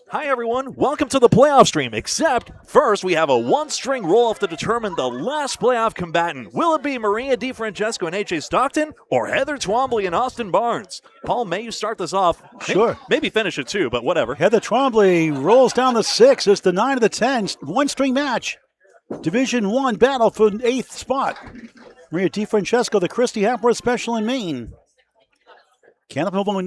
Hi, everyone. Welcome to the playoff stream, except first we have a one-string roll-off to determine the last playoff combatant. Will it be Maria DiFrancesco and AJ Stockton or Heather Twombly and Austin Barnes? Paul, may you start this off? Sure. Maybe finish it too, but whatever. Heather Twombly rolls down the 6. It's the 9 of the 10. One-string match. Division 1 battle for the 8th spot. Maria DiFrancesco, the Christy Hapworth Special in Maine. Candlepin Bowling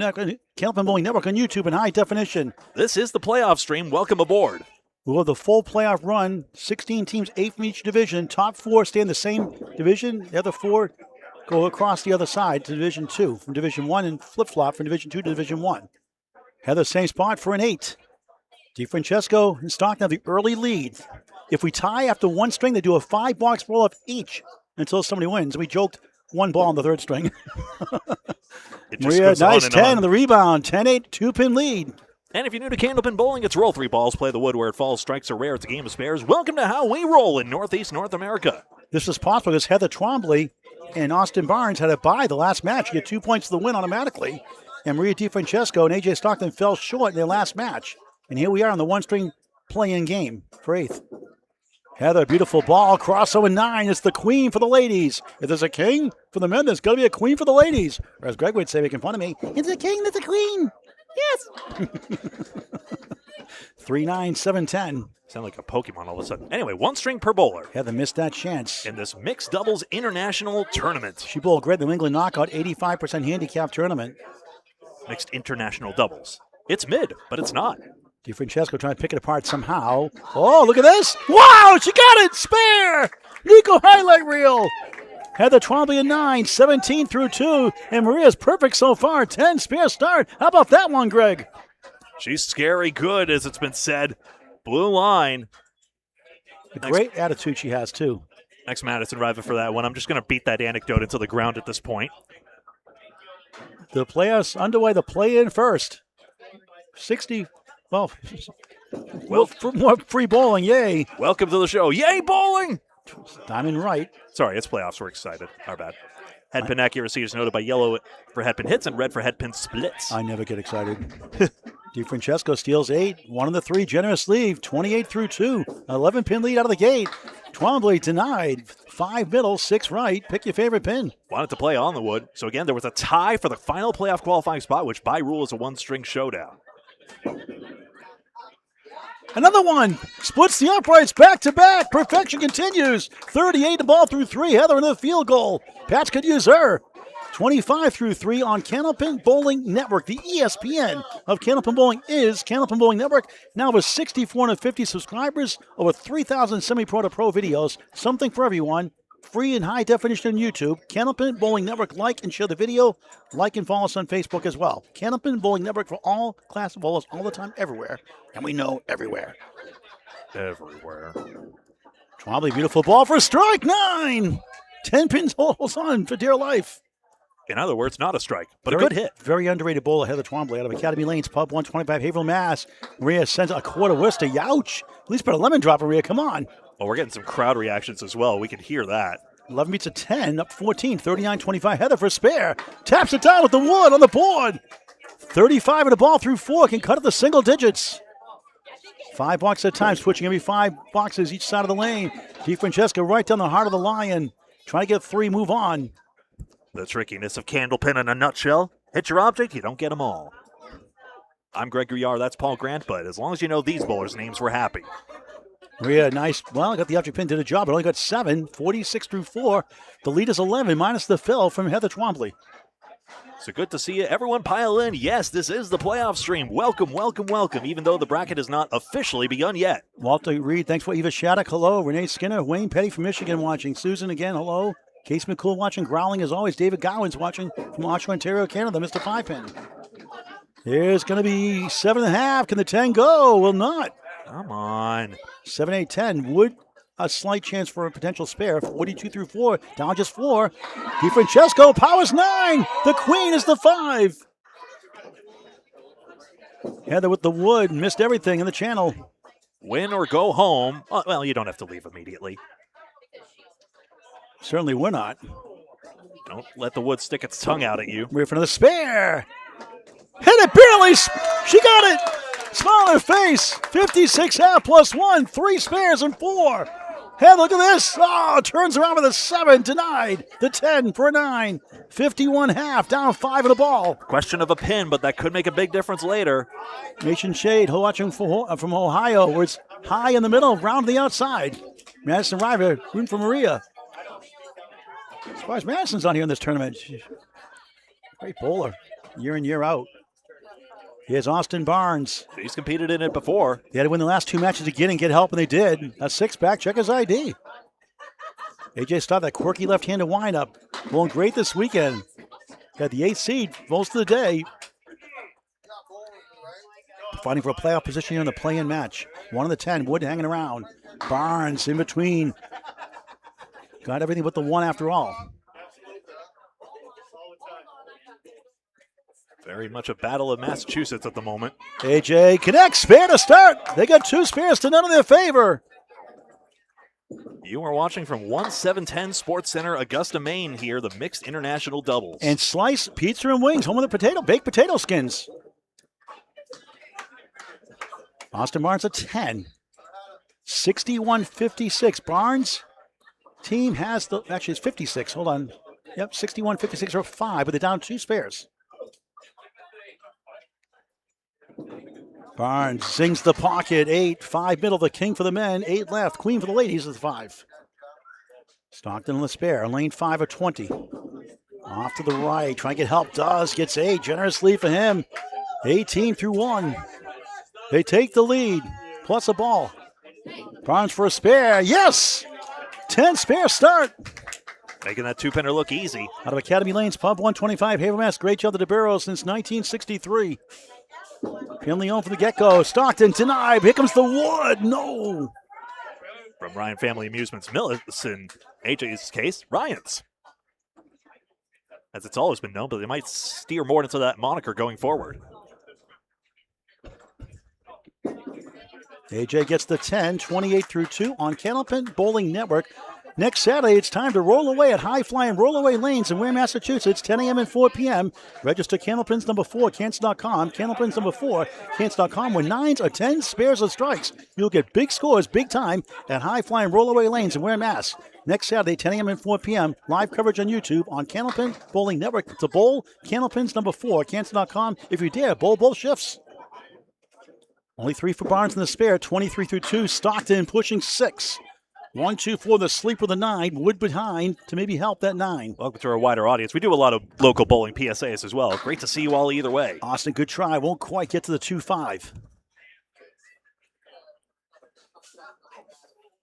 Network on YouTube in high definition. This is the playoff stream. Welcome aboard. We'll have the full playoff run. 16 teams, 8 from each division. Top 4 stay in the same division. The other 4 go across the other side to Division 2. From Division 1 and flip-flop from Division 2 to Division 1. Heather, same spot for an 8. DiFrancesco and Stockton have the early lead. If we tie after one string, they do a 5-box roll-off each until somebody wins. We joked one ball on the third string. Maria, nice 10 on the rebound. 10-8, 2-pin lead. And if you're new to Candlepin Bowling, it's roll 3 balls, play the wood where it falls, strikes are rare, it's a game of spares. Welcome to how we roll in Northeast North America. This is possible because Heather Twombly and Austin Barnes had a bye the last match. You get 2 points to the win automatically. And Maria DiFrancesco and AJ Stockton fell short in their last match. And here we are on the one-string play-in game for 8th. Heather, beautiful ball, crossover 9. It's the queen for the ladies. If there's a king for the men, there's got to be a queen for the ladies. Or as Greg would say, making fun of me, it's a king, there's a queen. Yes. 3-9, 7-10. Sound like a Pokemon all of a sudden. Anyway, one string per bowler. Heather missed that chance. In this mixed doubles international tournament. She bowled great New England knockout, 85% handicap tournament. Mixed international doubles. It's mid, but it's not. DiFrancesco trying to pick it apart somehow. Oh, look at this. Wow, she got it. Spare. Nico highlight reel. Heather Twombly at 9, 17 through 2. And Maria's perfect so far. 10, spare start. How about that one, Greg? She's scary good, as it's been said. Blue line. A great attitude she has, too. Next Madison Riva for that one. I'm just going to beat that anecdote into the ground at this point. The playoffs underway. The play-in first. 60... Well, for more free bowling, yay. Welcome to the show. Yay, bowling! Diamond right. Sorry, it's playoffs. We're excited. Our bad. Headpin accuracy is noted by yellow for headpin hits and red for headpin splits. I never get excited. DiFrancesco steals 8. 1 of the 3, generous lead. 28 through 2. 11-pin lead out of the gate. Twombly denied. 5 middle, 6 right. Pick your favorite pin. Wanted to play on the wood. So again, there was a tie for the final playoff qualifying spot, which by rule is a one-string showdown. Another one. Splits the uprights back-to-back. Perfection continues. 38 the ball through 3. Heather into the field goal. Patch could use her. 25 through 3 on Candlepin Bowling Network. The ESPN of Candlepin Bowling is Candlepin Bowling Network. Now with 6,450 subscribers, over 3,000 semi-pro to pro videos. Something for everyone. Free and high definition on YouTube. Candlepin Bowling Network. Like and share the video. Like and follow us on Facebook as well. Candlepin Bowling Network for all class of bowlers all the time, everywhere. And we know everywhere. Everywhere. Twombly, beautiful ball for strike 9. 10 pins holds on for dear life. In other words, not a strike, but a good hit. Very underrated bowler, Heather Twombly, out of Academy Lanes, Pub 125, Haverhill, Mass. Maria sends a quarter Worcester. Youch. At least put a lemon drop, Maria. Come on. Well, we're getting some crowd reactions as well. We can hear that. 11 beats a 10, up 14, 39-25. Heather for spare. Taps it down with the wood on the board. 35 and the ball through 4. Can cut it to single digits. 5 blocks at a time, switching every 5 boxes each side of the lane. DiFrancesco right down the heart of the lion. Trying to get 3, move on. The trickiness of Candlepin in a nutshell. Hit your object, you don't get them all. I'm Greg Gouillart, that's Paul Grant, but as long as you know these bowlers' names, we're happy. Maria, nice. Well, I got the object pin, did a job, but only got 7, 46 through 4. The lead is 11, minus the fill from Heather Twombly. So good to see you. Everyone pile in. Yes, this is the playoff stream. Welcome, welcome, welcome, even though the bracket has not officially begun yet. Walter Reed, thanks for Eva Shattuck. Hello. Renee Skinner, Wayne Petty from Michigan watching. Susan again, hello. Case McCool watching. Growling as always. David Gowans watching from Oshawa, Ontario, Canada. Mr. 5-pin. There's going to be 7.5. Can the 10 go? Will not. Come on. 7, 8, 10. Would a slight chance for a potential spare. 42 through 4. Down just 4. DiFrancesco powers 9. The queen is the 5. Heather with the wood. Missed everything in the channel. Win or go home. Well, you don't have to leave immediately. Certainly we're not. Don't let the wood stick its tongue out at you. We're for another spare. Hit it barely. She got it. Smile on her face. 56 half plus 1. 3 spares and 4. Hey, look at this. Oh, turns around with a 7. Denied. The 10 for a 9. 51 half. Down 5 in the ball. Question of a pin, but that could make a big difference later. Nation Shade watching from Ohio, where it's high in the middle, round to the outside. Madison River rooting for Maria. Surprised Madison's not here in this tournament. Great bowler, year in, year out. Here's Austin Barnes. He's competed in it before. They had to win the last 2 matches to get help, and they did. A 6-pack, check his ID. AJ Stott, that quirky left-handed windup. Bowling great this weekend. Got the 8th seed most of the day. Fighting for a playoff position here in the play-in match. 1 of the 10, Wood hanging around. Barnes in between. Got everything but the 1 after all. Very much a battle of Massachusetts at the moment. AJ connects, spare to start. They got 2 spares to none in their favor. You are watching from 1710 Sports Center, Augusta, Maine here, the mixed international doubles. And Slice Pizza and Wings, home of the baked potato skins. Austin Barnes a 10. 61-56. Barnes team has actually it's 56. Hold on. Yep, 61-56 or 5, but they're down 2 spares. Barnes sings the pocket. 8, 5 middle, the king for the men. 8 left, queen for the ladies is the 5. Stockton on the spare. Lane 5 of 20. Off to the right, trying to get help. Gets 8 generously for him. 18 through 1. They take the lead, plus a ball. Barnes for a spare. Yes! 10 spare start. Making that 2-pinner look easy. Out of Academy Lanes, Pub 125, Havermass. Great job the DeBarros since 1963. Finley on from the get-go. Stockton denied. Here comes the wood. No. From Ryan Family Amusements, Millicent, AJ's case, Ryan's. As it's always been known, but they might steer more into that moniker going forward. AJ gets the 10, 28 through 2 on Candlepin Bowling Network. Next Saturday, it's time to roll away at high-flying roll-away lanes in Ware, Massachusetts, 10 a.m. and 4 p.m. Register Candlepins number 4, Cancer.com. Candlepins number 4, Cancer.com. With 9s or 10s, spares or strikes, you'll get big scores, big time at high-flying roll-away lanes in Ware, Mass. Next Saturday, 10 a.m. and 4 p.m. Live coverage on YouTube on Candlepin Bowling Network. To bowl, Candlepins number 4, Cancer.com. If you dare, bowl both shifts. Only 3 for Barnes in the spare, 23 through 2. Stockton pushing 6. 1, 2, 4, the sleep with a 9. Wood behind to maybe help that 9. Welcome to our wider audience. We do a lot of local bowling PSAs as well. Great to see you all either way. Austin, good try. Won't quite get to the 2-5.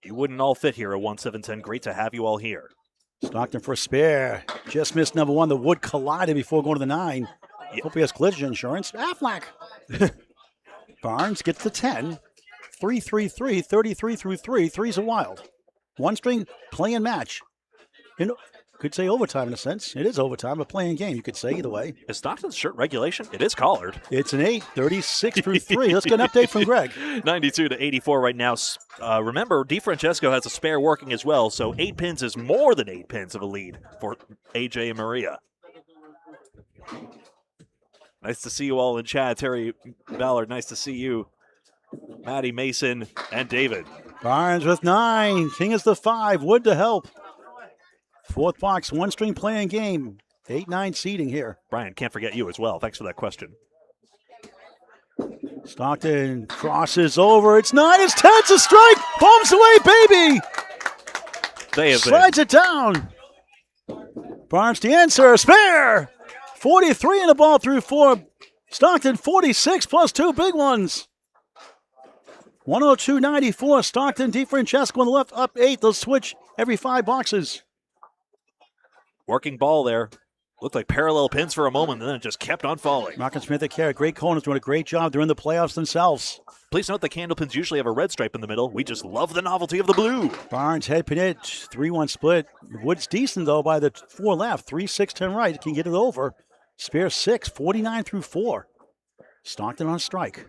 You wouldn't all fit here at 1-7-10. Great to have you all here. Stockton for a spare. Just missed number 1. The wood collided before going to the 9. Yeah. Hope he has collision insurance. Affleck. Barnes gets the 10. 3-3-3, 33 through 3. 3's a wild. 1 string play and match. You know, could say overtime in a sense. It is overtime, a playing game, you could say either way. Is Stockton's shirt regulation? It is collared. It's an 8, 36 through 3. Let's get an update from Greg. 92-84 right now. Remember, DiFrancesco has a spare working as well, so 8 pins is more than 8 pins of a lead for AJ and Maria. Nice to see you all in chat. Terry Ballard, nice to see you. Maddie, Mason, and David. Barnes with 9. King is the 5. Wood to help. 4th box, 1 string playing game. 8-9 seeding here. Brian, can't forget you as well. Thanks for that question. Stockton crosses over. It's 9. It's 10. It's a strike. Palms away, baby. They have Slides it down. Barnes the answer. Spare. 43 in the ball through 4. Stockton 46 plus 2 big ones. 102.94. Stockton, DiFrancesco on the left, up 8. They'll switch every 5 boxes. Working ball there. Looked like parallel pins for a moment, and then it just kept on falling. Malcolm Smith at carry. Great corners doing a great job. They're in the playoffs themselves. Please note the Candlepins usually have a red stripe in the middle. We just love the novelty of the blue. Barnes, head pin it. 3-1 split. Wood's decent, though, by the 4 left. 3, 6, 10 right. Can get it over. Spare 6, 49 through 4. Stockton on strike.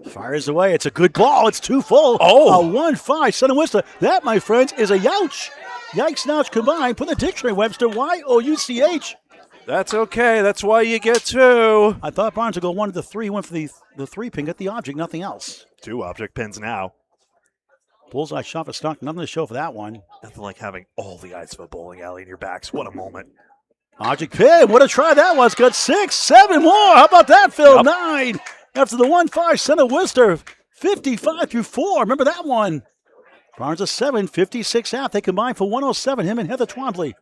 Fires away. It's a good ball. It's 2 full. Oh. A 1-5. Son of Worcester. That, my friends, is a youch. Yikes and ouch combined. Put in the dictionary, Webster. Y-O-U-C-H. That's okay. That's why you get 2. I thought Barnes would go 1 to the 3. Went for the 3 pin, got the object, nothing else. 2 object pins now. Bullseye shot for Stock, nothing to show for that one. Nothing like having all the eyes of a bowling alley in your backs. What a moment. Object pin, what a try that was. Good 6, 7 more. How about that, Phil? Yep. 9 after the 1-5 center Worcester. 55 through 4. Remember that one. Barnes a 7, 56 half. They combine for 107, him and Heather Twombly.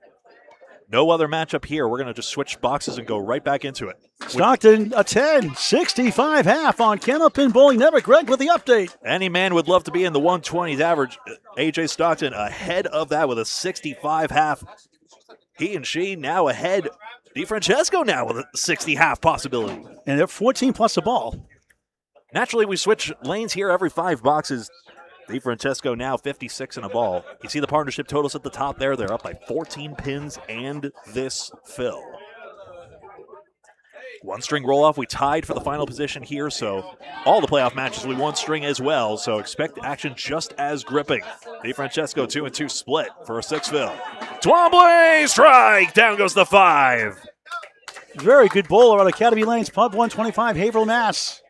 No other matchup here. We're going to just switch boxes and go right back into it. Stockton a 10, 65 half on Candlepin Bowling Network. Greg with the update. Any man would love to be in the 120s average. AJ Stockton ahead of that with a 65 half. He and she now ahead. DiFrancesco now with a 60 half possibility. And they're 14 plus a ball. Naturally, we switch lanes here every 5 boxes. DiFrancesco now 56 and a ball. You see the partnership totals at the top there. They're up by 14 pins and this fill. 1-string roll-off. We tied for the final position here, so all the playoff matches we 1-string as well, so expect action just as gripping. DiFrancesco 2-2 split for a 6 fill. Twombly strike! Down goes the 5. Very good bowler on Academy Lanes, Pub 125, Haverhill, Mass.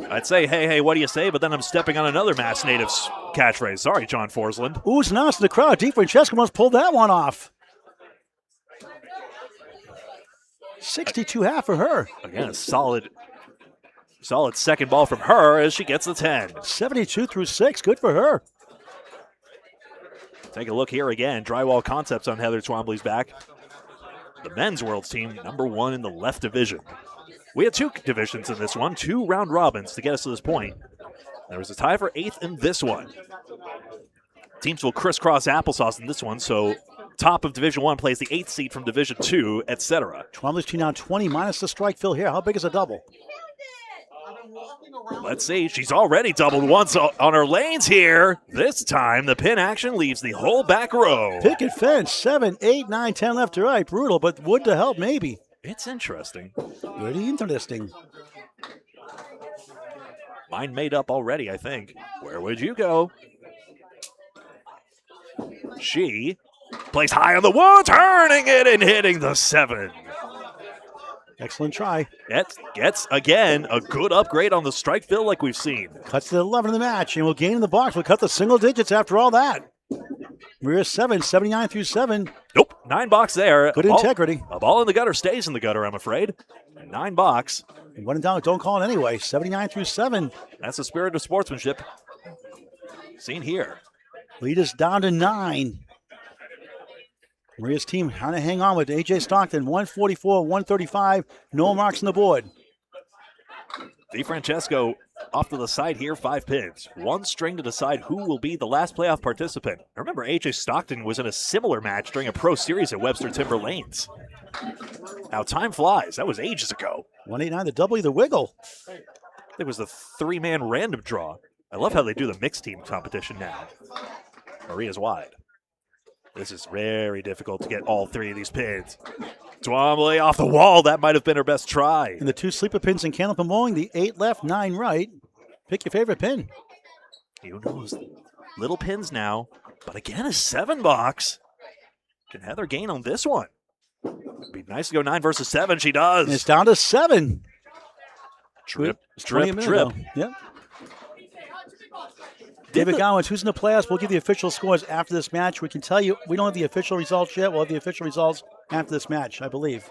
I'd say, hey, what do you say? But then I'm stepping on another Mass Natives catchphrase. Sorry, John Forsland. Oohs and ahs in the crowd. DiFrancesco must pull that one off. 62 half for her. Again, a solid second ball from her as she gets the 10. 72 through 6. Good for her. Take a look here again. Drywall Concepts on Heather Twombly's back. The men's world's team, number 1 in the left division. We had 2 divisions in this one, 2 round robins to get us to this point. There was a tie for 8th in this one. Teams will crisscross applesauce in this one, so top of Division 1 plays the 8th seed from Division 2, etc. Twombly's team now 20 minus the strike fill here. How big is a double? Let's see. She's already doubled once on her lanes here. This time, the pin action leaves the whole back row. Picket fence. 7, 8, 9, 10 left to right. Brutal, but wood to help maybe. It's interesting. Pretty interesting. Mind made up already, I think. Where would you go? She plays high on the wood, turning it and hitting the 7. Excellent try. Gets again, a good upgrade on the strike fill like we've seen. Cuts to 11 in the match, and will gain in the box. We'll cut the single digits after all that. We're 7, 79 through 7. Nope, 9 box there. Good integrity. A ball in the gutter stays in the gutter, I'm afraid. 9 box. When in doubt, don't call it anyway. 79 through 7. That's the spirit of sportsmanship seen here. Lead is down to 9. Maria's team trying to hang on with AJ Stockton. 144, 135. No marks on the board. DiFrancesco off to the side here, 5 pins. 1 string to decide who will be the last playoff participant. Remember, AJ Stockton was in a similar match during a pro series at Webster Timber Lanes. Now, time flies. That was ages ago. 189, the W, the wiggle. It was the 3-man random draw. I love how they do the mixed team competition now. Maria's wide. This is very difficult to get all 3 of these pins. Twombly off the wall. That might have been her best try. And the 2 sleeper pins in Candlepin Bowling, the 8 left, 9 right. Pick your favorite pin. You knows little pins now, but again, a 7 box. Can Heather gain on this one? It'd be nice to go 9 versus 7. She does. And it's down to 7. Drip, It's 20 drip, minutes drip. ago. Yep. David Gowans, who's in the playoffs? We'll give the official scores after this match. We can tell you, we don't have the official results yet. We'll have the official results after this match, I believe.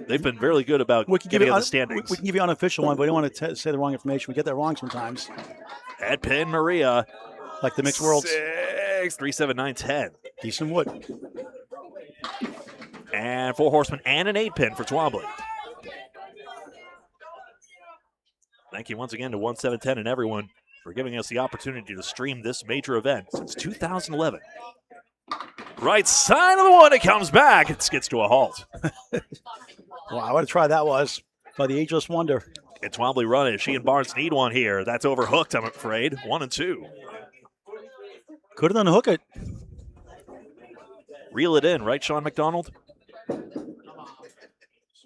They've been really good about giving us the standings. We can give you an unofficial one, but we don't want to say the wrong information. We get that wrong sometimes. Head pin, Maria. Like the mixed worlds. 6, 3, 7, 9, 10. Decent wood. And 4 horsemen and an 8 pin for Twombly. Thank you once again to 1710 and everyone for giving us the opportunity to stream this major event since 2011. Right side of the one, it comes back. It skids to a halt. Wow, what a try that was by the Ageless Wonder. And Twombly running. She and Barnes need one here. That's overhooked, I'm afraid. 1 and 2. Could have unhook it. Reel it in, right, Sean McDonald?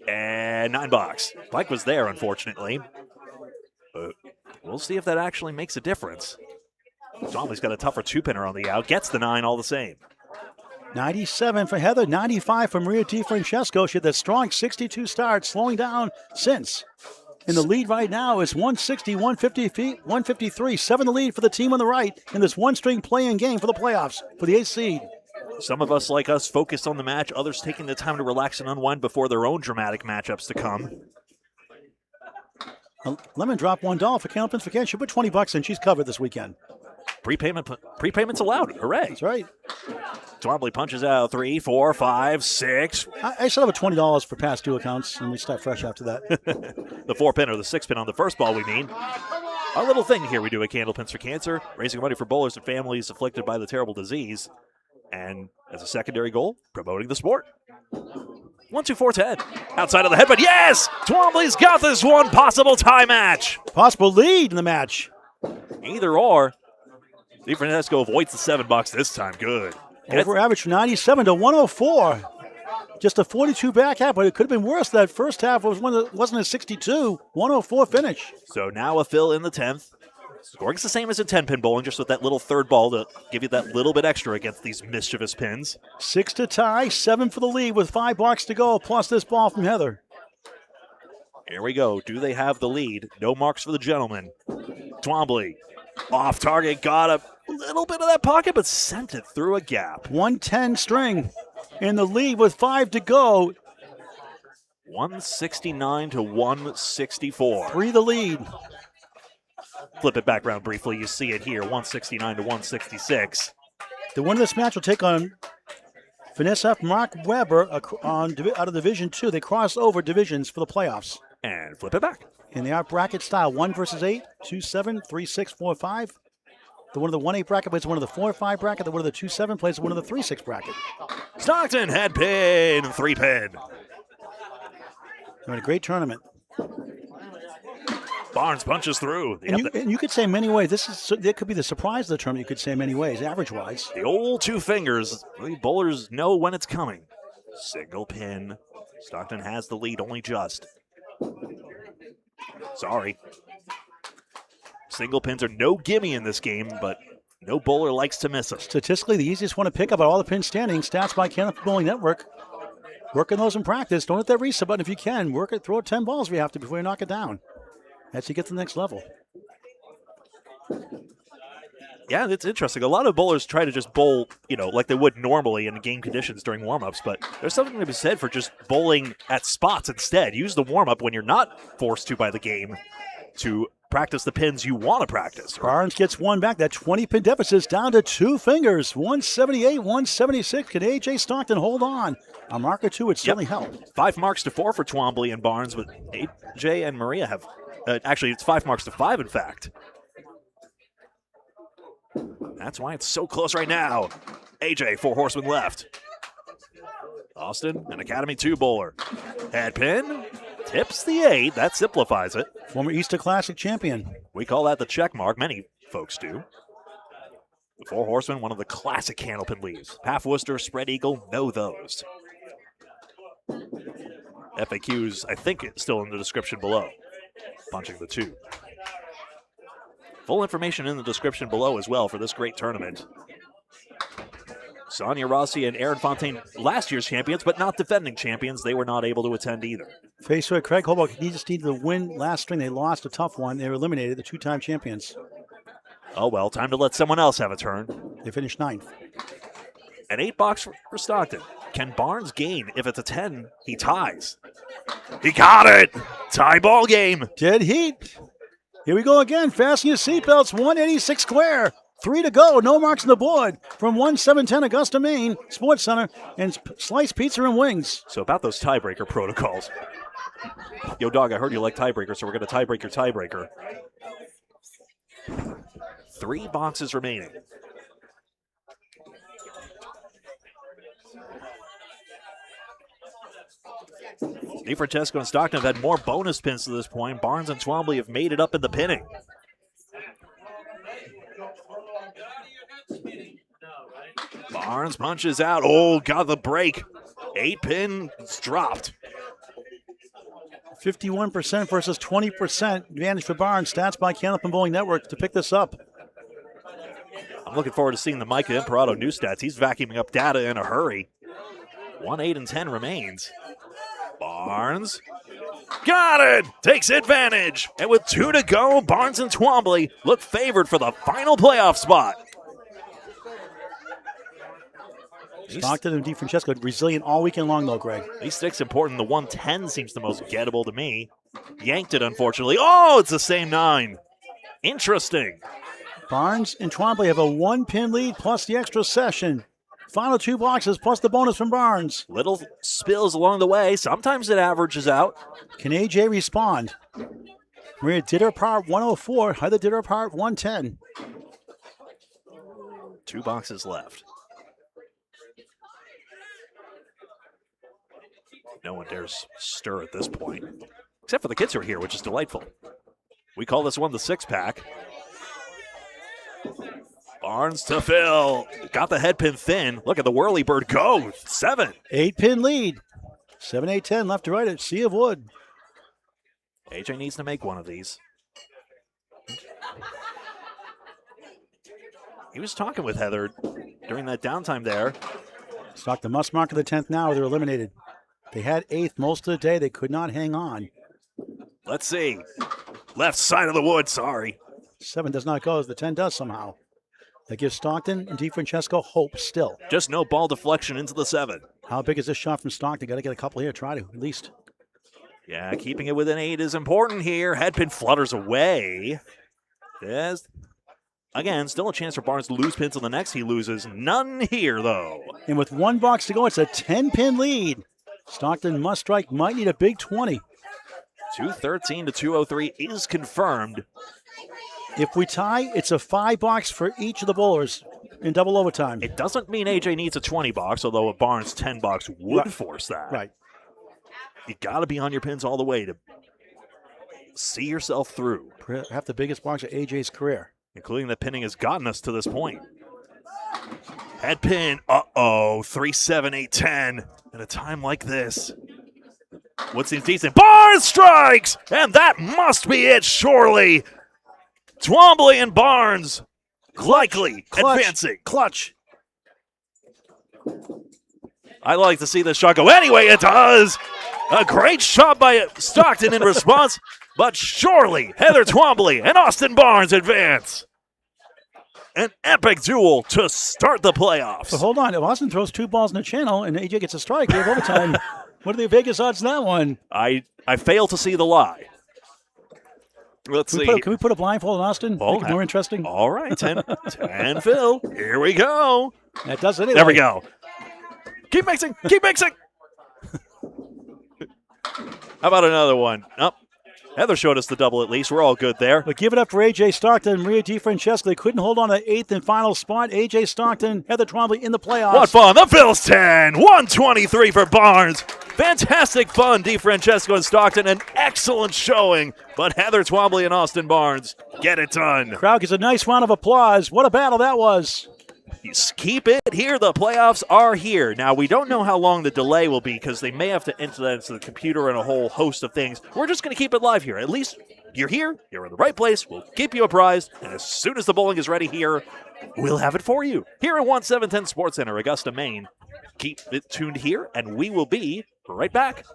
And 9 box. Blake was there, unfortunately. But we'll see if that actually makes a difference. Twombly's got a tougher 2-pinner on the out. Gets the 9 all the same. 97 for Heather, 95 for Maria DiFrancesco. She had that strong 62 start, slowing down since. And the lead right now is 160, 153. 7 the lead for the team on the right in this one-string play-in game for the playoffs for the 8th seed. Some of us, like us, focused on the match. Others taking the time to relax and unwind before their own dramatic matchups to come. Lemon dropped $1 for Candlepins For Cancer. She put $20 in. She's covered this weekend. Prepayments allowed. Hooray. That's right. Twombly punches out 3, 4, 5, 6. I still have a $20 for past due accounts, and we start fresh after that. The 4-pin or the 6-pin on the first ball, we mean. Our little thing here we do at Candlepins For Cancer, raising money for bowlers and families afflicted by the terrible disease. And as a secondary goal, promoting the sport. 1, 2, 4, 10. Outside of the headbutt. Yes! Twombly's got this one. Possible tie match. Possible lead in the match. Either or. DiFrancesco avoids the $7 this time. Good. Over average from 97 to 104. Just a 42 back half, but it could have been worse. That first half wasn't a 62. 104 finish. So now a fill in the 10th. Scoring's the same as a 10-pin bowling, just with that little third ball to give you that little bit extra against these mischievous pins. 6 to tie, 7 for the lead with $5 to go, plus this ball from Heather. Here we go. Do they have the lead? No marks for the gentleman. Twombly off target, got a little bit of that pocket, but sent it through a gap. 110 string in the lead with 5 to go. 169 to 164. 3 the lead. Flip it back around briefly. You see it here, 169 to 166. The winner of this match will take on Vanessa Mark Weber out of Division 2. They cross over divisions for the playoffs. And flip it back. And they are bracket style, 1 versus 8, 2, 7, 3, 6, 4, 5. The one of the 1-8 bracket plays one of the 4-5 bracket. The one of the 2-7 plays one of the 3-6 bracket. Stockton head pin, 3-pin. They had a great tournament. Barnes punches through. And you could say many ways. That could be the surprise of the tournament. You could say many ways, average-wise. The old 2 fingers. The bowlers know when it's coming. Single pin. Stockton has the lead, only just. Sorry. Single pins are no gimme in this game, but no bowler likes to miss them. Statistically, the easiest one to pick up out all the pins standing. Stats by Candlepins Bowling Network. Working those in practice. Don't hit that reset button if you can. Work it. Throw 10 balls if you have to before you knock it down. As you get to the next level. Yeah, it's interesting. A lot of bowlers try to just bowl, like they would normally in game conditions during warm-ups, but there's something to be said for just bowling at spots instead. Use the warm-up when you're not forced to by the game to practice the pins you want to practice. Barnes gets one back. That 20-pin deficit is down to 2 fingers. 178, 176. Can A.J. Stockton hold on? A mark or two would certainly help. 5 marks to 4 for Twombly and Barnes, but A.J. and Maria have... actually, it's 5 marks to 5, in fact. That's why it's so close right now. AJ, 4 horsemen left. Austin, an Academy 2 bowler. Head pin, tips the 8. That simplifies it. Former Easter Classic champion. We call that the check mark. Many folks do. The 4 horsemen, one of the classic Candlepin leaves. Half Worcester, spread eagle, know those. FAQs, I think it's still in the description below. Punching the 2. Full information in the description below as well for this great tournament. Sonja, Rossi, and Aaron Fontaine, last year's champions, but not defending champions. They were not able to attend either. Face with Craig Holbrook. He just needed to win last string. They lost a tough one. They were eliminated, the 2-time champions. Oh, well, time to let someone else have a turn. They finished 9th. An 8-box for Stockton. Can Barnes gain? If it's a 10, he ties. He got it! Tie ball game. Dead heat. Here we go again. Fasten your seatbelts. 186 square. 3 to go. No marks on the board from 1710 Augusta, Maine Sports Center and Sliced Pizza and Wings. So about those tiebreaker protocols. Yo, dog, I heard you like tiebreaker, so we're going to tiebreak your tiebreaker. 3 boxes remaining. DiFrancesco and Stockton have had more bonus pins to this point. Barnes and Twombly have made it up in the pinning. Barnes punches out. Oh, got the break. 8 pins dropped. 51% versus 20% advantage for Barnes. Stats by Candlepin Bowling Network to pick this up. I'm looking forward to seeing the Micah Imparato new stats. He's vacuuming up data in a hurry. 1, 8, and 10 remains. Barnes. Got it! Takes advantage. And with 2 to go, Barnes and Twombly look favored for the final playoff spot. Stockton and DiFrancesco resilient all weekend long, though, Greg. These sticks important. The 110 seems the most gettable to me. Yanked it, unfortunately. Oh, it's the same 9. Interesting. Barnes and Twombly have a 1-pin lead plus the extra session. Final 2 boxes plus the bonus from Barnes. Little spills along the way. Sometimes it averages out. Can AJ respond? Maria did her part 104. Heather did her part 110. 2 boxes left. No one dares stir at this point, except for the kids who are here, which is delightful. We call this one the 6-pack. Barnes to Phil. Got the head pin thin. Look at the whirly bird go. 7. 8-pin lead. 7, 8, 10 left to right at Sea of Wood. AJ needs to make one of these. He was talking with Heather during that downtime there. Stockton must mark the 10th now or they're eliminated. They had 8th most of the day. They could not hang on. Let's see. Left side of the wood, sorry. 7 does not go as the 10 does somehow. That gives Stockton and DiFrancesco hope still. Just no ball deflection into the 7. How big is this shot from Stockton? Got to get a couple here. Try to, at least. Yeah, keeping it within 8 is important here. Headpin flutters away. Yes. Again, still a chance for Barnes to lose pins on the next. He loses none here, though. And with 1 box to go, it's a 10-pin lead. Stockton must strike. Might need a big 20. 213 to 203 is confirmed. If we tie, it's a 5 box for each of the bowlers in double overtime. It doesn't mean AJ needs a 20 box, although a Barnes 10 box would force that. Right. You got to be on your pins all the way to see yourself through. Perhaps the biggest box of AJ's career. Including that pinning has gotten us to this point. Head pin, uh-oh, 3, 7, 8, 10. At a time like this, what seems decent? Barnes strikes! And that must be it, surely. Twombly and Barnes likely advancing. Clutch. I like to see this shot go. Anyway, it does. A great shot by Stockton in response, but surely Heather Twombly and Austin Barnes advance. An epic duel to start the playoffs. But hold on, if Austin throws 2 balls in the channel and AJ gets a strike, we have overtime. What are the Vegas odds in that one? I fail to see the lie. Let's see. Can we put a blindfold on Austin? Make it more interesting? All right, 10 Phil. Here we go. That does it anyway. There we go. Keep mixing. Keep mixing. How about another one? Oh, Heather showed us the double at least. We're all good there. But give it up for AJ Stockton and Maria DiFrancesco. They couldn't hold on to the 8th and final spot. AJ Stockton, Heather Twombly in the playoffs. What fun. The Phil's 10. 123 for Barnes. Fantastic fun, DiFrancesco and Stockton. An excellent showing. But Heather Twombly and Austin Barnes get it done. Crowd gets a nice round of applause. What a battle that was. Keep it here. The playoffs are here. Now, we don't know how long the delay will be because they may have to enter that into the computer and a whole host of things. We're just going to keep it live here. At least you're here. You're in the right place. We'll keep you apprised. And as soon as the bowling is ready here, we'll have it for you. Here at 1710 Sports Center, Augusta, Maine. Keep it tuned here, and we will be right back.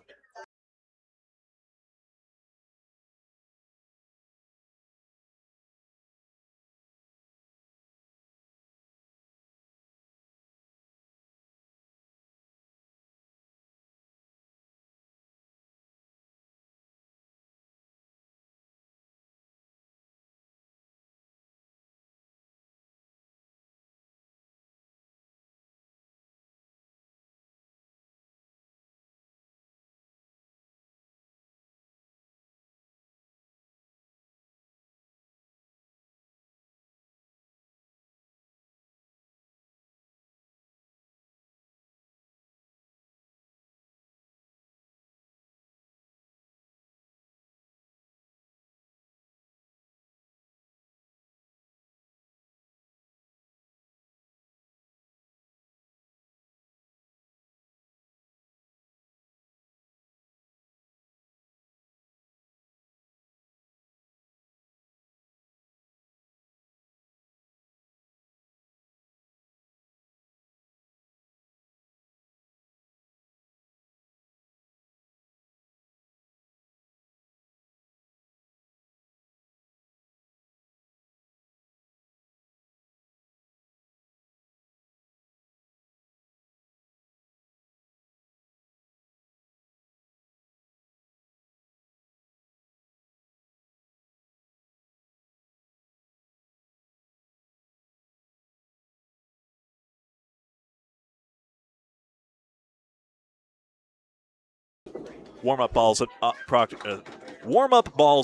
warm-up balls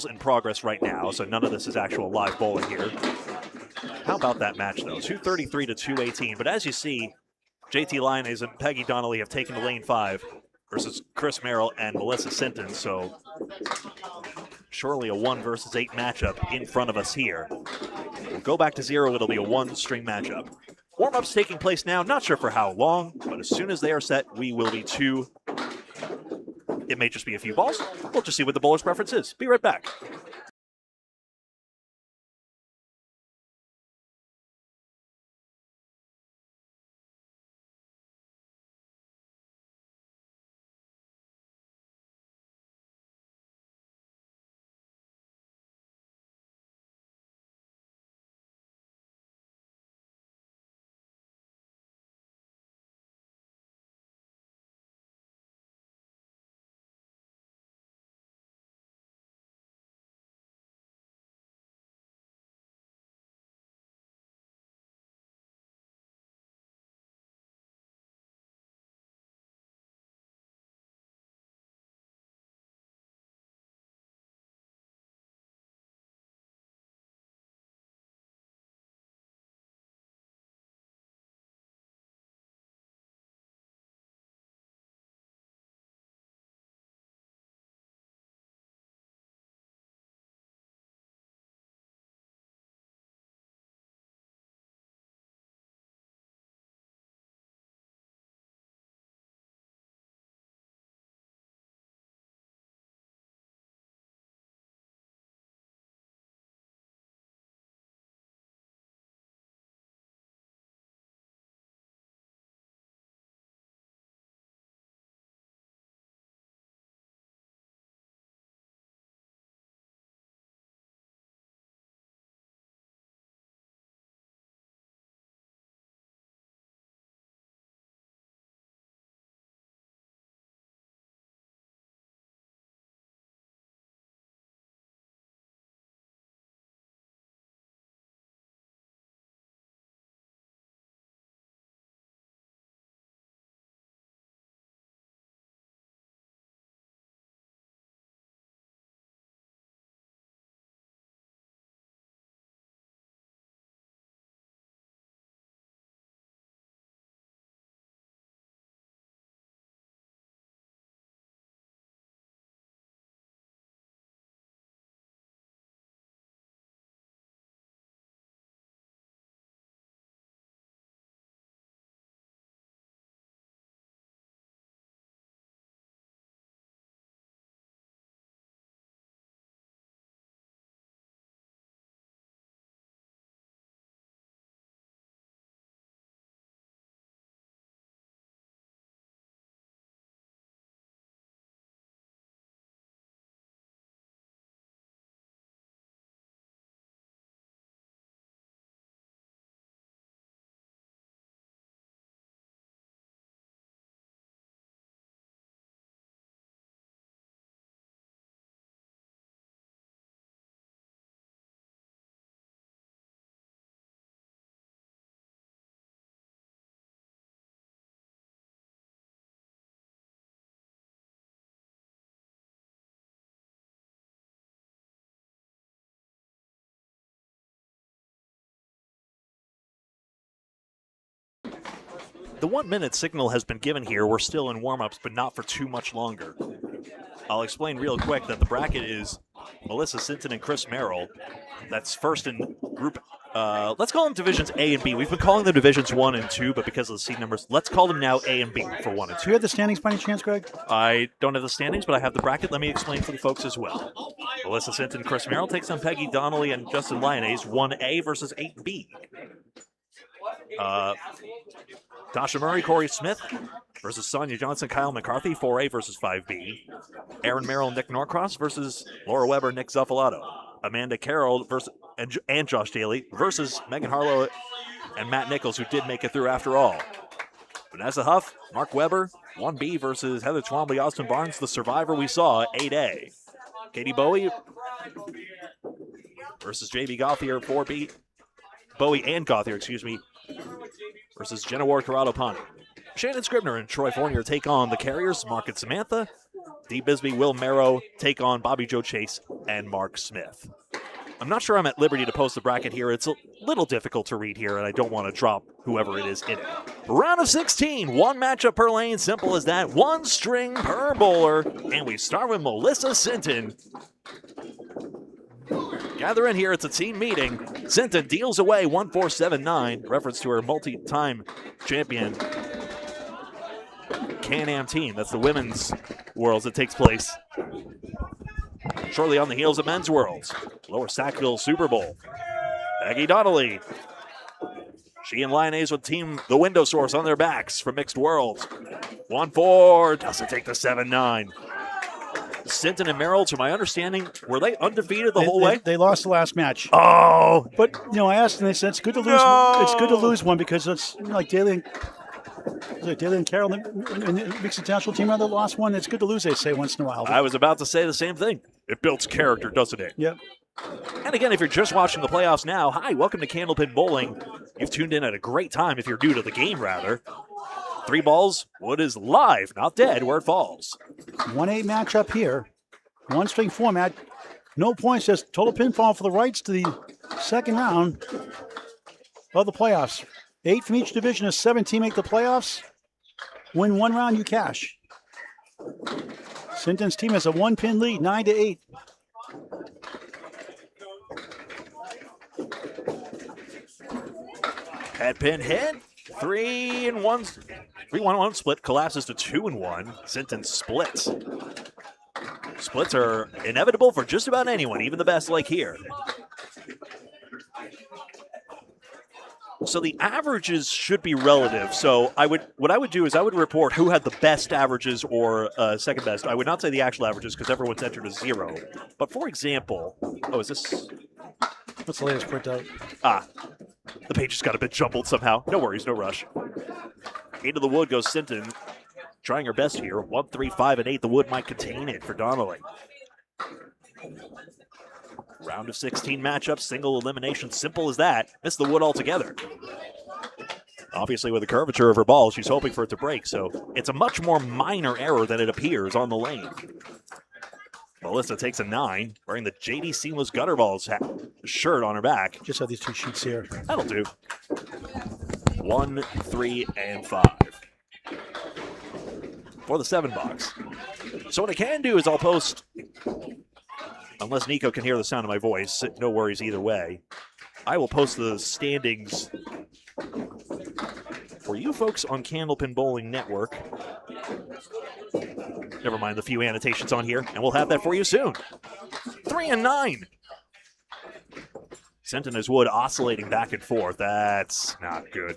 in progress right now, so none of this is actual live bowling here. How about that match, though? 233 to 218. But as you see, JT Lyonnaise and Peggy Donnelly have taken to lane 5 versus Chris Merrill and Melissa Sinton, so surely a 1 versus 8 matchup in front of us here. We'll go back to 0. It'll be a 1-string matchup. Warm-up's taking place now. Not sure for how long, but as soon as they are set, we will be 2. It may just be a few balls. We'll just see what the bowler's preference is. Be right back. The 1-minute signal has been given here. We're still in warm-ups, but not for too much longer. I'll explain real quick that the bracket is Melissa Sinton and Chris Merrill. That's first in group, let's call them divisions A and B. We've been calling them divisions 1 and 2, but because of the seed numbers, let's call them now A and B for 1 and 2. Do you have the standings by any chance, Greg? I don't have the standings, but I have the bracket. Let me explain for the folks as well. Melissa Sinton and Chris Merrill takes on Peggy Donnelly and Justin Lyonnaise, 1A versus 8B. Tasha Murray, Corey Smith versus Sonja Johnson, Kyle McCarthy, 4A versus 5B. Aaron Merrill, Nick Norcross versus Laura Weber, Nick Zuffalato. Amanda Carroll versus and Josh Daly versus Megan Harlow and Matt Nichols, who did make it through after all. Vanessa Huff, Mark Weber, 1B versus Heather Twombly, Austin Barnes, the survivor we saw, 8A. Katie Bowie versus JB Gauthier, 4B. Bowie and Gauthier, excuse me, versus Jenna Ward, Corrado Pani. Shannon Scribner and Troy Fournier take on the Carriers, Mark and Samantha. Dee Bisbee, Will Merrow take on Bobby Joe Chase and Mark Smith. I'm not sure I'm at liberty to post the bracket here. It's a little difficult to read here, and I don't want to drop whoever it is in it. Round of 16, one matchup per lane, simple as that. One string per bowler, and we start with Melissa Sinton. Gather in here, it's a team meeting. Sinton deals away 1-4-7-9, reference to her multi-time champion Can-Am team. That's the women's Worlds that takes place shortly on the heels of men's Worlds. Lower Sackville Super Bowl. Maggie Donnelly. She and Lyonnaise with team The Window Source on their backs for mixed worlds. 1-4, doesn't take the 7-9. Sinton and Merrill, to my understanding, were they undefeated the whole way? They lost the last match. Oh! But, I asked, and they said it's good to lose. No! It's good to lose one because it's like Daly and Carroll in the mixed international team are the lost one. It's good to lose, they say, once in a while. I was about to say the same thing. It builds character, doesn't it? Yep. And again, if you're just watching the playoffs now, hi, welcome to Candlepin Bowling. You've tuned in at a great time if you're new to the game, rather. 3 balls, wood is live, not dead, where it falls. 1-8 matchup here. One string format. No points, just total pinfall for the rights to the second round of the playoffs. 8 from each division of 17 make the playoffs. Win 1 round, you cash. Sinton's team has a 1-pin lead, 9-8. Head pin hit. 3-1. 3-1-1 split collapses to 2-1. Sinton splits. Splits are inevitable for just about anyone, even the best like here. So the averages should be relative. So what I would do is I would report who had the best averages or second best. I would not say the actual averages because everyone's entered a 0. But for example, is this? What's the latest printout? The page just got a bit jumbled somehow. No worries, no rush. Into the wood goes Sinton, trying her best here. 1, 3, 5, and 8. The wood might contain it for Donnelly. Round of 16 matchups, single elimination, simple as that. Missed the wood altogether. Obviously, with the curvature of her ball, she's hoping for it to break, so it's a much more minor error than it appears on the lane. Melissa takes a 9, wearing the JD Seamless Gutter Balls shirt on her back. Just have these 2 sheets here. That'll do. 1, 3, and 5. For the 7 box. So what I can do is I'll post, unless Nico can hear the sound of my voice, no worries either way. I will post the standings for you folks on Candlepin Bowling Network. Never mind the few annotations on here, and we'll have that for you soon. 3 and 9. Sinton is wood oscillating back and forth. That's not good.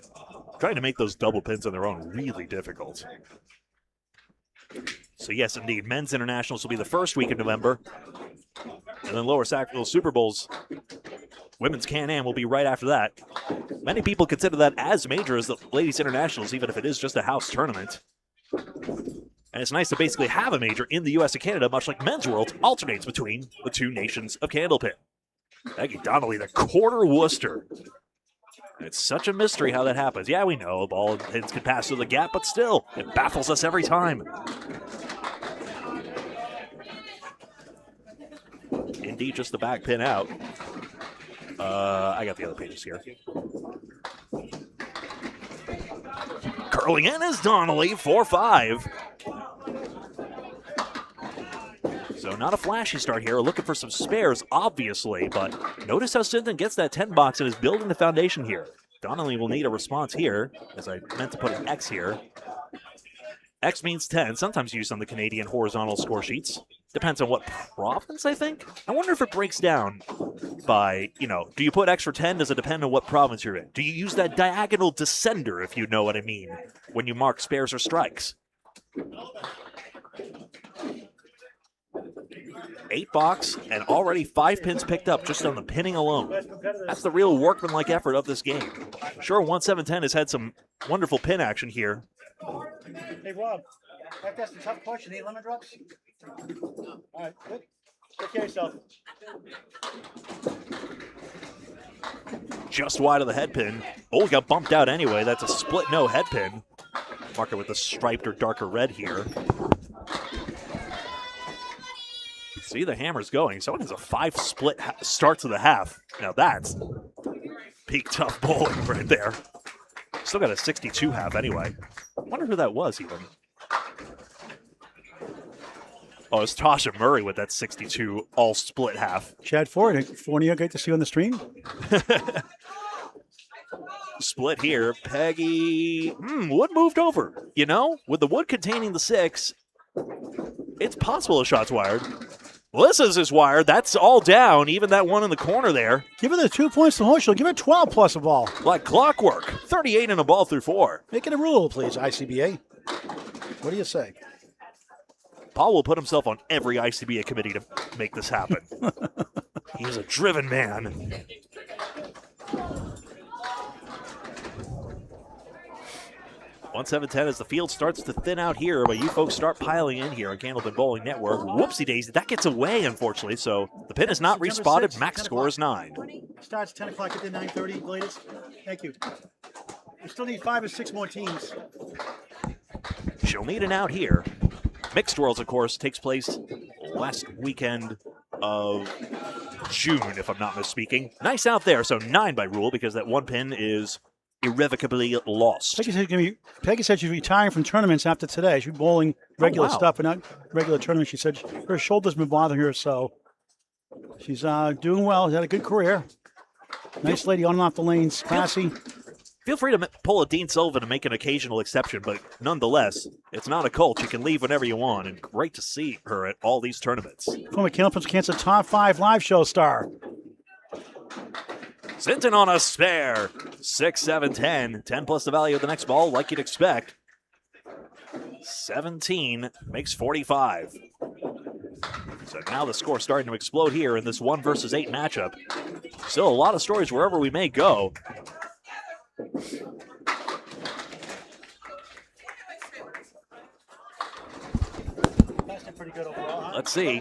Trying to make those double pins on their own really difficult. So yes, indeed, men's internationals will be the first week of November. And then Lower Sackville Super Bowls, women's Can-Am will be right after that. Many people consider that as major as the ladies internationals, even if it is just a house tournament. And it's nice to basically have a major in the U.S. and Canada, much like Men's World alternates between the 2 nations of Candlepin. Maggie Donnelly, the quarter Worcester. It's such a mystery how that happens. Yeah, we know, ball and pins can pass through the gap, but still, it baffles us every time. Indeed, just the back pin out. I got the other pages here. Curling in is Donnelly, 4-5. So not a flashy start here. Looking for some spares, obviously, but notice how Sinton gets that 10 box and is building the foundation here. Donnelly will need a response here, as I meant to put an X here. X means 10, sometimes used on the Canadian horizontal score sheets. Depends on what province, I think. I wonder if it breaks down by, do you put X for 10? Does it depend on what province you're in? Do you use that diagonal descender, if you know what I mean, when you mark spares or strikes? 8 box and already 5 pins picked up just on the pinning alone. That's the real workmanlike effort of this game. Sure, 1-7-10 has had some wonderful pin action here. Hey, Rob, I have to ask a tough question. 8 lemon drops? All right, good. Take care of yourself. Just wide of the head pin. Oh, got bumped out anyway. That's a split no head pin. Marker with the striped or darker red here. See the hammers going. Someone has a 5 split start to the half. Now that's peak tough bowling right there. Still got a 62 half anyway. Wonder who that was even. Oh, it's Tasha Murray with that 62 all split half. Chad Fournier, great to see you on the stream. Split here. Peggy. Wood moved over. You know, with the wood containing the 6, it's possible a shot's wired. Melissa's is wired. That's all down. Even that one in the corner there. Give her the 2 points to Horschel. Give her 12 plus a ball. Like clockwork. 38 in a ball through 4. Make it a rule, please, ICBA. What do you say? Paul will put himself on every ICBA committee to make this happen. He's a driven man. One 7-10 as the field starts to thin out here, but you folks start piling in here on Candlepin Bowling Network. Whoopsie daisy, that gets away, unfortunately, so the pin is not respotted. Max score is 9. Starts 10 o'clock at the 9:30 latest. Thank you. We still need 5 or 6 more teams. She'll need an out here. Mixed Worlds, of course, takes place last weekend of June, if I'm not misspeaking. Nice out there, so 9 by rule because that one pin is irrevocably lost. Peggy said she's retiring from tournaments after today. She's bowling regular stuff and not regular tournaments. She said her shoulder's been bothering her, so she's doing well. She's had a good career. Nice lady on and off the lanes, classy. Feel free to pull a Dean Sullivan and make an occasional exception, but nonetheless, it's not a cult. You can leave whenever you want, and great to see her at all these tournaments. Former Candlepins For Cancer top 5 live show star. Sinton on a spare. 6, 7, 10. 10 plus the value of the next ball, like you'd expect. 17 makes 45. So now the score's starting to explode here in this 1 versus 8 matchup. Still a lot of stories wherever we may go. Let's see.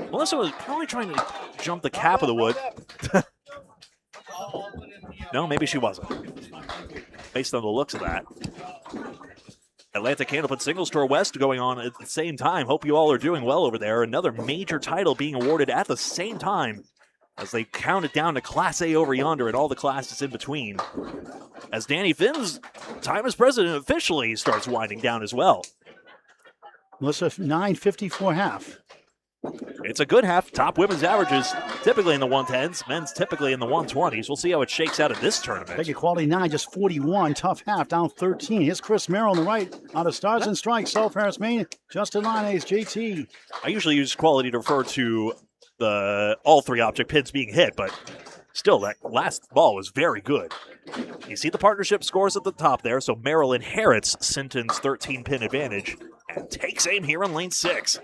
Melissa was probably trying to jump the cap of the wood. No, maybe she wasn't. Based on the looks of that. Atlanta Candlepin Singles Tour West going on at the same time. Hope you all are doing well over there. Another major title being awarded at the same time as they count it down to Class A over yonder and all the classes in between. As Danny Finn's time as president officially starts winding down as well. Melissa, 9:54 half. It's a good half. Top women's averages typically in the 110s, men's typically in the 120s. We'll see how it shakes out in this tournament. Peggy quality 9, just 41. Tough half, down 13. Here's Chris Merrill on the right. Out of Stars and Strikes, South Paris, Maine. Justin Lanes, JT. I usually use quality to refer to all 3 object pins being hit, but still, that last ball was very good. You see the partnership scores at the top there, so Merrill inherits Sinton's 13-pin advantage and takes aim here in lane 6.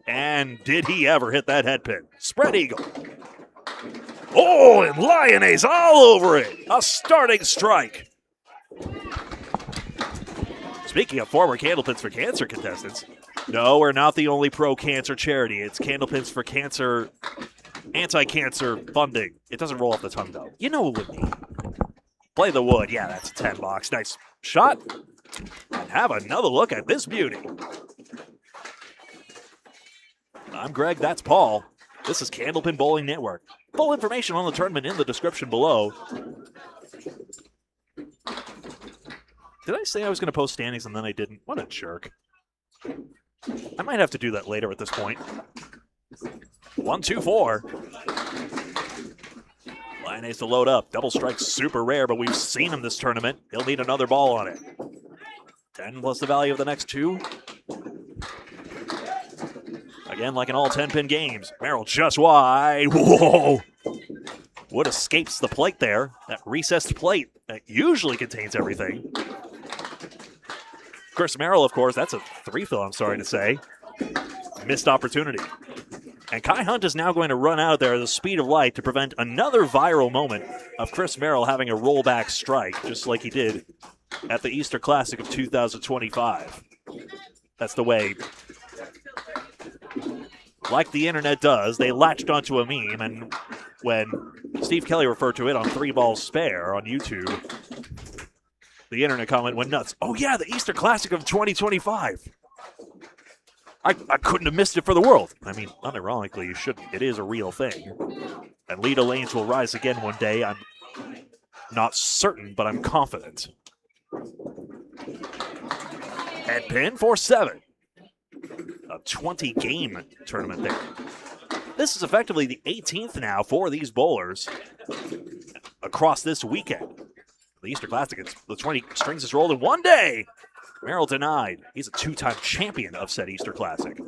And did he ever hit that head pin? Spread eagle. Oh, and Lioness all over it. A starting strike. Speaking of former Candlepins For Cancer contestants, no, we're not the only pro-cancer charity. It's Candlepins For Cancer anti-cancer funding. It doesn't roll off the tongue, though. You know what would be. Play the wood. Yeah, that's a 10 box. Nice shot. And have another look at this beauty. I'm Greg. That's Paul. This is Candlepin Bowling Network. Full information on the tournament in the description below. Did I say I was going to post standings and then I didn't? What a jerk. I might have to do that later at this point. 1, 2, 4. Lioness to load up. Double strike super rare, but we've seen him this tournament. He'll need another ball on it. 10 plus the value of the next 2. Again, like in all 10-pin games. Merrill just wide. Whoa! Wood escapes the plate there. That recessed plate that usually contains everything. Chris Merrill, of course, that's a 3-fill, I'm sorry to say. Missed opportunity. And Kai Hunt is now going to run out there at the speed of light to prevent another viral moment of Chris Merrill having a rollback strike, just like he did at the Easter Classic of 2025. That's the way, like the internet does, they latched onto a meme, and when Steve Kelly referred to it on 3 Balls Spare on YouTube, the internet comment went nuts. Oh yeah, the Easter Classic of 2025. I couldn't have missed it for the world. I mean, unironically, you shouldn't. It is a real thing. And lead lanes will rise again one day. I'm not certain, but I'm confident. Head pin for 7. A 20-game tournament there. This is effectively the 18th now for these bowlers across this weekend. The Easter Classic, the 20 strings is rolled in one day. Merrill denied. He's a 2-time champion of said Easter Classic.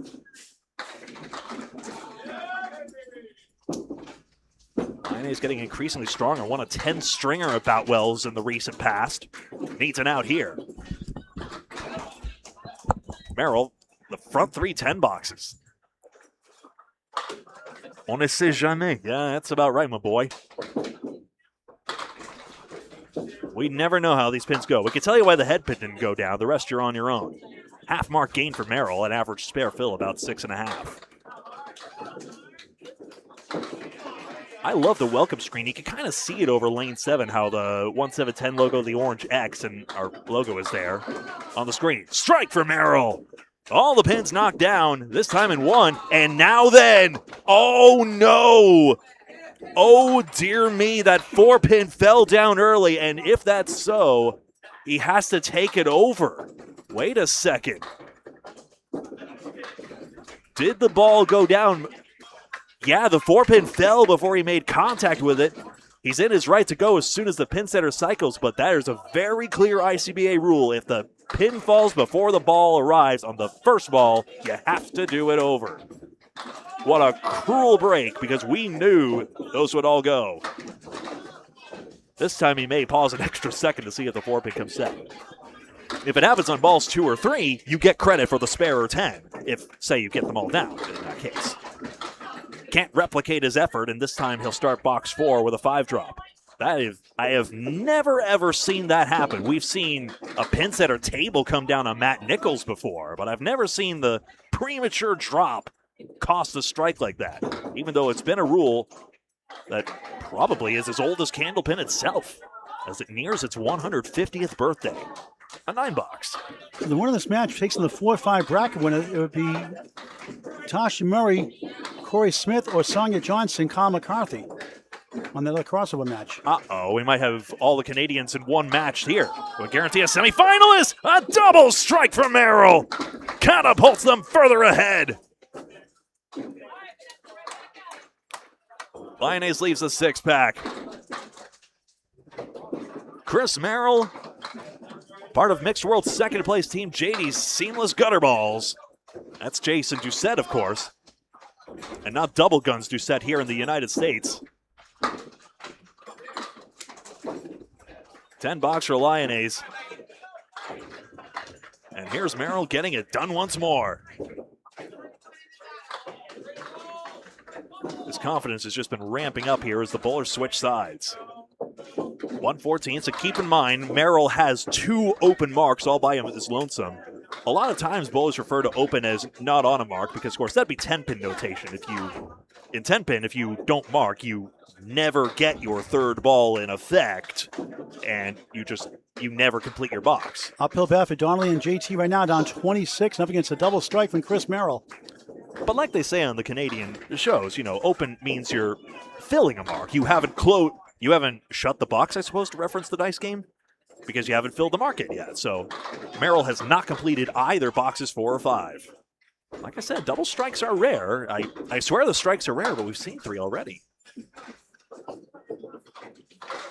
Is getting increasingly stronger. Won a 10-stringer at Boutwells in the recent past. Needs an out here. Merrill, the front 3 10 boxes. On ne sait jamais. Yeah, that's about right, my boy. We never know how these pins go. We can tell you why the head pin didn't go down. The rest you're on your own. Half mark gain for Merrill. An average spare fill about 6.5. I love the welcome screen. You can kind of see it over lane 7, how the 1710 logo, the orange X, and our logo is there on the screen. Strike for Merrill. All the pins knocked down, this time in 1. And now then, oh no. Oh dear me, that 4-pin fell down early. And if that's so, he has to take it over. Wait a second. Did the ball go down? Yeah, the 4-pin fell before he made contact with it. He's in his right to go as soon as the pin setter cycles, but that is a very clear ICBA rule. If the pin falls before the ball arrives on the first ball, you have to do it over. What a cruel break, because we knew those would all go. This time he may pause an extra second to see if the 4-pin comes set. If it happens on balls 2 or 3, you get credit for the spare or 10, if, say, you get them all down in that case. Can't replicate his effort, and this time he'll start box 4 with a 5-drop. I have never, ever seen that happen. We've seen a pin setter table come down on Matt Nichols before, but I've never seen the premature drop cost a strike like that, even though it's been a rule that probably is as old as Candlepin itself, as it nears its 150th birthday. A 9-box. The winner of this match takes in the 4-5 bracket winner. It would be Tasha Murray, Corey Smith, or Sonja Johnson, Kyle McCarthy on that other crossover match. Uh-oh, we might have all the Canadians in one match here. We'll guarantee a semifinalist. A double strike from Merrill. Catapults them further ahead. Lyonnaise leaves a 6-pack. Chris Merrill, part of Mixed World's second-place team, JD's Seamless Gutter Balls. That's Jason Doucette, of course. And not Double Guns Doucette here in the United States. 10-box for Lyonnaise. And here's Merrill getting it done once more. His confidence has just been ramping up here as the bowlers switch sides. 114, so keep in mind, Merrill has 2 open marks all by him with his lonesome. A lot of times, bowlers refer to open as not on a mark because, of course, that'd be 10-pin notation. In 10-pin, if you don't mark, you never get your third ball in effect, and you never complete your box. Uphill bat for Donnelly and JT right now, down 26, up against a double strike from Chris Merrill. But like they say on the Canadian shows, open means you're filling a mark. You haven't shut the box, I suppose, to reference the dice game, because you haven't filled the market yet. So Merrill has not completed either boxes 4 or 5. Like I said, double strikes are rare. I swear the strikes are rare, but we've seen 3 already.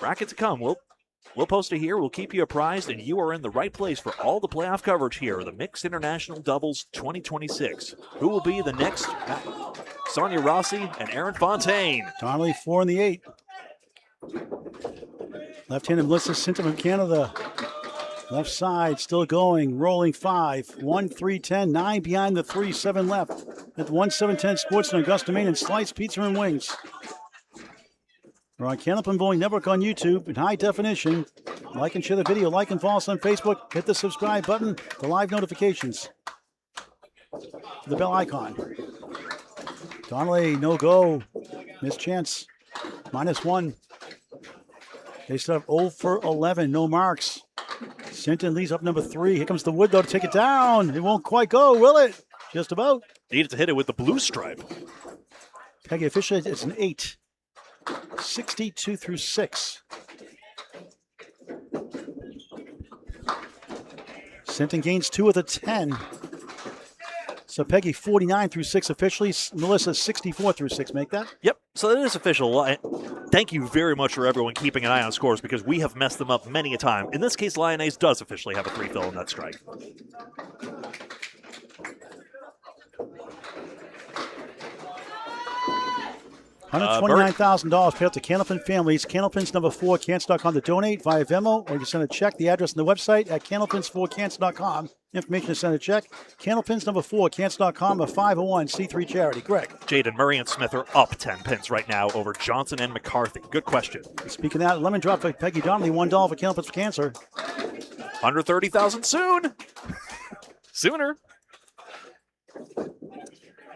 Bracket to come. We'll post it here. We'll keep you apprised, and you are in the right place for all the playoff coverage here. The Mixed International Doubles 2026. Who will be the next? Sonja Rossi and Aaron Fontaine. Donnelly 4 in the 8. Left-handed Melissa Sinton from Canada. Left side still going, rolling 5. 1, 3, 10, 9 behind the 3, 7 left. At the 1-7-10 Sports in Augusta, Maine, and Slice Pizza and Wings. We're on Candlepin Bowling Network on YouTube in high definition. Like and share the video. Like and follow us on Facebook. Hit the subscribe button, the live notifications. The bell icon. Donnelly, no go. Missed chance. -1. They still have 0 for 11. No marks. Sinton leads up number 3. Here comes the wood, though, to take it down. It won't quite go, will it? Just about. Needed to hit it with the blue stripe. Peggy officially, it's an 8. 62 through 6. Sinton gains 2 with a 10. So Peggy 49 through 6 officially. Melissa 64 through 6. Make that? Yep. So that is official. Thank you very much for everyone keeping an eye on scores because we have messed them up many a time. In this case, Lyonnaise does officially have a 3 fill in that strike. $129,000 paid out to Candlepin families. Candlepins number 4, Cancer.com to donate via Venmo, or you can send a check. The address on the website at Candlepins4Cancer.com. Information to send a check. Candlepins number 4, Cancer.com, a 501c3 charity. Greg. Jaden Murray and Smith are up 10 pins right now over Johnson and McCarthy. Good question. Speaking of that, lemon drop for Peggy Donnelly, $1 for Candlepins for Cancer. 130,000 soon. Sooner.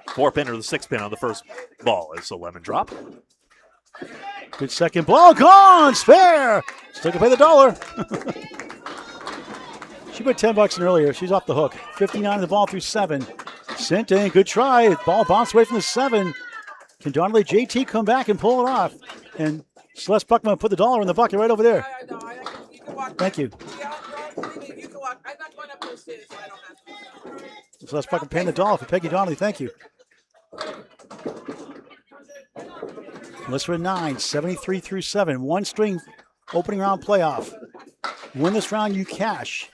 4 pin or the 6 pin on the first ball is a lemon drop. Good second ball. Gone. Spare. Still can pay the $1. She put $10 in earlier. She's off the hook. 59 the ball through 7. Sinton, good try. Ball bounced away from the 7. Can Donnelly JT come back and pull it off? And Celeste Buckman put the $1 in the bucket right over there. Thank you. I'm not going up those stairs, so I don't have to. Celeste Buckman paying the $1 for Peggy Donnelly. Thank you. Melissa at 9, 73 through 7. 1 string opening round playoff. Win this round, you cash.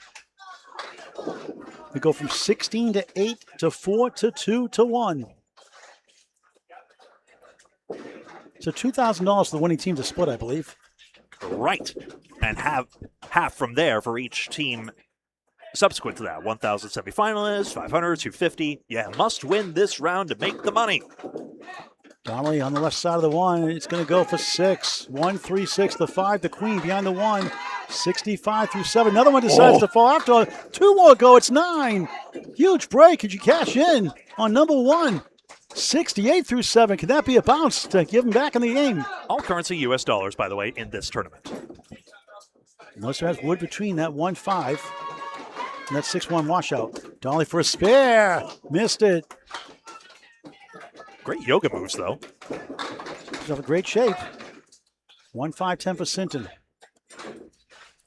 We go from 16 to 8 to 4 to 2 to 1. So $2,000 for the winning team to split, I believe. Right. And have half from there for each team subsequent to that. 1,000 semifinalists, 500, 250. Yeah, must win this round to make the money. Donnelly on the left side of the 1. It's going to go for 6. 1, 3, 6, the 5, the queen behind the 1. 65 through 7. Another one decides to fall after. 2 more go. It's 9. Huge break. Could you cash in on number 1? 68 through 7. Could that be a bounce to give him back in the game? All currency U.S. dollars, by the way, in this tournament. Melissa has wood between that 1-5 and that 6-1 washout. Donnelly for a spare. Missed it. Great yoga moves, though. She's off a great shape. 1-5-10 for Sinton.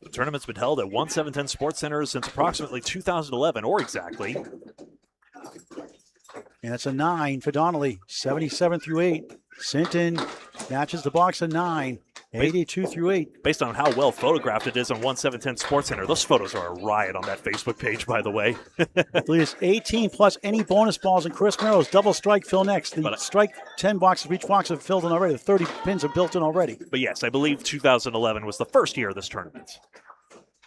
The tournament's been held at 1-7-10 Sports Center since approximately 2011, or exactly. And that's a 9 for Donnelly. 77 through 8. Sinton matches the box at 9. 82 through 8. Based on how well photographed it is on 1-7-10 Sports Center, those photos are a riot on that Facebook page, by the way. I believe it's 18 plus any bonus balls in Chris Merrill's double strike fill next. The strike 10 boxes for each box have filled in already. The 30 pins are built in already. But yes, I believe 2011 was the first year of this tournament.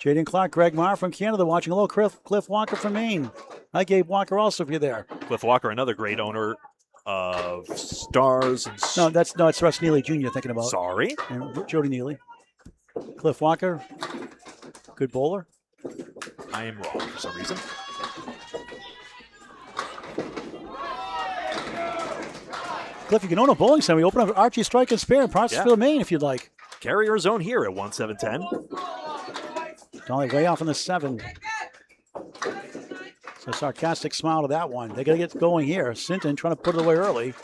Jaden Clark, Greg Marr from Canada watching. Hello, Cliff Walker from Maine. Hi, Gabe Walker also if you're there. Cliff Walker, another great owner of Stars. And No, it's Russ Neely Jr. thinking about. Sorry? And Jody Neely. Cliff Walker, good bowler. I am wrong for some reason. Cliff, you can own a bowling center. We open up Archie Strike and Spare in Prospectsville, Maine, if you'd like. Carrier zone here at 1-7-10. Donnelly way off on the 7. So sarcastic smile to that one. They got to get going here. Sinton trying to put it away early.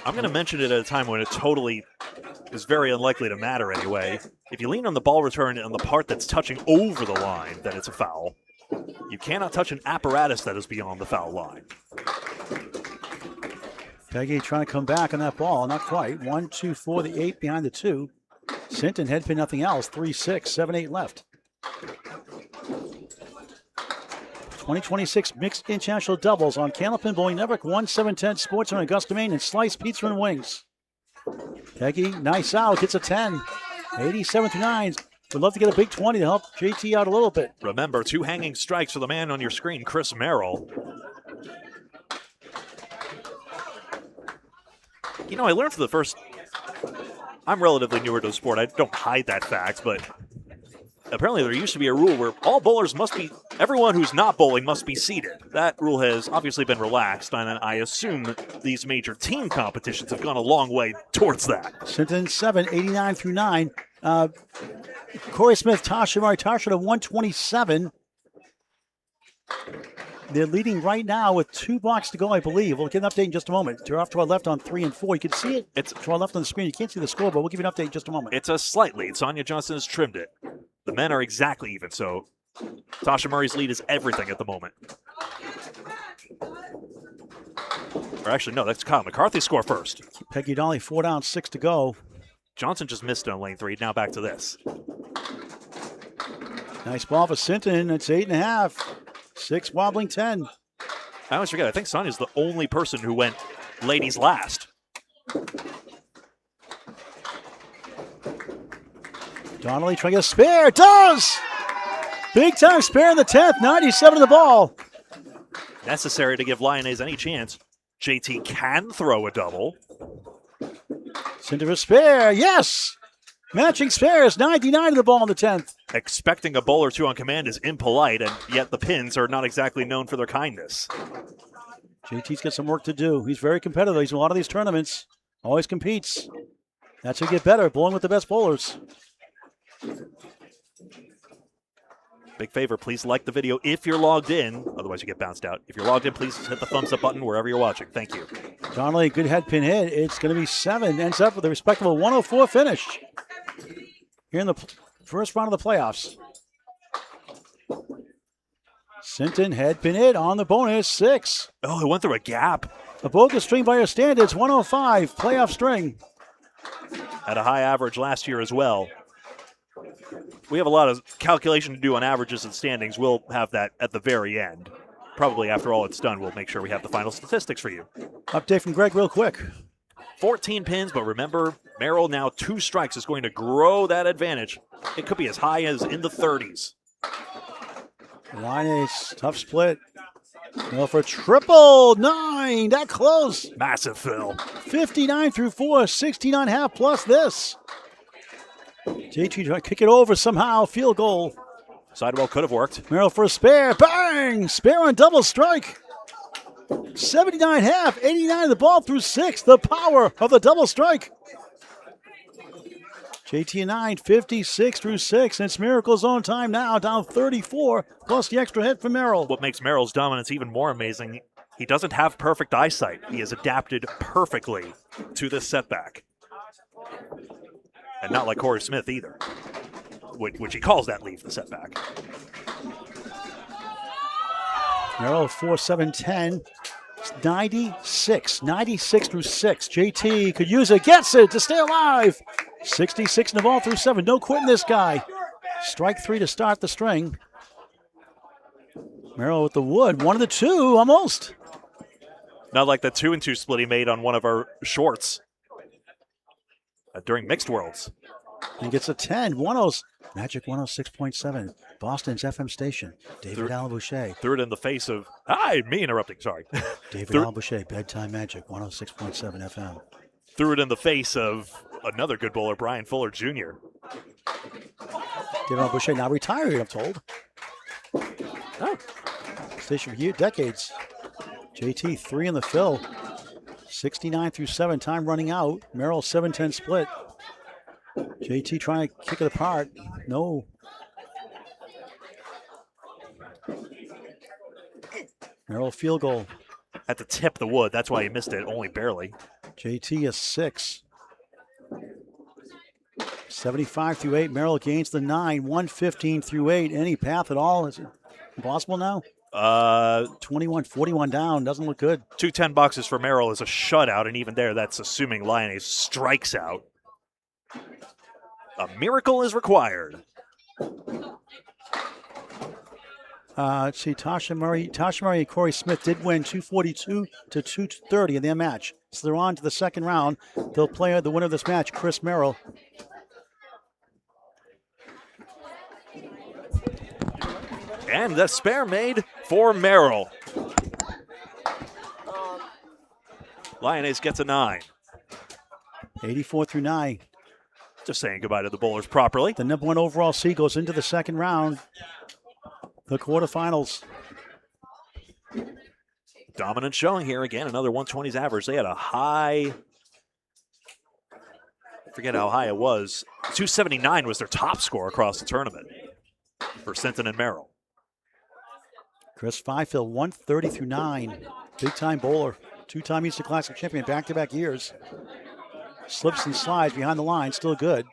I'm going to mention it at a time when it totally is very unlikely to matter anyway. If you lean on the ball return on the part that's touching over the line, then it's a foul. You cannot touch an apparatus that is beyond the foul line. Peggy trying to come back on that ball. Not quite. 1, 2, 4, the 8 behind the 2. Sinton head pin nothing else. 3, 6, 7, 8 left. 2026 Mixed International Doubles on Candlepin Bowling Network, 1-7-10 Sports in Augusta, Maine, and Slice Pizza and Wings. Peggy, nice out, gets a 10. 87 through 9. Would love to get a big 20 to help JT out a little bit. Remember, 2 hanging strikes for the man on your screen, Chris Merrill. You know, I learned for the first... I'm relatively newer to the sport. I don't hide that fact, but apparently there used to be a rule where all bowlers must be... Everyone who's not bowling must be seated. That rule has obviously been relaxed, and I assume these major team competitions have gone a long way towards that. Sinton 7, 89 through 9. Corey Smith, Tasha Murray, Tasha to 127. They're leading right now with 2 blocks to go, I believe. We'll get an update in just a moment. They're off to our left on 3 and 4. You can see it. It's to our left on the screen. You can't see the score, but we'll give you an update in just a moment. It's a slight lead. Sonja Johnson has trimmed it. The men are exactly even, so Tasha Murray's lead is everything at the moment. Or actually, no, that's Kyle McCarthy's score first. Peggy Dolly, 4 down, 6 to go. Johnson just missed it on lane 3. Now back to this. Nice ball for Sinton. It's 8.5. 6 wobbling 10. I always forget, I think Sonja's the only person who went ladies last. Donnelly trying to get a spare. Does! Big time spare in the 10th. 97 in the ball. Necessary to give Lyonnaise any chance. JT can throw a double. Sinton for spare. Yes! Matching spares. 99 in the ball in the 10th. Expecting a bowl or two on command is impolite, and yet the Pins are not exactly known for their kindness. JT's got some work to do. He's very competitive. He's in a lot of these tournaments. Always competes. That's how you get better, bowling with the best bowlers. Big favor, please like the video if you're logged in. Otherwise, you get bounced out. If you're logged in, please hit the thumbs up button wherever you're watching. Thank you. Donnelly, good head pin hit. It's going to be 7. Ends up with a respectable 104 finish here in the first round of the playoffs. Sinton head pin hit on the bonus, 6. Oh, it went through a gap. A bogus string by your standards, 105, playoff string. Had a high average last year as well. We have a lot of calculation to do on averages and standings. We'll have that at the very end. Probably after all it's done, we'll make sure we have the final statistics for you. Update from Greg real quick. 14 pins, but remember, Merrill now 2 strikes is going to grow that advantage. It could be as high as in the 30s. Line ace, tough split. No for triple, 9, that close. Massive fill. 59 through 4, 69 half plus this. JT trying to kick it over somehow, field goal. Sidewell could have worked. Merrill for a spare, bang! Spare on double strike. 79 half, 89 the ball through 6. The power of the double strike. JT and 9, 56 through 6. And it's Miracle Zone time now, down 34, plus the extra hit from Merrill. What makes Merrill's dominance even more amazing, he doesn't have perfect eyesight. He has adapted perfectly to this setback. And not like Corey Smith either, which he calls that leave the setback. Merrill 4-7-10. 96 through 6. JT could use it, gets it to stay alive. 66 in the ball through 7. No quitting this guy. Strike 3 to start the string. Merrill with the wood. 1 of the 2, almost. Not like the 2-2 split he made on one of our shorts during Mixed Worlds. And gets a 10. 10's Magic 106.7. Boston's FM station. David Allen Boucher. Threw it in the face of, me interrupting, sorry. David Allen Boucher, Bedtime Magic 106.7 FM. Threw it in the face of another good bowler, Brian Fuller Jr. David Allen Boucher now retired, I'm told. Oh. Station for decades. JT 3 in the fill. 69 through 7, time running out. Merrill 7-10 split. JT trying to kick it apart. No. Merrill field goal. Had to tip the wood. That's why he missed it, only barely. JT is 6. 75 through 8. Merrill gains the 9. 115 through 8. Any path at all? Is it impossible now? 21-41 down. Doesn't look good. 2 10 boxes for Merrill is a shutout, and even there, that's assuming Lyonnaise strikes out. A miracle is required. Let's see, Tasha Murray and Corey Smith did win 242 to 230 in their match. So they're on to the second round. They'll play the winner of this match, Chris Merrill. And the spare made for Merrill. Lyonnaise gets a 9. 84 through 9. Just saying goodbye to the bowlers properly. The number 1 overall seed goes into the second round. The quarterfinals. Dominant showing here again. Another 120s average. They had a high, I forget how high it was. 279 was their top score across the tournament for Sinton and Merrill. Chris Fifield, 130 through 9. Big time bowler. 2-time Eastern Classic champion, back-to-back years. Slips and slides behind the line, still good,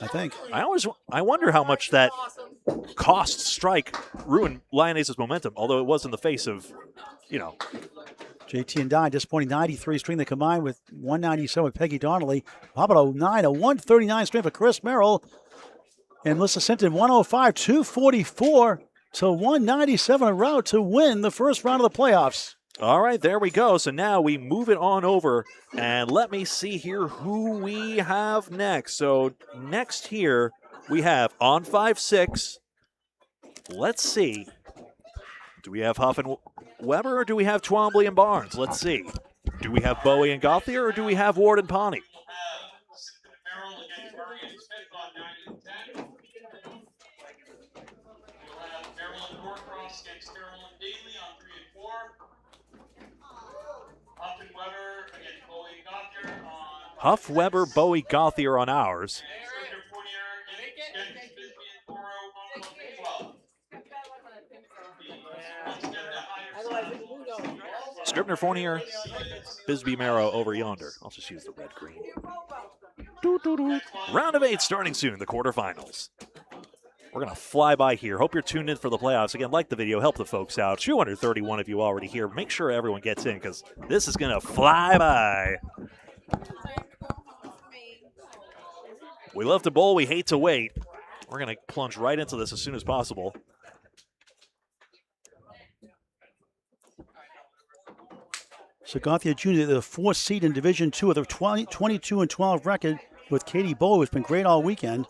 I think. I wonder how much that cost strike ruined Lionesses' momentum, although it was in the face of, JT and Dye, disappointing 93 string. They combined with 197 with Peggy Donnelly. How about a 139 string for Chris Merrill. And Melissa Sinton, 105, 244 to 197 en route to win the first round of the playoffs. All right, there we go. So now we move it on over, and let me see here who we have next. So next here we have on 5-6. Let's see. Do we have Huff and Weber, or do we have Twombly and Barnes? Let's see. Do we have Bowie and Gauthier, or do we have Ward and Pawnee? Huff, Weber, Bowie, Gauthier on ours. Scribner, Fournier, Bisbee, Marrow over yonder. I'll just use the red-green. Round of 8 starting soon, the quarterfinals. We're going to fly by here. Hope you're tuned in for the playoffs. Again, like the video, help the folks out. 231 of you already here. Make sure everyone gets in because this is going to fly by. We love to bowl. We hate to wait. We're going to plunge right into this as soon as possible. So Gauthier Jr., the 4th seed in Division II with a 22-12 record with Katie Bowe, who's been great all weekend.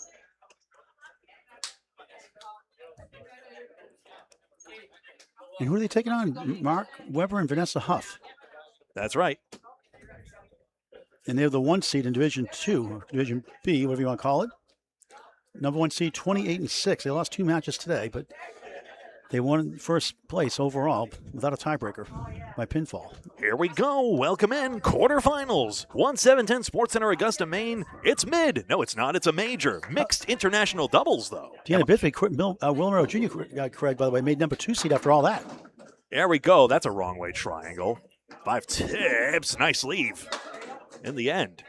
And who are they taking on? Mark Weber and Vanessa Huff. That's right. And they're the 1 seed in Division II, or Division B, whatever you want to call it. Number 1 seed, 28-6. They lost 2 matches today, but they won first place overall without a tiebreaker by pinfall. Here we go. Welcome in. Quarterfinals. 1-7-10 Sports Center, Augusta, Maine. It's mid. No, it's not. It's a major. Mixed international doubles, though. Deanna Bisbee, Wilmer Jr. got correct, by the way, made number 2 seed after all that. There we go. That's a wrong way triangle. 5 tips. Nice leave. In the end.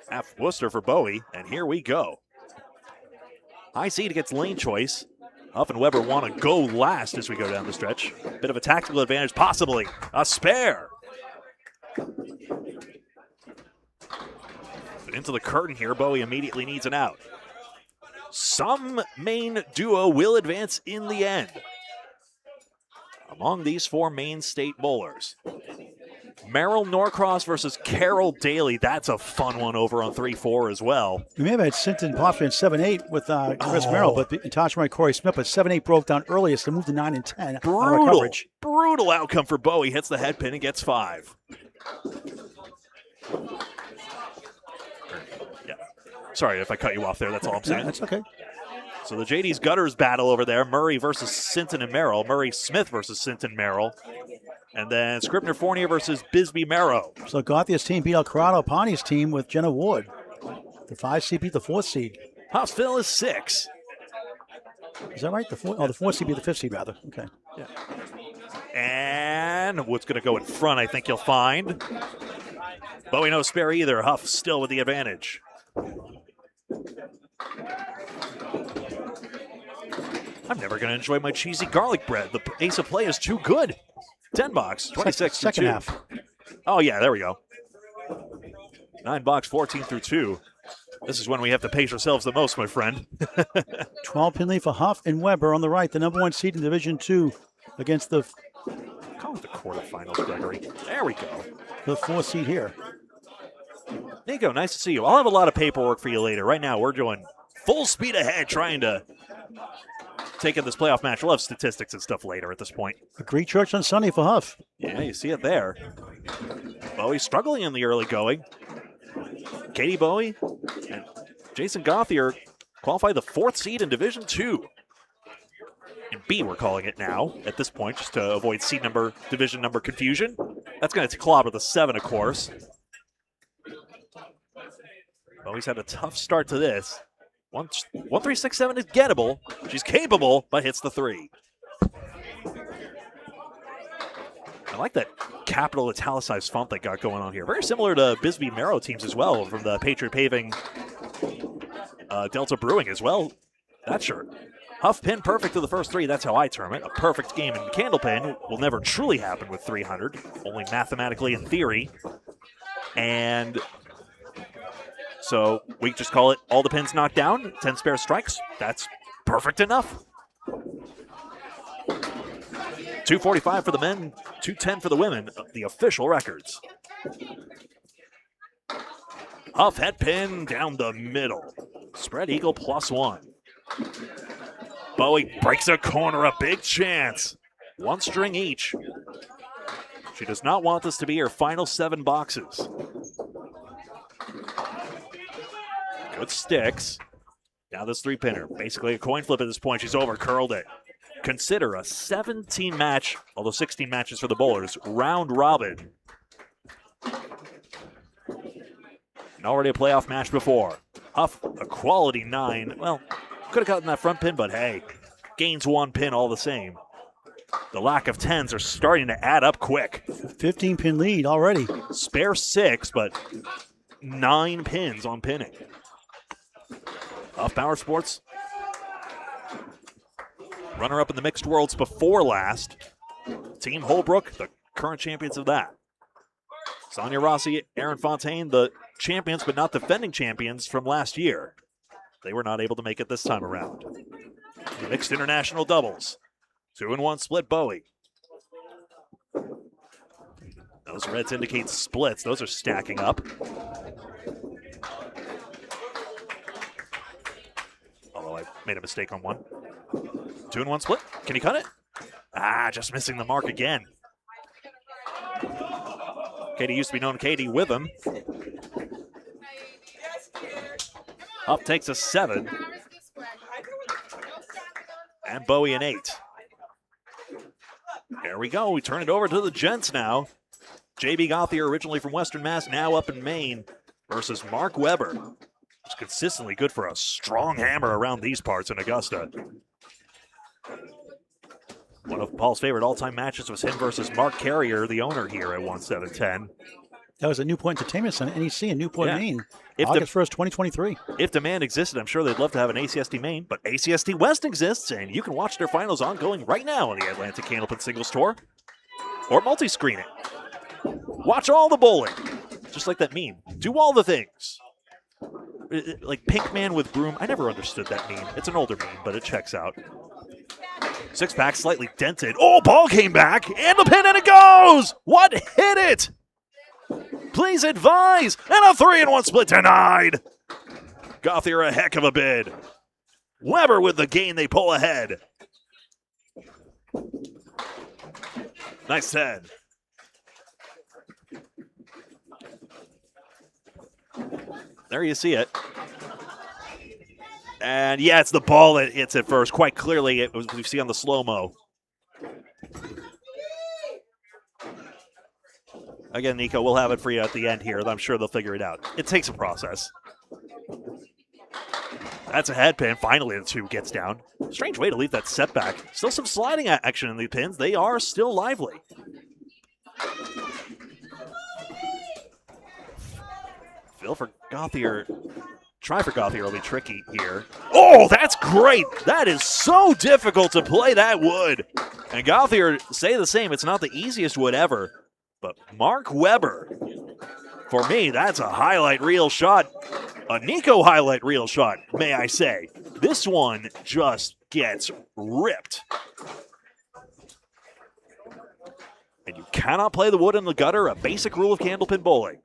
Half Worcester for Bowie, and here we go. High seed gets lane choice. Huff and Weber want to go last as we go down the stretch. Bit of a tactical advantage, possibly. A spare. But into the curtain here, Bowie immediately needs an out. Some Maine duo will advance in the end. Among these 4 Maine State bowlers. Merrill Norcross versus Carol Daly. That's a fun one over on 3-4 as well. We may have had Sinton possibly in 7-8 with Chris Merrill, but Tasha Marie Corey Smith, but 7-8 broke down earliest to move to 9 and 10. Brutal outcome for Bowie. Hits the head pin and gets 5. Yeah. Sorry if I cut you off there. That's all I'm saying. Yeah, that's okay. So the JD's Gutters battle over there. Murray versus Sinton and Merrill. Murray Smith versus Sinton Merrill. And then Scribner Fournier versus Bisbee Marrow. So Gauthier's team beat El Corrado Pawnee's team with Jenna Ward. The 5 seed beat the 4th seed. Huffsville is 6. Is that right? The 4th seed beat the 5th seed, rather. Okay. Yeah. And Wood's going to go in front, I think you'll find. Bowie no spare either. Huff still with the advantage. I'm never going to enjoy my cheesy garlic bread. The ace of play is too good. 10 bucks, 26 second through 2. half. Oh, yeah, there we go. 9 bucks, 14 through 2. This is when we have to pace ourselves the most, my friend. 12 pin lead for Huff and Weber on the right, the number 1 seed in Division II against the... Call it the quarterfinals, Gregory. There we go. The 4th seed here. Nico, nice to see you. I'll have a lot of paperwork for you later. Right now, we're doing full speed ahead trying to take in this playoff match. We'll have statistics and stuff later at this point. A Greek church on Sunday for Huff. Yeah, you see it there. Bowie struggling in the early going. Katie Bowie and Jason Gauthier qualify the 4th seed in Division II. In B, we're calling it now at this point, just to avoid seed number, division number confusion. That's going to clobber the 7, of course. Bowie's had a tough start to this. 1-3-6-7 is gettable. She's capable, but hits the 3. I like that capital italicized font they got going on here. Very similar to Bisbee Marrow teams as well from the Patriot Paving Delta Brewing as well. That shirt. Huff pin perfect to the first three. That's how I term it. A perfect game in Candlepin will never truly happen with 300, only mathematically in theory. And so we just call it all the pins knocked down, 10 spare strikes. That's perfect enough. 245 for the men, 210 for the women, the official records. Huff head pin down the middle. Spread eagle +1. Bowie breaks a corner, a big chance. One string each. She does not want this to be her final 7 boxes. Good sticks. Now this 3-pinner. Basically a coin flip at this point. She's over-curled it. Consider a 17-match, although 16 matches for the bowlers, round robin. And already a playoff match before. Huff, a quality 9. Well, could have gotten that front pin, but hey, gains 1 pin all the same. The lack of 10s are starting to add up quick. 15-pin lead already. Spare 6, but 9 pins on pinning. Huff Power Sports. Runner-up in the mixed worlds before last. Team Holbrook, the current champions of that. Sonja, Rossi, Aaron Fontaine, the champions but not defending champions from last year. They were not able to make it this time around. The mixed international doubles. 2-1 split Bowie. Those reds indicate splits. Those are stacking up. Although I made a mistake on one. 2-1 split. Can he cut it? Just missing the mark again. Katie used to be known Katie with him. Up takes a 7. And Bowie an 8. There we go. We turn it over to the gents now. JB Gauthier, originally from Western Mass, now up in Maine, versus Mark Weber. Who's consistently good for a strong hammer around these parts in Augusta. One of Paul's favorite all-time matches was him versus Mark Carrier, the owner here at 1710. That was at Newport Entertainment Center, NEC in Newport, Maine, August 1st, 2023. If demand existed, I'm sure they'd love to have an ACST Maine, but ACST West exists, and you can watch their finals ongoing right now on the Atlantic Candlepin Singles Tour, or multi-screen it. Watch all the bowling, just like that meme. Do all the things. Like Pink Man with Broom, I never understood that meme. It's an older meme, but it checks out. 6-pack slightly dented. Oh, ball came back, and the pin, and it goes! What hit it? Please advise! And a 3-1 split denied! Gauthier a heck of a bid. Weber with the gain, they pull ahead. Nice 10. There you see it. And yeah, it's the ball that hits it first. Quite clearly, it was we see on the slow-mo. Again, Nico, we'll have it for you at the end here. I'm sure they'll figure it out. It takes a process. That's a head pin. Finally, the 2 gets down. Strange way to leave that setback. Still some sliding action in the pins. They are still lively. Phil for Gauthier. Try for Gauthier will be tricky here. Oh, that's great. That is so difficult to play that wood. And Gauthier say the same. It's not the easiest wood ever. But Mark Weber, for me, that's a highlight reel shot. A Nico highlight reel shot, may I say. This one just gets ripped. And you cannot play the wood in the gutter, a basic rule of candlepin bowling.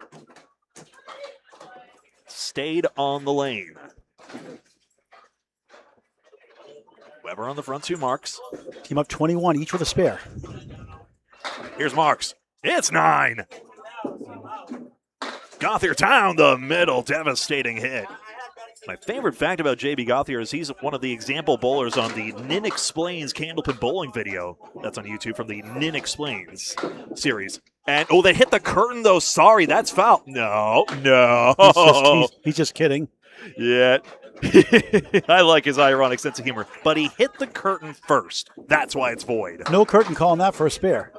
Stayed on the lane. Weber on the front 2 marks. Team up 21, each with a spare. Here's marks. It's 9. Gauthier down the middle, devastating hit. My favorite fact about JB Gauthier is he's one of the example bowlers on the Nin Explains Candlepin Bowling video. That's on YouTube from the Nin Explains series. And, oh, they hit the curtain, though. Sorry, that's foul. No. He's just kidding. Yeah. I like his ironic sense of humor. But he hit the curtain first. That's why it's void. No curtain calling that for a spare.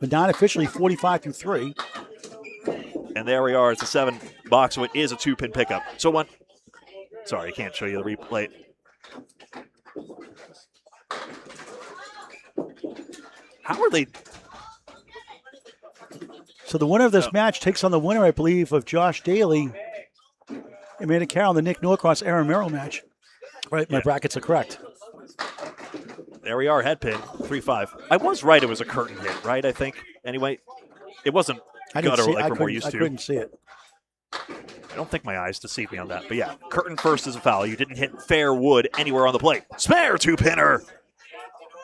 but not officially 45 through 3. And there we are. It's a 7-box, so it is a 2-pin pickup. So one. Sorry, I can't show you the replay. How are they? So the winner of this match takes on the winner, I believe, of Josh Daly, Amanda Carroll, the Nick Norcross, Aaron Merrill match. Right, my brackets are correct. There we are, head pin, 3-5. I was right, it was a curtain hit, right, I think? Anyway, it wasn't gutter like we're more used to. I couldn't see it. I don't think my eyes deceived me on that. But yeah, curtain first is a foul. You didn't hit fair wood anywhere on the plate. Spare 2-pinner.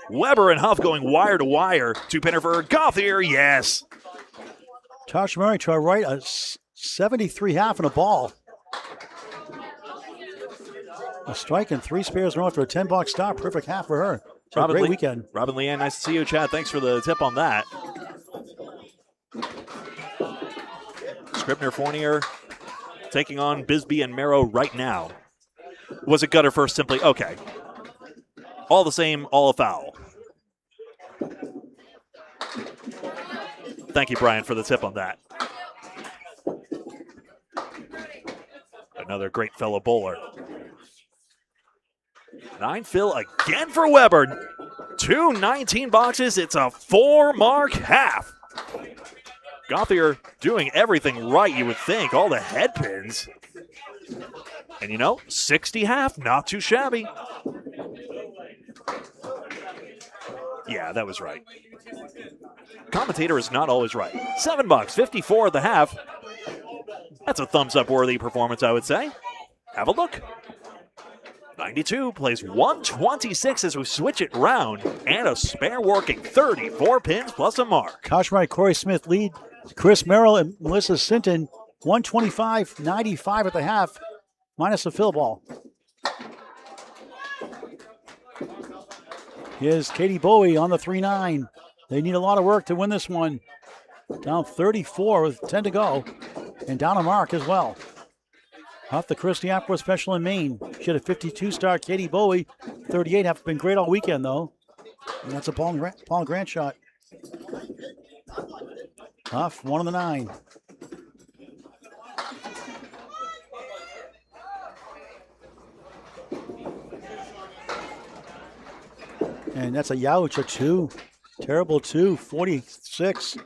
Weber and Huff going wire to wire. 2-pinner for Gouillart, yes. Tosh Murray to our right, a 73 half and a ball. A strike and 3 spares in a row after a 10-box stop. Perfect half for her. So a great weekend. Robin Leanne, nice to see you, Chad. Thanks for the tip on that. Scribner Fournier taking on Bisbee and Merrow right now. Was it gutter first simply? Okay. All the same, all a foul. Thank you, Brian, for the tip on that. Another great fellow bowler. 9 fill again for Weber. 2 19 boxes. It's a 4-mark half. Gouillart doing everything right, you would think. All the head pins. And you know, 60 half, not too shabby. Yeah, that was right. Commentator is not always right. $7, 54 at the half. That's a thumbs-up worthy performance, I would say. Have a look. 92 plays 126 as we switch it round, and a spare working 34 pins plus a mark. Tosh Murray, Corey Smith lead. Chris Merrill and Melissa Sinton, 125-95 at the half, minus a fill ball. Here's Katie Bowie on the 3-9. They need a lot of work to win this one. Down 34 with 10 to go. And down a mark as well. Off the Christie Aqua Special in Maine. She had a 52-star Katie Bowie. 38 have been great all weekend, though. And that's a Paul Grant shot. Off 1 on the 9. And that's a Youch, a 2. Terrible 2, 46.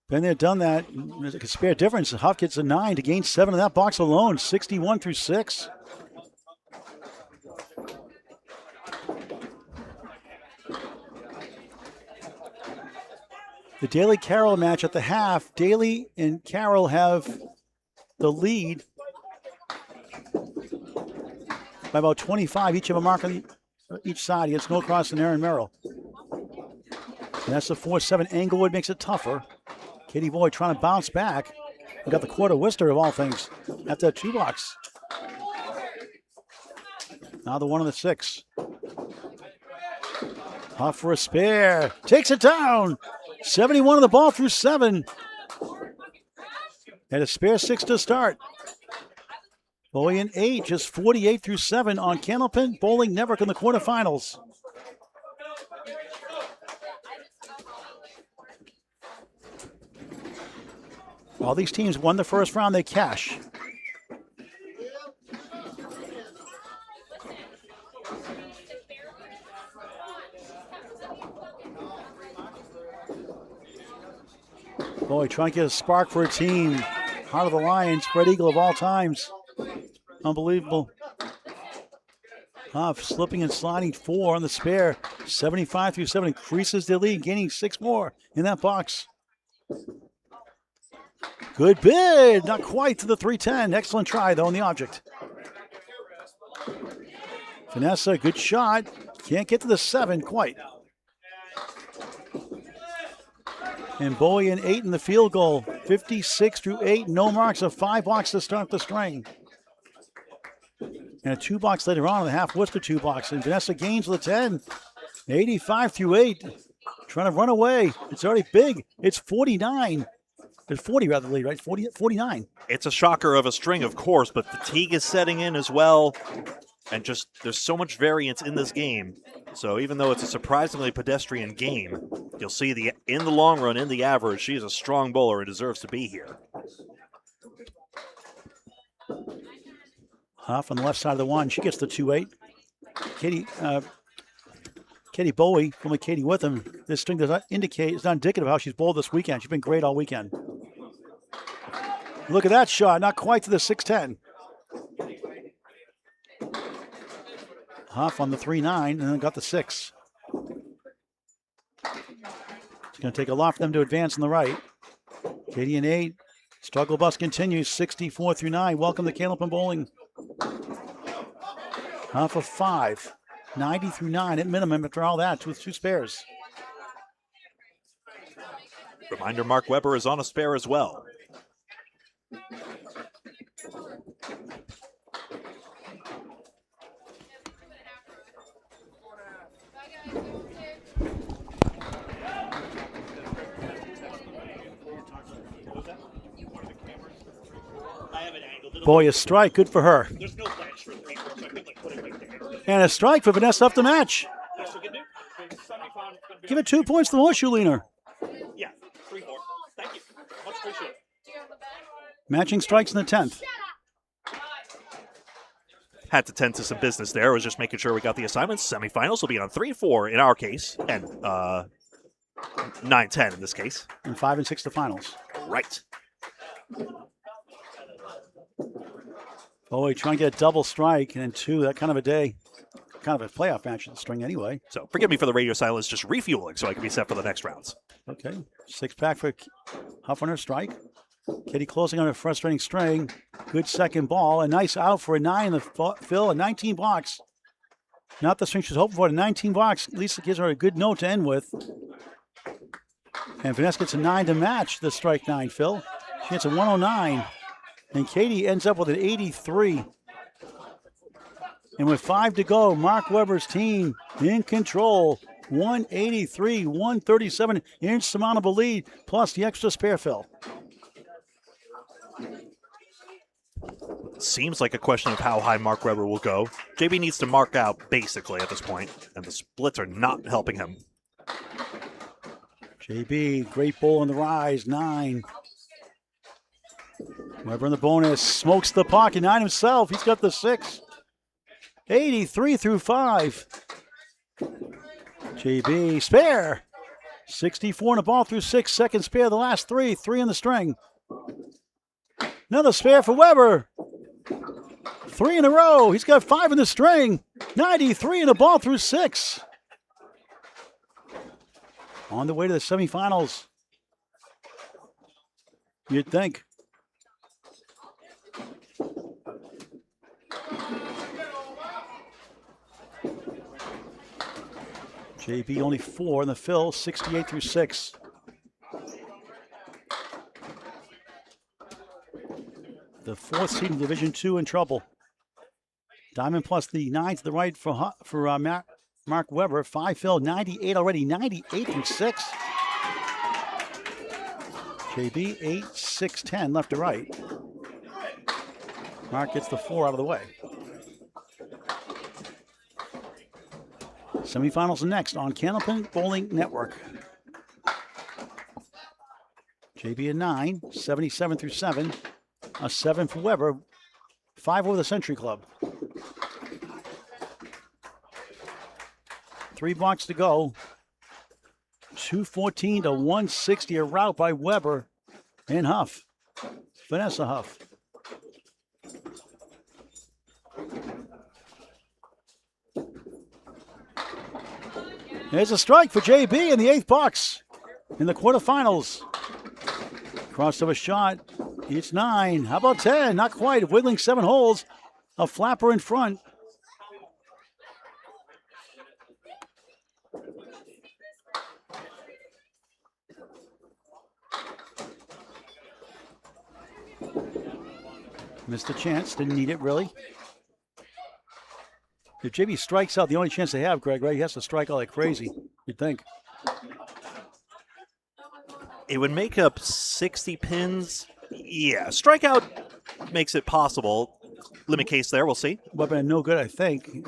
Been there, done that. There's a spare difference. Huff gets a 9 to gain 7 in that box alone, 61 through 6. The Daly Carroll match at the half. Daly and Carroll have the lead by about 25. Each of them marking each side against Norcross and Aaron Merrill. And that's the 4-7. Englewood makes it tougher. Katie Boyd trying to bounce back. We got the quarter Worcester of all things after that 2-box. Now the 1 on the 6. Off for a spare. Takes it down. 71 on the ball through 7. And a spare 6 to start. Bowie in 8, just 48 through 7 on Candlepin Bowling Network in the quarterfinals. All these teams won the first round, they cash. Boy, trying to get a spark for a team. Heart of the Lions, spread eagle of all times. Unbelievable. Huff slipping and sliding 4 on the spare. 75 through 7 increases their lead, gaining 6 more in that box. Good bid. Not quite to the 310. Excellent try, though, on the object. Vanessa, good shot. Can't get to the 7 quite. And Bowie in 8 in the field goal. 56 through 8. No marks. A 5-box to start the string. And a 2-box later on in the half Worcester 2-box. And Vanessa gains with a 10. 85 through 8. Trying to run away. It's already big. It's 49. It's 40 rather lead, right? 40, 49. It's a shocker of a string, of course, but fatigue is setting in as well. And just there's so much variance in this game. So even though it's a surprisingly pedestrian game, you'll see in the long run, in the average, she is a strong bowler and deserves to be here. Huff on the left side of the one. She gets the 2-8. Katie Bowie, only Katie with him. This string does not indicate, it's not indicative of how she's bowled this weekend. She's been great all weekend. Look at that shot, not quite to the 6-10. Huff on the 3-9 and then got the 6. It's going to take a lot for them to advance on the right. Katie and 8. Struggle bus continues, 64 through 9. Welcome to Candlepin Bowling. Huff of 5. 90 through 9 at minimum after all that with 2 spares. Reminder, Mark Webber is on a spare as well. Boy, a strike, good for her. There's no flash for 3-4, so I could put it right there. And a strike for Vanessa up the match. Give it 2 points to the horseshoe leaner. Yeah, 3-4. Thank you. Much appreciated. Matching strikes in the 10th. Had to tend to some business there. Was just making sure we got the assignments. Semifinals will be on 3-4 in our case, and 9-10 in this case. And 5 and 6 to finals. Right. Boy, trying to get a double strike and then 2, that kind of a day. Kind of a playoff match in the string anyway. So forgive me for the radio silence, just refueling so I can be set for the next rounds. Okay, 6-pack for Huff on her strike. Kitty closing on a frustrating string. Good second ball. A nice out for a 9 in the fill. A 19 box. Not the string she's hoping for. A 19 box. Lisa gives her a good note to end with. And Vanessa gets a 9 to match the strike 9 fill. She gets a 109. And Katie ends up with an 83. And with 5 to go, Mark Webber's team in control. 183, 137, insurmountable lead, plus the extra spare fill. Seems like a question of how high Mark Webber will go. JB needs to mark out basically at this point, and the splits are not helping him. JB, great bowl on the rise, 9. Webber in the bonus, smokes the pocket, 9 himself. He's got the 6. 83 through 5. JB, spare. 64 in the ball through 6. Second spare, the last 3. 3 in the string. Another spare for Webber. 3 in a row. He's got 5 in the string. 93 in the ball through 6. On the way to the semifinals. You'd think. JB only 4 in the fill, 68 through 6. The 4th seed in Division 2 in trouble. Diamond plus the 9 to the right for Mark Webber. 5 fill, 98 already, 98 through 6. JB 8, 6, 10 left to right. Mark gets the 4 out of the way. Semifinals are next on Candlepin Bowling Network. JB a 9, 77 through 7. A 7 for Webber. 5 over the Century Club. 3 blocks to go. 214 to 160. A rout by Webber and Huff. Vanessa Huff. There's a strike for JB in the 8th box in the quarterfinals. Crossover shot. It's 9. How about 10? Not quite. Wiggling 7 holes. A flapper in front. Missed a chance. Didn't need it, really. If JB strikes out, the only chance they have, Greg, right? He has to strike out like crazy, you'd think. It would make up 60 pins. Yeah, strikeout makes it possible. limit case there. We'll see. Weapon no good, I think.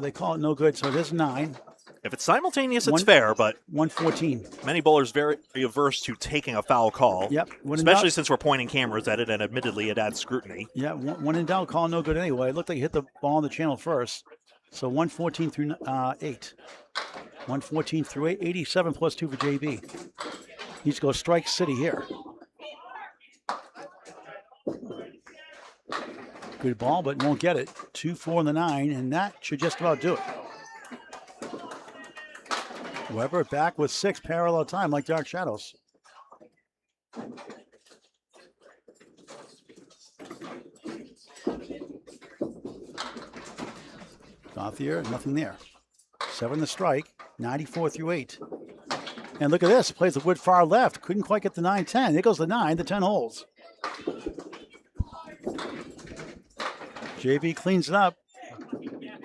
They call it no good, so it is 9. If it's simultaneous, it's fair, but 114. many bowlers very averse to taking a foul call. Yep. Especially since we're pointing cameras at it, and admittedly, it adds scrutiny. Yeah, one in doubt, call no good anyway. It looked like he hit the ball on the channel first. So 114 through 8. 114 through 8, 87 plus 2 for JB. Needs to go strike city here. Good ball, but won't get it. 2-4 in the 9, and that should just about do it. Weber back with 6 parallel time like Dark Shadows. Gothier, nothing there. 7 the strike, 94 through 8. And look at this, plays the wood far left. Couldn't quite get the 9-10. There goes the 9, the 10 holds. JB cleans it up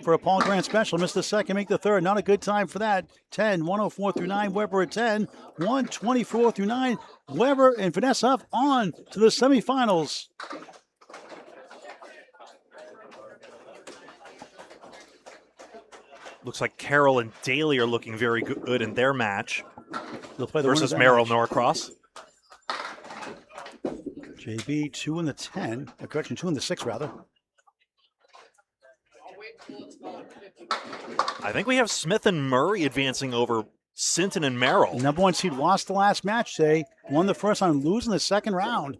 for a Paul Grant special. Missed the second, make the third. Not a good time for that. 10, 104 through 9. Weber at 10, 124 through 9. Weber and Vanessa up on to the semifinals. Looks like Carroll and Daly are looking very good in their match. They'll play the versus Merrill Norcross. JB 2 in the 10. Correction, 2 in the 6 rather. I think we have Smith and Murray advancing over Sinton and Merrill. Number 1 seed lost the last match today. Won the first round, losing the second round.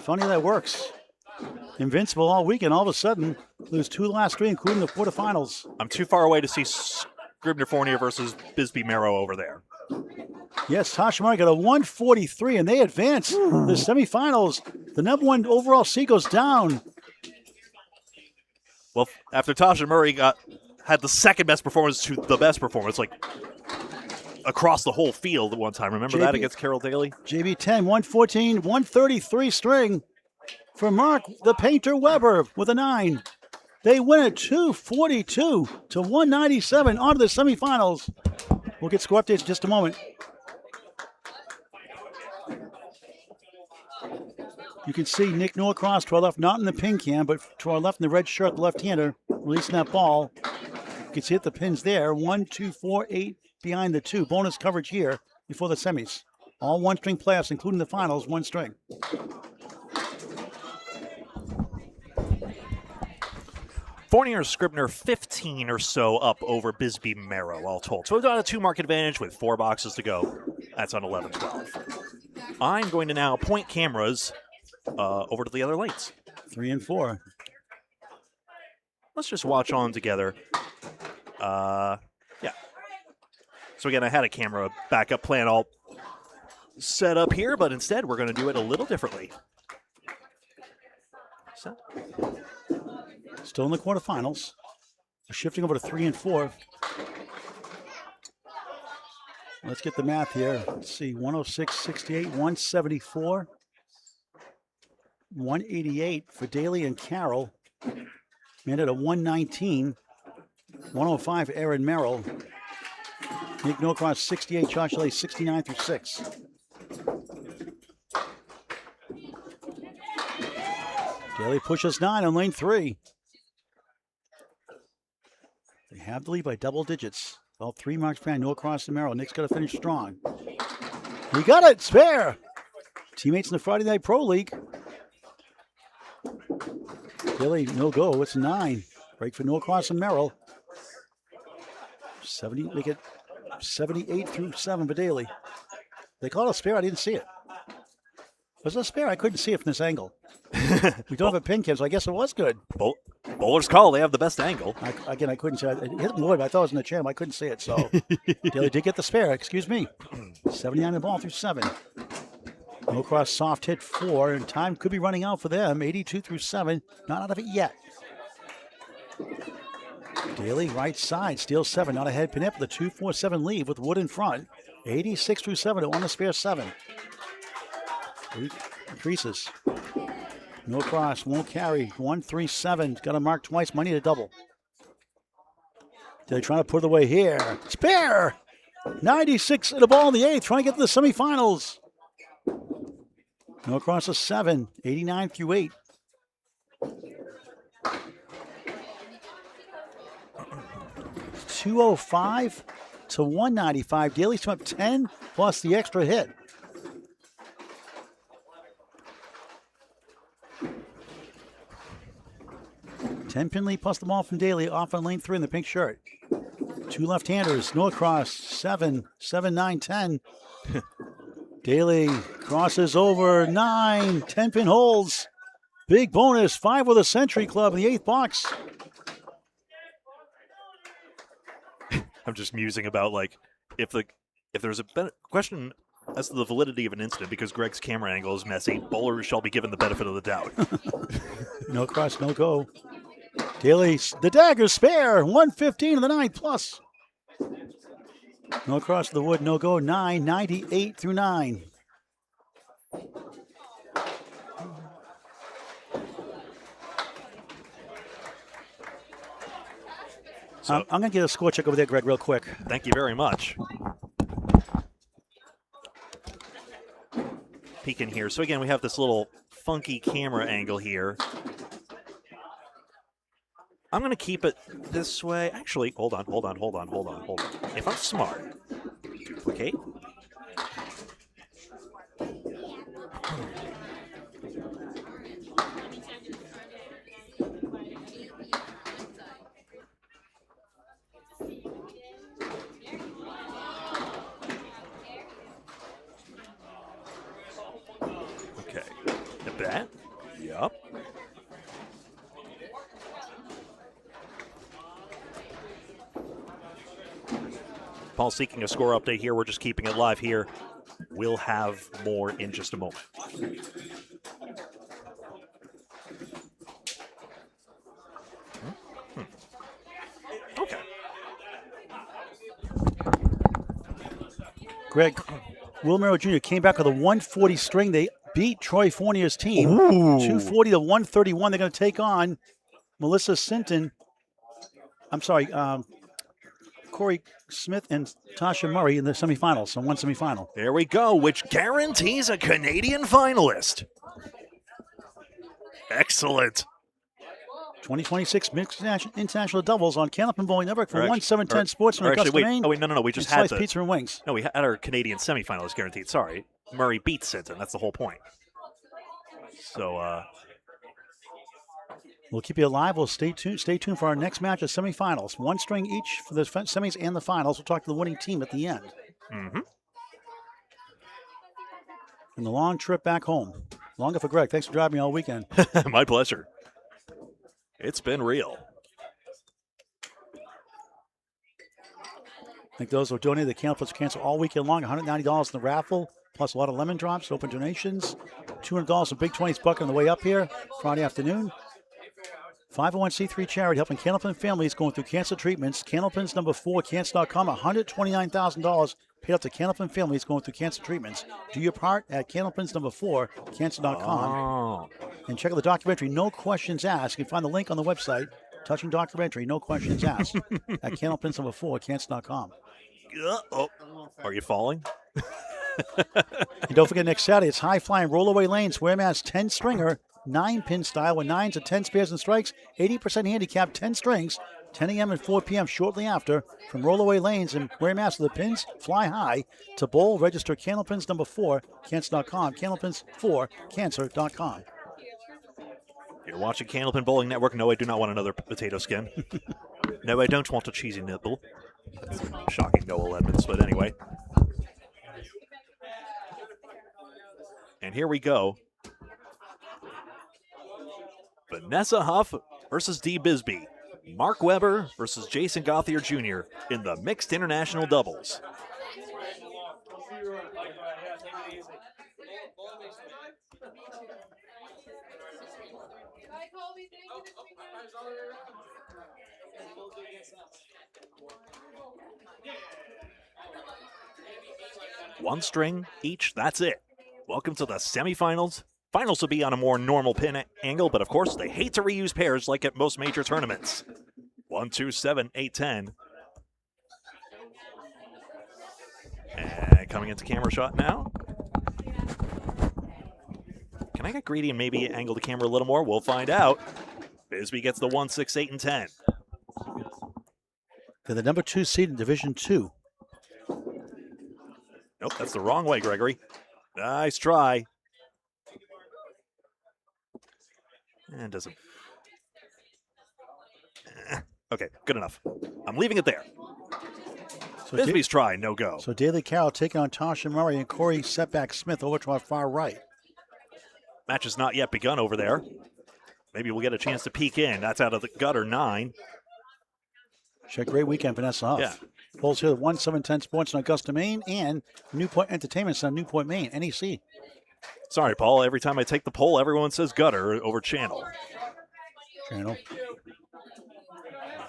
Funny how that works. Invincible all weekend, all of a sudden lose 2 last 3, including the quarterfinals. I'm too far away to see Scribner Fournier versus Bisbee Merrow over there. Yes, Tasha Murray got a 143, and they advance the semifinals. The number 1 overall seed goes down. Well, after Tasha Murray had the second best performance to the best performance, like across the whole field at one time. Remember that against Carroll Daly? JB 10, 114, 133 string for Mark the Painter Weber with a 9. They win it 242 to 197 on to the semifinals. We'll get score updates in just a moment. You can see Nick Norcross to our left, not in the pin cam, but to our left in the red shirt, the left-hander, releasing that ball. You can see it, the pins there. 1, 2, 4, 8 behind the 2. Bonus coverage here before the semis. All one-string playoffs, including the finals, 1 string. Fournier and Scribner 15 or so up over Bisbee Merrow, all told. So we've got a 2-mark advantage with 4 boxes to go. That's on 11-12. I'm going to now point cameras over to the other lanes. 3 and 4. Let's just watch on together. Yeah. So again, I had a camera backup plan all set up here, but instead we're going to do it a little differently. So. Still in the quarterfinals. We're shifting over to 3 and 4. Let's get the math here. Let's see, 106, 68, 174, 188 for Daly and Carroll. Made it a 119, 105 Aaron Merrill. Nick Norcross 68, Josh Lay 69 through 6. Daly pushes 9 on lane 3. They have the lead by double digits. All 3 marks behind Norcross and Merrill. Nick's got to finish strong. He got it, spare. Teammates in the Friday Night Pro League. Daly, no go. It's 9. Break for Norcross and Merrill. 70, make it 78 through 7 for Daly. They called a spare. I didn't see it. Was it a spare? I couldn't see it from this angle. We don't have a pin cam, so I guess it was good. Bowler's call. They have the best angle. I couldn't see it. It hit wood, but I thought it was in the channel. I couldn't see it, so Daly did get the spare. Excuse me. 79 the ball through 7. Norcross soft hit 4, and time could be running out for them. 82 through 7. Not out of it yet. Daly right side, steals 7. Not ahead pin up. The 2-4-7 lead with Wood in front. 86 through 7 to on the spare 7. Increases. Norcross won't carry. 1-3-7. Got to mark twice. Might need a double. They're trying to put it away here. Spare! 96 in the ball in the 8th. Trying to get to the semifinals. Norcross is 7. 89 through 8. $205 to $195. Daly's up 10 plus the extra hit. Ten-pin lead plus the ball from Daly off on lane 3 in the pink shirt. Two left-handers, no across, 7, 9, 10. Daly crosses over 9, 10-pin holds. Big bonus, 5 with a Century Club in the 8th box. I'm just musing about like if there's a question as to the validity of an incident because Greg's camera angle is messy, bowlers shall be given the benefit of the doubt. No cross, no go. Daly, the dagger spare, 115 to the 9 plus. No cross to the wood, no go, 9, 98 through 9. So, I'm going to get a score check over there, Greg, real quick. Thank you very much. Peek in here. So again, we have this little funky camera angle here. I'm going to keep it this way. Actually, hold on. If I'm smart, duplicate. Okay. Hit that. Yup. Paul seeking a score update here. We're just keeping it live here. We'll have more in just a moment. Okay. Greg, Will Merrill Jr. came back with a 140 string. They beat Troy Fournier's team. Ooh. 240 to 131. They're going to take on Melissa Sinton. I'm sorry, Corey Smith and Tasha Murray in the semifinals. So one semifinal. There we go, which guarantees a Canadian finalist. Excellent. 2026 Mixed International Doubles on Candlepin Bowling Network for 1710 Sports in actually, Augusta, Maine. Oh, wait, no. We just and had sliced pizza and wings. No, we had our Canadian semifinalist guaranteed. Sorry. Murray beats Sinton. That's the whole point. So, we'll keep you alive. We'll stay tuned for our next match of semifinals. One string each for the semis and the finals. We'll talk to the winning team at the end. Mm-hmm. And the long trip back home. Longer for Greg. Thanks for driving me all weekend. My pleasure. It's been real. I think those who donated the Candlepins For Cancer all weekend long, $190 in the raffle, plus a lot of lemon drops, open donations, $200 in Big 20s bucket on the way up here Friday afternoon. 501c3 charity helping Candlepin families going through cancer treatments. Candlepins number 4, cancer.com, $129,000 paid up to Candlepin families going through cancer treatments. Do your part at Candlepins number 4, cancer.com. Oh. And check out the documentary, No Questions Asked. You can find the link on the website, touching documentary, No Questions Asked, at Candlepins number 4, cancer.com. Oh. Are you falling? And don't forget, next Saturday, it's high flying rollaway lanes, square mass 10 stringer, 9-pin style with 9s to 10 spares and strikes, 80% handicap, 10 strings, 10 a.m. and 4 p.m. shortly after. From rollaway lanes and square mass of the pins, fly high. To bowl, register Candlepins number 4, cancer.com, Candlepins for cancer.com. You're watching Candlepin Bowling Network. No, I do not want another potato skin. No, I don't want a cheesy nipple. That's shocking, Noel Edmonds, but anyway. And here we go. Vanessa Huff versus Dee Bisbee. Mark Weber versus Jason Gauthier Jr. in the Mixed International Doubles. One string each, that's it. Welcome to the semifinals. Finals will be on a more normal pin angle, but of course, they hate to reuse pairs like at most major tournaments. 1, 2, 7, 8, 10. And coming into camera shot now. Can Can I get greedy and maybe angle the camera a little more? We'll find out. Bisbee gets the 1, 6, 8, and 10. They're the number 2 seed in Division 2. Nope, that's the wrong way, Gregory. Nice try. And doesn't. Okay, good enough. I'm leaving it there. So Bisbee's try, no go. So Daly Carroll taking on Tasha Murray and Corey Setback Smith over to our far right. Match has not yet begun over there. Maybe we'll get a chance to peek in. That's out of the gutter 9. She had a great weekend, Vanessa Huff. Yeah. Polls here at 1-7-10 Sports in Augusta, Maine, and Newport Entertainment on Newport, Maine, NEC. Sorry, Paul. Every time I take the poll, everyone says gutter over channel. Channel.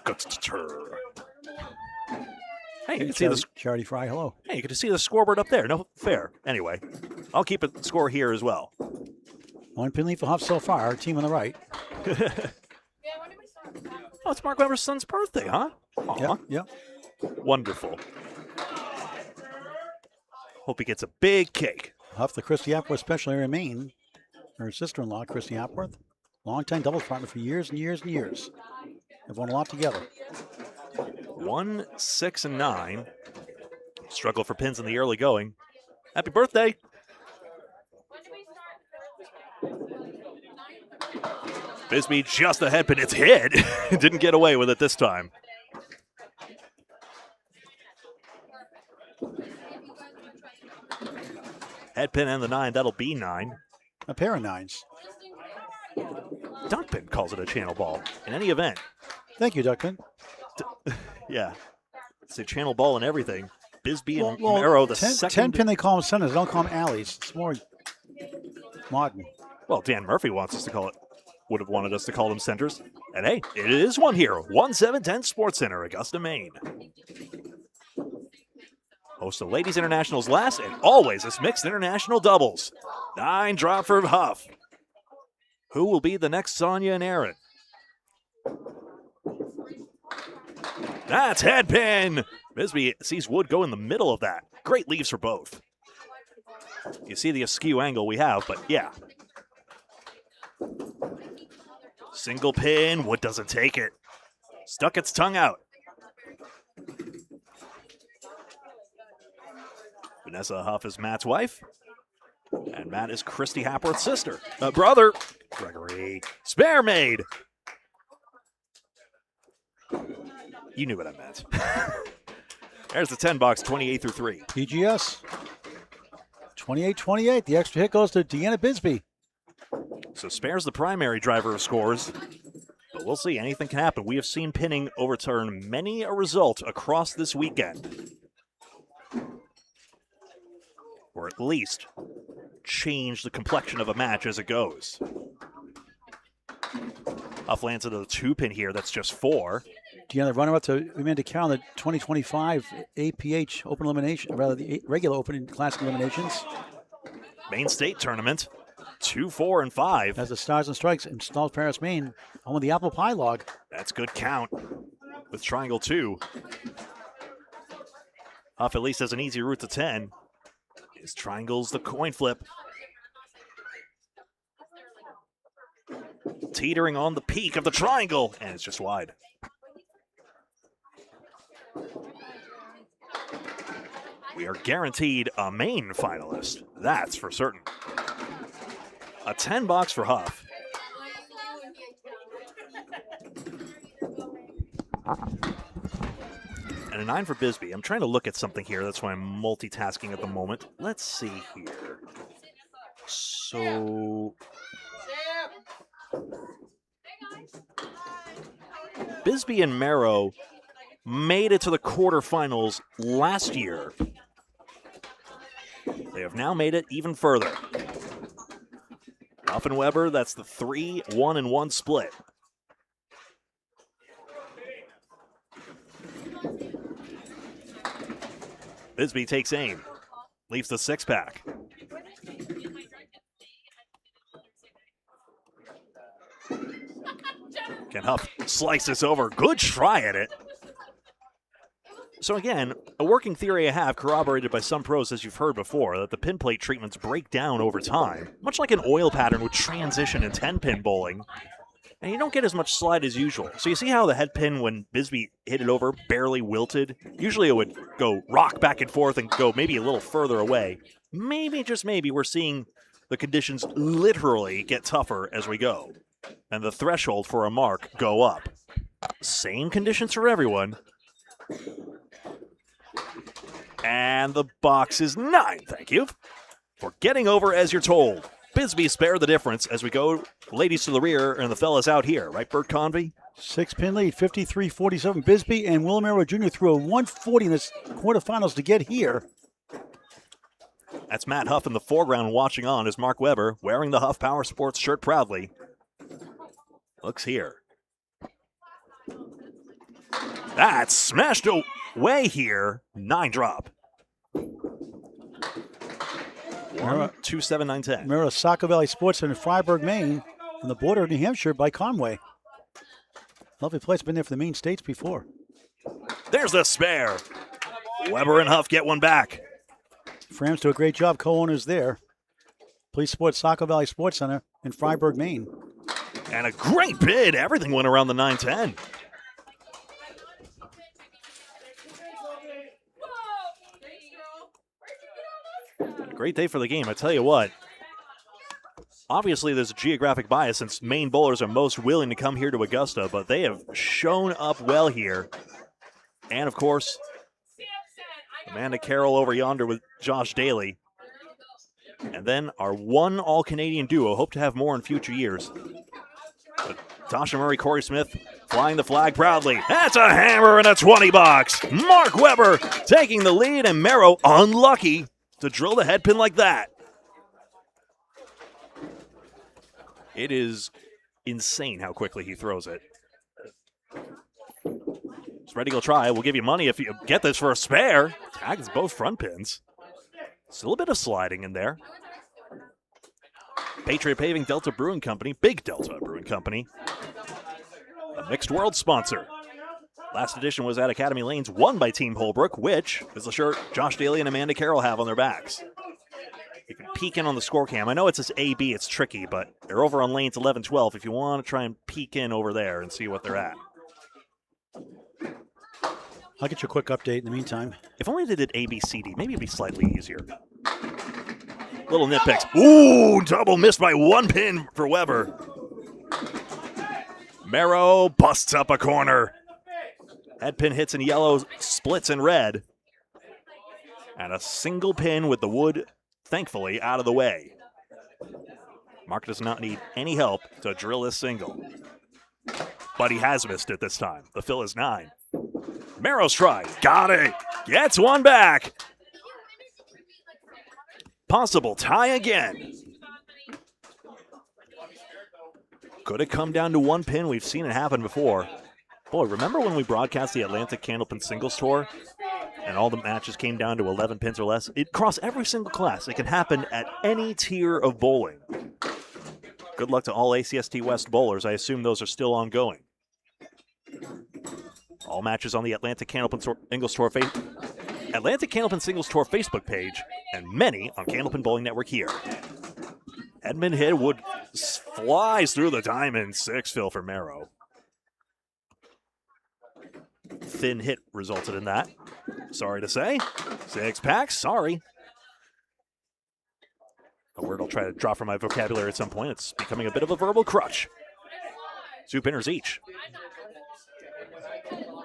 Gutter. Hey, you can see the Charity Fry, hello. Hey, you can see the scoreboard up there. No fair. Anyway, I'll keep a score here as well. 1 pin lead for Huff so far. Our team on the right. Oh, it's Mark Weber's son's birthday, huh? Aw. Yep. Wonderful. Hope he gets a big cake. Huff, the Christy Hopworth Special Area Maine. Her sister-in-law, Christy Hopworth. Longtime doubles partner for years and years and years. They've won a lot together. 1, 6, and 9. Struggle for pins in the early going. Happy birthday. Bisbee just a head pin. It's hit. Didn't get away with it this time. Head pin and the 9. That'll be 9. A pair of 9s. Duckpin calls it a channel ball. In any event. Thank you, Duckpin. Yeah. It's a channel ball and everything. Bisbee and Marrow, the second. 10 pin, they call them centers. They don't call them alleys. It's more modern. Well, Dan Murphy wants us to call it. Would have wanted us to call them centers. And hey, it is one here. 1-7-10 Sports Center, Augusta, Maine. Host of Ladies Internationals last and always this mixed international doubles. 9 drop for Huff. Who will be the next Sonja and Aaron? That's head pin. Bisbee sees Wood go in the middle of that. Great leaves for both. You see the askew angle we have, but yeah. Single pin. Wood doesn't take it. Stuck its tongue out. Vanessa Huff is Matt's wife. And Matt is Christy Hapworth's sister. Brother. Gregory. Spare maid. You knew what I meant. There's the 10 box, 28 through 3. PGS. 28-28. The extra hit goes to Deanna Bisbee. So Spare's the primary driver of scores. But we'll see. Anything can happen. We have seen pinning overturn many a result across this weekend. Or at least change the complexion of a match as it goes. Huff lands into the 2-pin here. That's just 4. Deanna, runner-up to Amanda Carroll in the 2025 APH Open Elimination, rather the regular Open Classic Eliminations. Maine State Tournament. 2, 4, and 5. As the Stars and Strikes in Stalls, Paris, Maine, home of the apple pie log. That's good count with triangle 2. Huff at least has an easy route to 10. His triangle's the coin flip. Teetering on the peak of the triangle, and it's just wide. We are guaranteed a Maine finalist. That's for certain. A 10 box for Huff. And a 9 for Bisbee. I'm trying to look at something here. That's why I'm multitasking at the moment. Let's see here. So Bisbee and Marrow made it to the quarterfinals last year. They have now made it even further. Huff and Weber, that's the 3-1-1 split. Bisbee takes aim, leaves the 6-pack. Can Huff slice this over? Good try at it. So again, a working theory I have, corroborated by some pros as you've heard before, that the pin plate treatments break down over time, much like an oil pattern would transition in 10-pin bowling, and you don't get as mumuch slide as usual. So you see how the head pin, when Bisbee hit it over, barely wilted? Usually it would go rock back and forth and go maybe a little further away. Maybe, just maybe, we're seeing the conditions literally get tougher as we go, and the threshold for a mark go up. Same conditions for everyone. And the box is 9, thank you, for getting over as you're told. Bisbee spared the difference as we go ladies to the rear and the fellas out here, right, Bert Convey? 6-pin lead, 53-47. Bisbee and Willamero Jr. threw a 140 in this quarterfinals to get here. That's Matt Huff in the foreground watching on as Mark Webber, wearing the Huff Power Sports shirt proudly, looks here. That's smashed away here. 9 drop. 1-2-7-9-10. Remember Saco Valley Sports Center in Freiburg, Maine, on the border of New Hampshire by Conway. Lovely place. Been there for the Maine States before. There's the spare. Weber and Huff get one back. Frams do a great job, co-owners there. Please support Saco Valley Sports Center in Freiburg, Maine. And a great bid. Everything went around the 9-10. Great day for the game, I tell you what. Obviously, there's a geographic bias since Maine bowlers are most willing to come here to Augusta, but they have shown up well here. And, of course, Amanda Carroll over yonder with Josh Daly. And then our one all-Canadian duo. Hope to have more in future years. But Tasha Murray, Corey Smith flying the flag proudly. That's a hammer and a 20 box. Mark Webber taking the lead, and Merrow unlucky to drill the head pin like that. It is insane how quickly he throws it. Spread eagle try. We'll give you money if you get this for a spare. Tags both front pins. Still a bit of sliding in there. Patriot Paving, Delta Brewing Company, Big Delta Brewing Company. A Mixed World sponsor. Last edition was at Academy Lanes, won by Team Holbrook, which is the shirt Josh Daly and Amanda Carroll have on their backs. You can peek in on the score cam. I know it says AB, it's tricky, but they're over on lanes 11, 12 if you want to try and peek in over there and see what they're at. I'll get you a quick update in the meantime. If only they did ABCD, maybe it'd be slightly easier. Little nitpicks. Ooh, double missed by 1 pin for Weber. Merrow busts up a corner. Head pin hits in yellow, splits in red. And a single pin with the wood, thankfully, out of the way. Mark does not need any help to drill this single. But he has missed it this time. The fill is 9. Merrow's try. Got it. Gets one back. Possible tie again. Could it come down to 1 pin? We've seen it happen before. Boy, remember when we broadcast the Atlantic Candlepin Singles Tour and all the matches came down to 11 pins or less? It crossed every single class. It can happen at any tier of bowling. Good luck to all ACST West bowlers. I assume those are still ongoing. All matches on the Atlantic Candlepin Singles Tour Atlantic Candlepin Singles Tour Facebook page, and many on Candlepin Bowling Network here. Edmund hit, Wood flies through the diamond. 6 fill for Merrow. Thin hit resulted in that. Sorry to say. 6 packs, sorry. A word I'll try to drop from my vocabulary at some point. It's becoming a bit of a verbal crutch. 2 pinners each.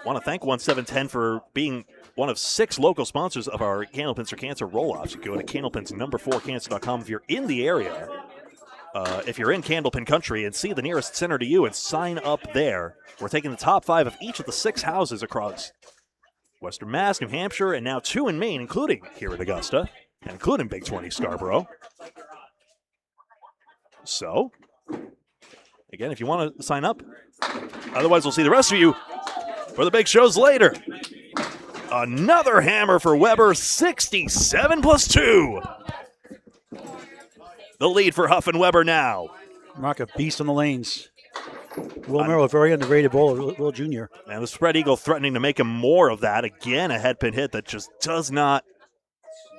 Want to thank 1710 for being one of 6 local sponsors of our Candlepins For Cancer roll-offs. Go to candlepins4cancer.com if you're in the area. If you're in Candlepin country, and see the nearest center to you and sign up there. We're taking the top 5 of each of the 6 houses across Western Mass, New Hampshire, and now 2 in Maine, including here at Augusta, and including Big 20 Scarborough. So, again, if you want to sign up, otherwise we'll see the rest of you for the big shows later. Another hammer for Weber, 67 plus 2. The lead for Huff and Weber now. Mark a beast on the lanes. Will Merrill, a very underrated bowler, Will Jr. And the spread eagle threatening to make him more of that. Again, a head pin hit that just does not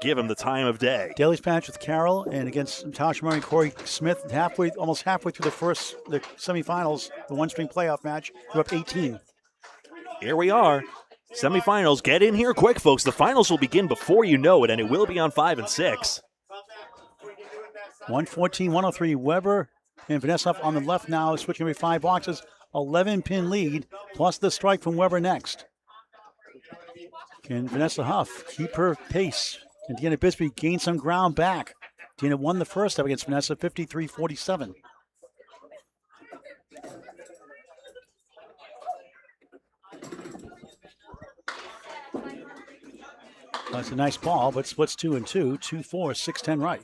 give him the time of day. Daly's match with Carroll and against Tasha Murray and Corey Smith, almost halfway through the semifinals, the one-string playoff match. They're up 18. Here we are. Semifinals. Get in here quick, folks. The finals will begin before you know it, and it will be on 5 and 6. 114-103. Weber and Vanessa Huff on the left now, switching every 5 boxes. 11-pin lead, plus the strike from Weber next. Can Vanessa Huff keep her pace? And Deanna Bisbee gain some ground back. Deanna won the first up against Vanessa, 53-47. That's a nice ball, but splits 2 and 2, 2-4, 6-10 right.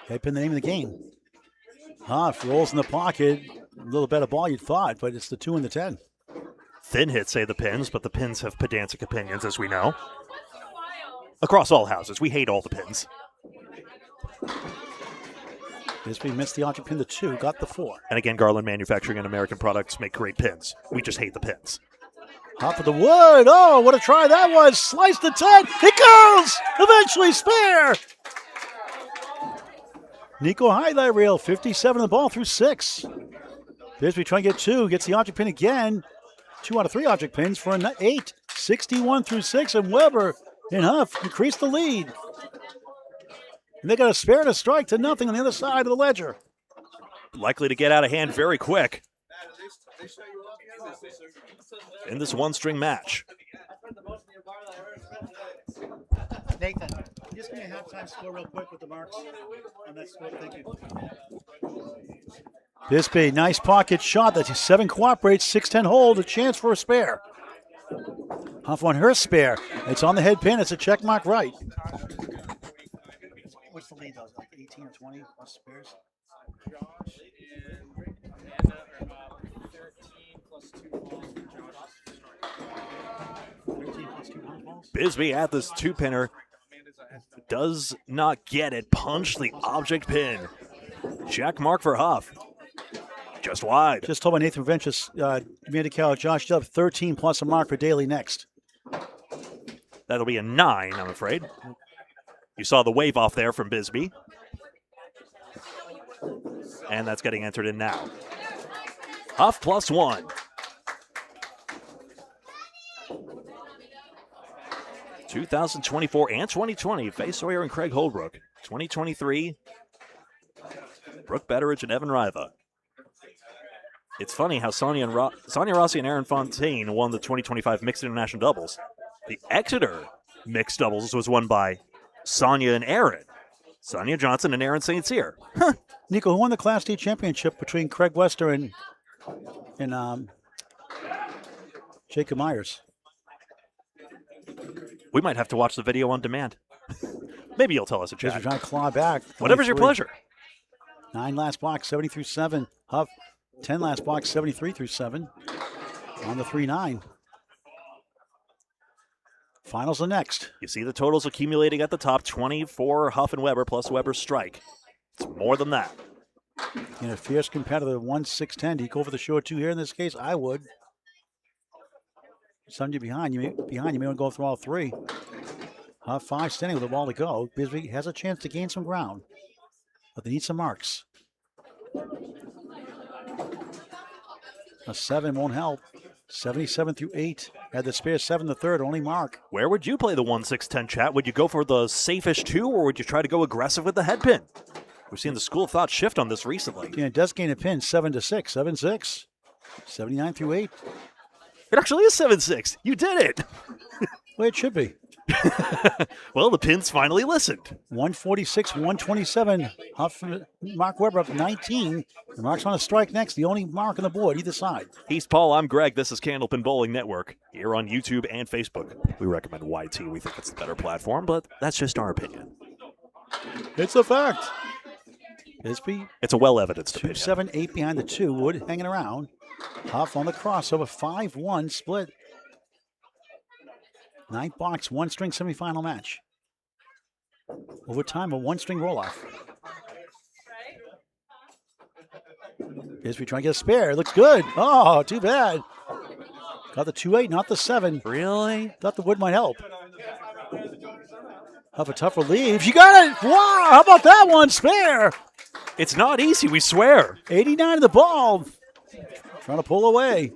Head pin the name of the game. Huff rolls in the pocket. A little better ball, you'd thought, but it's the 2 and the 10. Thin hits, say the pins, but the pins have pedantic opinions, as we know. Across all houses, we hate all the pins. Bisbee missed the object pin, the 2, got the 4. And again, Garland Manufacturing and American Products make great pins. We just hate the pins. Top of the wood. Oh, what a try that was. Sliced the 10. It goes! Eventually spare. Nico highlight reel, 57 of the ball through 6. Bisbee trying to get 2, gets the object pin again. 2 out of 3 object pins for an 8. 61 through 6, and Weber and Huff increased the lead. And they got a spare and a strike to nothing on the other side of the ledger. Likely to get out of hand very quick in this one-string match. Nathan, just give me a halftime score real quick with the marks on that score. Thank you. Bisbee, nice pocket shot. That's 7 cooperates, 6-10 hold, a chance for a spare. Huff on her spare. It's on the head pin. It's a check mark right. What's the lead, though? Like 18 or 20 plus spares? Josh and Amanda are 13 plus 2 balls. 13 plus 2 balls? Bisbee at this 2-pinner. Does not get it. Punch the object pin. Check mark for Huff. Just wide. Just told by Nathan Ventus, Amanda Carroll, Josh Jubb, 13 plus a mark for Daly next. That'll be a 9, I'm afraid. You saw the wave off there from Bisbee. And that's getting entered in now. Huff plus 1. (2024) and 2020, Faye Sawyer and Craig Holbrook. 2023, Brooke Betteridge and Evan Riva. It's funny how Sonja Rossi and Aaron Fontaine won the 2025 Mixed International Doubles. The Exeter Mixed Doubles was won by Sonja and Aaron. Sonja Johnson and Aaron St. Cyr. Nico, who won the Class D championship between Craig Wester and Jacob Myers? We might have to watch the video on demand. Maybe you'll tell us a chat. Just trying to claw back. Whatever's your pleasure. 9 last blocks, 70 through 7. Huff, 10 last blocks, 73 through 7. On the 3-9. Finals are next. You see the totals accumulating at the top. 24 Huff and Weber plus Weber's strike. It's more than that. In a fierce competitor, 1-6-10. Do you go for the short 2 here in this case? I would. Somebody behind you may want to go through all 3. Huff 5 standing with a ball to go. Bisbee has a chance to gain some ground, but they need some marks. A 7 won't help. 77 through 8. Had the spare 7 the third, only mark. Where would you play the 1-6-10 chat? Would you go for the safest 2, or would you try to go aggressive with the head pin? We've seen the school of thought shift on this recently. Yeah, it does gain a pin, 7-6, 7-6. 79 through 8. It actually is 7-6. You did it. Well, it should be. Well, the pins finally listened. 146, 127. Huff, Mark Weber up 19. The mark's on a strike next, the only mark on the board, either side. He's Paul, I'm Greg. This is Candlepin Bowling Network here on YouTube and Facebook. We recommend YT. We think it's the better platform, but that's just our opinion. It's a fact. Bisbee, It's a well-evidenced opinion. 2-7-8 behind the 2. Wood hanging around. Huff on the crossover, 5-1 split. 9th box, 1-string semifinal match. Overtime, a 1-string roll-off. Bisbee trying to get a spare. Looks good. Oh, too bad. Got the 2-8, not the 7. Really? Thought the wood might help. Have a tough relief. You got it. Wow, how about that one? Spare. It's not easy, we swear. 89 to the ball. Trying to pull away.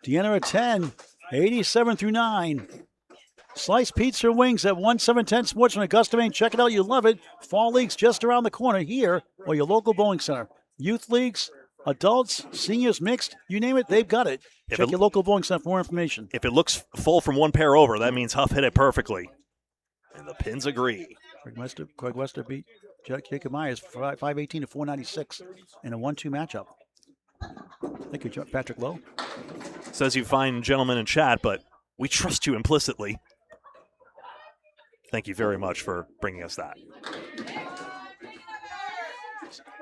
Deanna at 10. 87 through 9. Sliced pizza wings at 1710 Sports from Augusta, Maine. Check it out. You love it. Fall leagues just around the corner here or your local bowling center. Youth leagues, adults, seniors, mixed, you name it, they've got it. Check your local bowling center for more information. If it looks full from one pair over, that means Huff hit it perfectly. And the pins agree. Craig Wester beat Jacob Myers 518 to 496 in a 1-2 matchup. Thank you, Patrick Lowe. Says you fine gentlemen in chat, but we trust you implicitly. Thank you very much for bringing us that.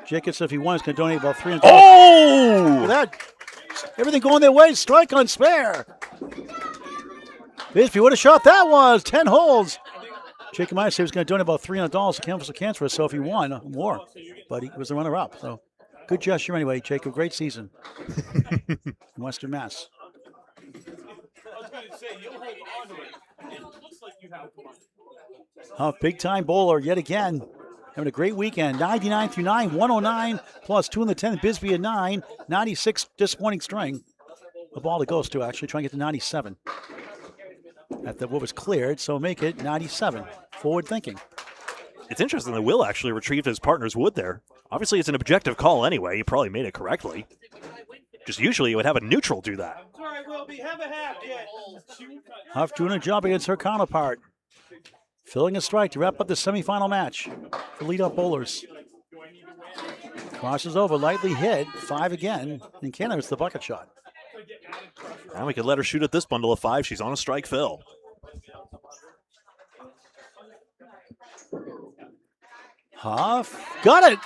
Jacob said if he won, he's going to donate about $300. Oh! Look at that. Everything going their way. Strike on spare. Bisbee, what a shot that was. 10 holes. Jacob Myers said he was going to donate about $300 to Candlepins For Cancer, so if he won, more. But he was the runner-up. So good gesture anyway, Jacob. Great season in Western Mass. Big-time bowler yet again. Having a great weekend. 99 through 9, 109 plus 2 in the 10th. Bisbee at 9, 96 disappointing string. The ball that goes to actually trying to get to 97. After what was cleared, so make it 97. Forward thinking. It's interesting that Will actually retrieved his partner's wood there. Obviously, it's an objective call anyway. He probably made it correctly. Just usually you would have a neutral do that. All right, Wilby, have a half yet. Huff doing a job against her counterpart. Filling a strike to wrap up the semifinal match for lead-up bowlers. Crosses over, lightly hit, 5 again, and Canada's the bucket shot. Now we could let her shoot at this bundle of 5. She's on a strike fill. Huff, got it.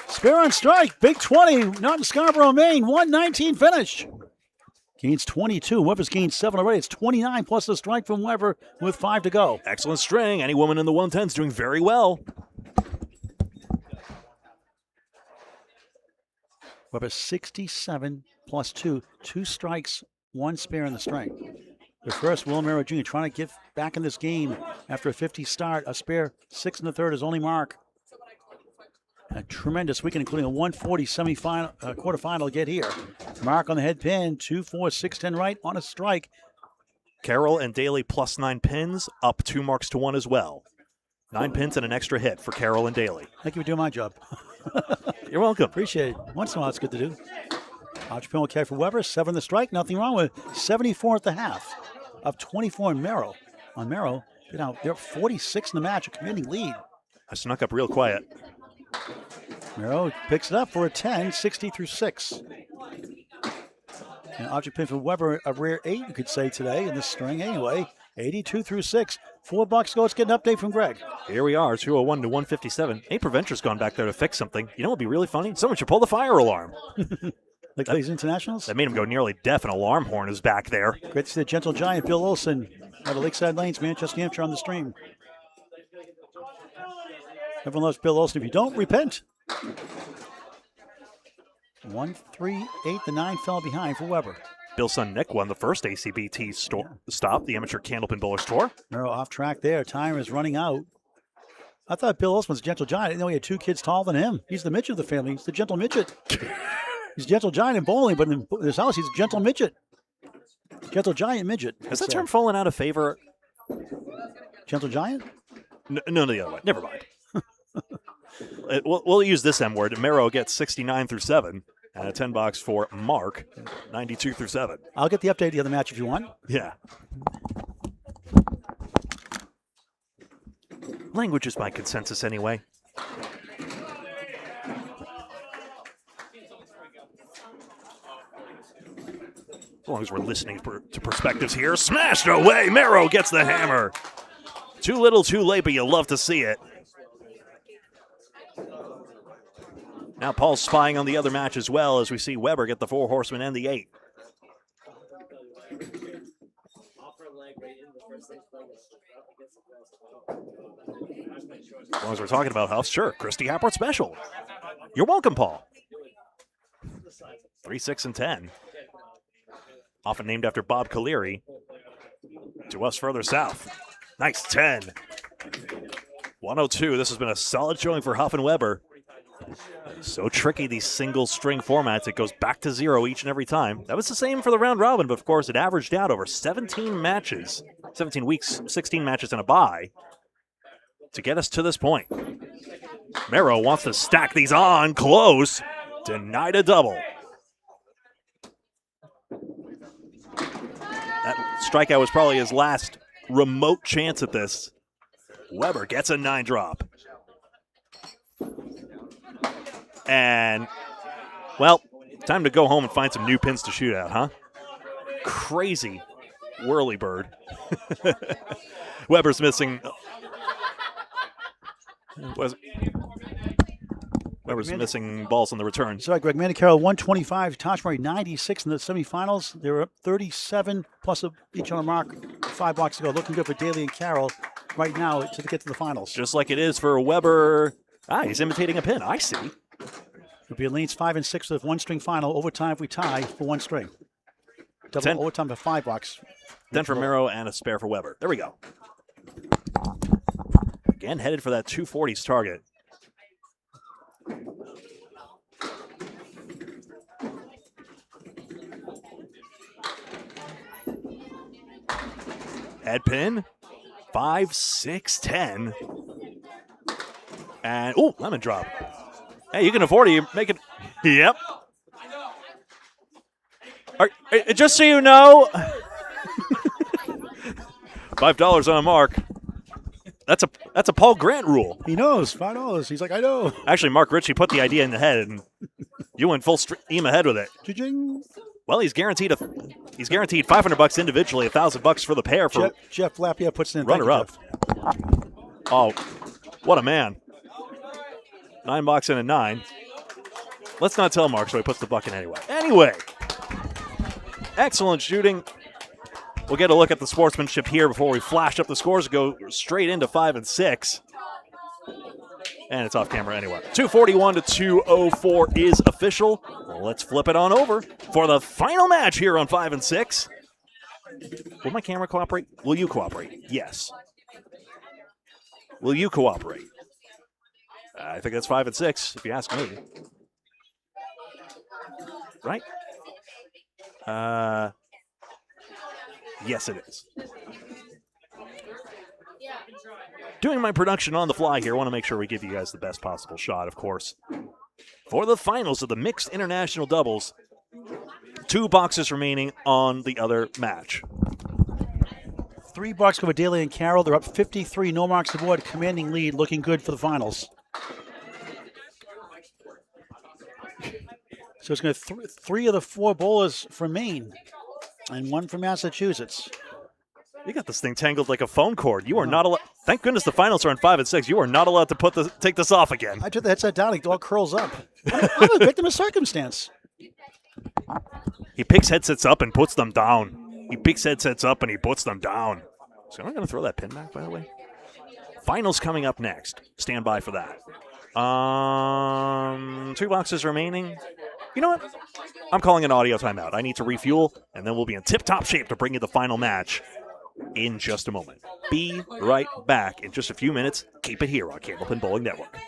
Spare on strike, big 20, not in Scarborough, Maine, 119 finish. Gains 22. Weber's gained 7 already. It's 29 plus a strike from Weber with 5 to go. Excellent string. Any woman in the 110s doing very well. Weber 67 plus 2. 2 strikes, 1 spare in the string. The first, Will Mero Jr. trying to get back in this game after a 50 start. A spare 6 in the third, his only mark. A tremendous weekend, including a 140 semifinal, quarterfinal get here. Mark on the head pin, 2-4, 6-10 right on a strike. Carroll and Daly plus 9 pins, up 2 marks to 1 as well. 9 pins and an extra hit for Carroll and Daly. Thank you for doing my job. You're welcome. Appreciate it. Once in a while, it's good to do. Option pin will carry for Weber, 7 the strike, nothing wrong with 74 at the half. Up 24 in Merrill. On Merrill, they're 46 in the match, a commanding lead. I snuck up real quiet. Merrill picks it up for a 10, 60 through 6. And object pin for Weber, a rare 8, you could say today in this string anyway. 82 through 6. $4 go. Let's get an update from Greg. Here we are, 201 to 157. Hey, Preventure's gone back there to fix something. You know what would be really funny? Someone should pull the fire alarm. Like these internationals? That made him go nearly deaf. An alarm horn is back there. Great to see the gentle giant Bill Olson out of Lakeside Lanes, Manchester, New Hampshire on the stream. Everyone loves Bill Olson. If you don't, repent. 1-3-8. The 9 fell behind for Weber. Bill's son Nick won the first ACBT stop, the Amateur Candlepin Bowlers Tour. Merrill off track there. Time is running out. I thought Bill Olson was a gentle giant. I didn't know he had 2 kids taller than him. He's the midget of the family. He's the gentle midget. He's a gentle giant in bowling, but in this house, he's a gentle midget. Gentle giant midget. Has that term fallen out of favor? Gentle giant? No, the other way. Never mind. We'll use this M word. Mero gets 69 through 7. And a $10 for Mark, 92 through 7. I'll get the update of the other match if you want. Yeah. Language is my consensus anyway. As long as we're listening to perspectives here. Smashed away. Mero gets the hammer. Too little, too late, but you love to see it. Now Paul's spying on the other match as well as we see Weber get the 4 horsemen and the 8. As long as we're talking about Huffs, sure. Christy Happert special. You're welcome, Paul. 3, 6, and 10. Often named after Bob Caleri. To us further south. Nice 10. 102. This has been a solid showing for Huff and Weber. So tricky, these single string formats. It goes back to 0 each and every time. That was the same for the round robin, but of course it averaged out over 17 matches, 17 weeks, 16 matches and a bye to get us to this point. Mero wants to stack these on close. Denied a double. That strikeout was probably his last remote chance at this. Weber gets a 9 drop. And, well, time to go home and find some new pins to shoot at, huh? Crazy whirly bird. Weber's missing. Weber's missing balls on the return. Sorry, Greg. Manicaro 125, Tosh Murray 96 in the semifinals. They were up 37 plus each on the mark 5 blocks to go. Looking good for Daly and Carroll right now to get to the finals. Just like it is for Weber. He's imitating a pin. I see. It'll be Leans 5 and 6 with 1 string final. Overtime if we tie for 1 string. Double 10. overtime for 5 blocks. 10 for Mero and a spare for Weber. There we go. Again, headed for that 240s target. Head pin. 5, 6, 10. And, lemon drop. Hey, you can afford it. You make it. Yep. Just so you know, $5 on a mark. That's a Paul Grant rule. He knows $5. He's like, I know. Actually, Mark Ritchie put the idea in the head, and you went full steam ahead with it. Cha-ching. Well, he's guaranteed $500 individually, $1,000 for the pair for Jeff Lapia puts in runner up. Oh, what a man! $9 and a 9. Let's not tell Mark, so he puts the buck in anyway. Anyway, excellent shooting. We'll get a look at the sportsmanship here before we flash up the scores. Go straight into 5 and 6. And it's off camera anyway. 241 to 204 is official. Well, let's flip it on over for the final match here on 5 and 6. Will my camera cooperate? Will you cooperate? Yes. Will you cooperate? I think that's 5 and 6, if you ask me. Right? Yes, it is. Doing my production on the fly here. Want to make sure we give you guys the best possible shot, of course. For the finals of the mixed international doubles, 2 boxes remaining on the other match. $3 for Daly and Carroll. They're up 53. No marks aboard. Commanding lead. Looking good for the finals. So it's going to 3 of the 4 bowlers from Maine and 1 from Massachusetts. You got this thing tangled like a phone cord. You are not allowed. Thank goodness the finals are in 5 and 6. You are not allowed to take this off again. I took the headset down. It all curls up. I'm a victim of circumstance. He picks headsets up and puts them down. He picks headsets up and he puts them down. So I'm going to throw that pin back, by the way. Finals coming up next. Stand by for that. 2 boxes remaining. You know what? I'm calling an audio timeout. I need to refuel, and then we'll be in tip-top shape to bring you the final match in just a moment. Be right back in just a few minutes. Keep it here on Candlepin Bowling Network.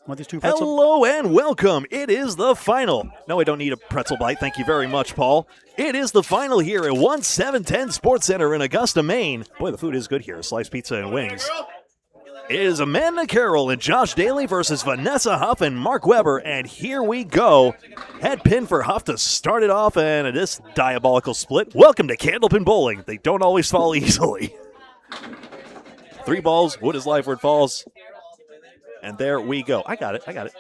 Want these two pretzels? Hello and welcome. It is the final. No, I don't need a pretzel bite. Thank you very much, Paul. It is the final here at 1710 Sports Center in Augusta, Maine. Boy, the food is good here. Sliced pizza and wings. It is Amanda Carroll and Josh Daly versus Vanessa Huff and Mark Weber. And here we go. Head pin for Huff to start it off, and this diabolical split. Welcome to Candlepin Bowling. They don't always fall easily. 3 balls. Wood is life where it falls. And there we go. I got it.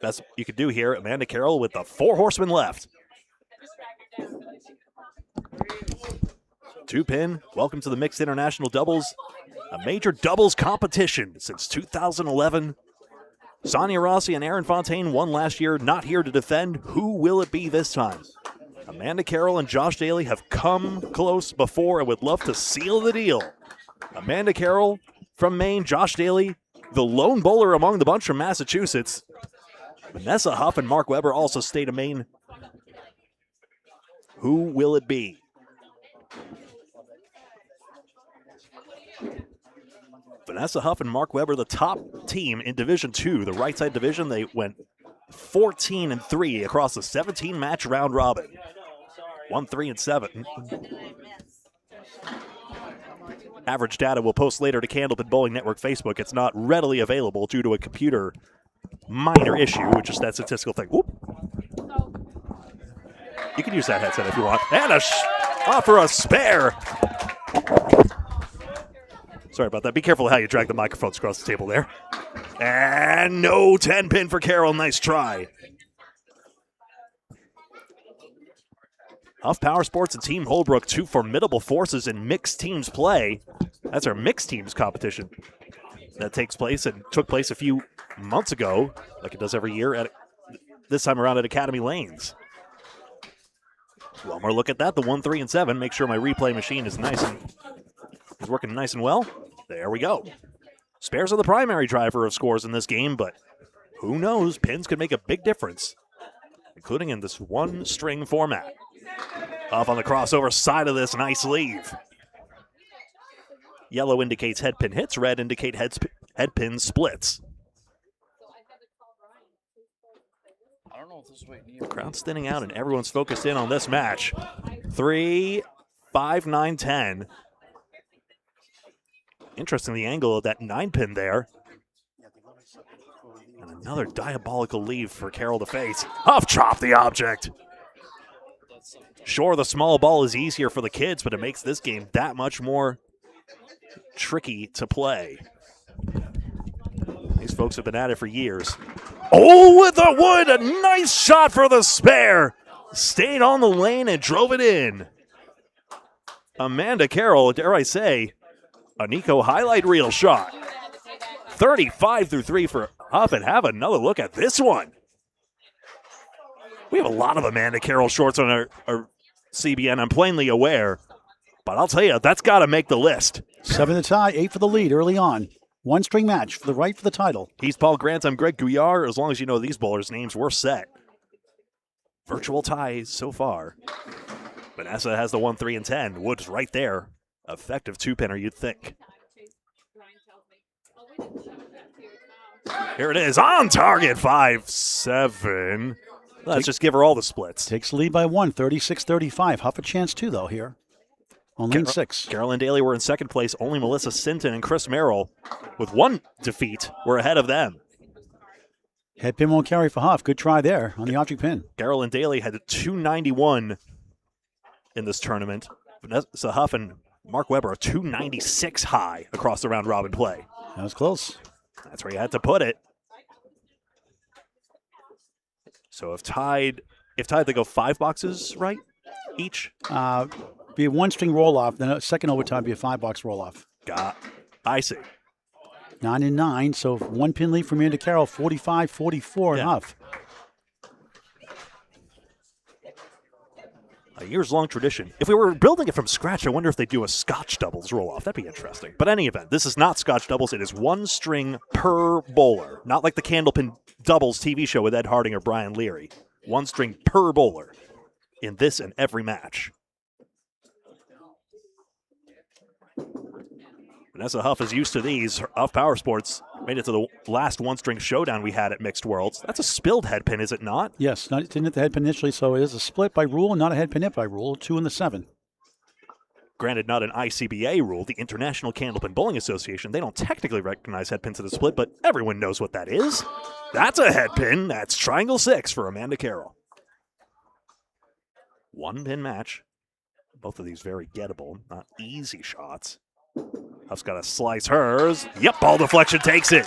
Best you could do here. Amanda Carroll with the 4 horsemen left. 2-pin. Welcome to the mixed international doubles. A major doubles competition since 2011. Sonja Rossi and Aaron Fontaine won last year. Not here to defend. Who will it be this time? Amanda Carroll and Josh Daly have come close before and would love to seal the deal. Amanda Carroll from Maine, Josh Daly, the lone bowler among the bunch from Massachusetts. Vanessa Huff and Mark Weber, also state of Maine. Who will it be? Vanessa Huff and Mark Weber, the top team in Division II, the right side division. They went 14-3 across the 17-match round robin. 1-3-7. Average data we'll post later to Candlepin Bowling Network Facebook. It's not readily available due to a computer minor issue, which is that statistical thing. Whoop. You can use that headset if you want. And offer a spare. Sorry about that. Be careful how you drag the microphones across the table there. And no 10-pin for Carroll. Nice try. Huff Power Sports and Team Holbrook, 2 formidable forces in mixed teams play. That's our mixed teams competition. That takes place and took place a few months ago, like it does every year, at this time around at Academy Lanes. One more look at that, the 1-3-7. Make sure my replay machine is working nice and well. There we go. Spares are the primary driver of scores in this game, but who knows? Pins could make a big difference, including in this one-string format. Off on the crossover side of this, nice leave. Yellow indicates head pin hits, red indicate head pin splits. The crowd's thinning out and everyone's focused in on this match. 3, 5, 9, 10. Interesting the angle of that 9-pin there. And another diabolical leave for Carroll to face. Huff chopped the object. Sure, the small ball is easier for the kids, but it makes this game that much more tricky to play. These folks have been at it for years. Oh, with the wood, a nice shot for the spare. Stayed on the lane and drove it in. Amanda Carroll, dare I say, a Nico highlight reel shot. 35-3 for Huff, and have another look at this one. We have a lot of Amanda Carroll shorts on our CBN, I'm plainly aware. But I'll tell you, that's got to make the list. 7 to tie, 8 for the lead early on. One-string match for the right for the title. He's Paul Grant, I'm Greg Gouillart. As long as you know these bowlers' names, we're set. Virtual ties so far. Vanessa has the 1-3-10. Wood's right there. Effective 2-pinner, you'd think. Here it is, on target, 5-7. Let's just give her all the splits. Takes the lead by 1, 36-35. Huff a chance too, though, here. On lane 6. Carroll and Daly were in second place. Only Melissa Sinton and Chris Merrill, with 1 defeat, were ahead of them. Head pin won't carry for Huff. Good try there on the object pin. Carroll and Daly had 291 in this tournament. Vanessa Huff and Mark Weber are 296 high across the round robin play. That was close. That's where you had to put it. So if tied, they go 5 boxes, right? Each? Be a one-string roll-off. Then a second overtime be a 5-box roll-off. I see. 9 and 9. So 1 pin lead for Amanda Carroll. 45-44 and Huff. A years-long tradition. If we were building it from scratch, I wonder if they do a Scotch doubles roll-off. That'd be interesting. But any event, this is not Scotch doubles. It is 1 string per bowler. Not like the Candlepin doubles TV show with Ed Harding or Brian Leary. 1 string per bowler in this and every match. Vanessa Huff is used to these. Huff Power Sports made it to the last one-string showdown we had at Mixed Worlds. That's a spilled head pin, is it not? Yes, didn't hit the head pin initially, so it is a split by rule and not a head pin hit by rule. 2 in the 7. Granted, not an ICBA rule, the International Candlepin Bowling Association. They don't technically recognize head pins at a split, but everyone knows what that is. That's a head pin. That's triangle 6 for Amanda Carroll. 1-pin match. Both of these very gettable, not easy shots. Huff's got to slice hers. Yep, ball deflection takes it.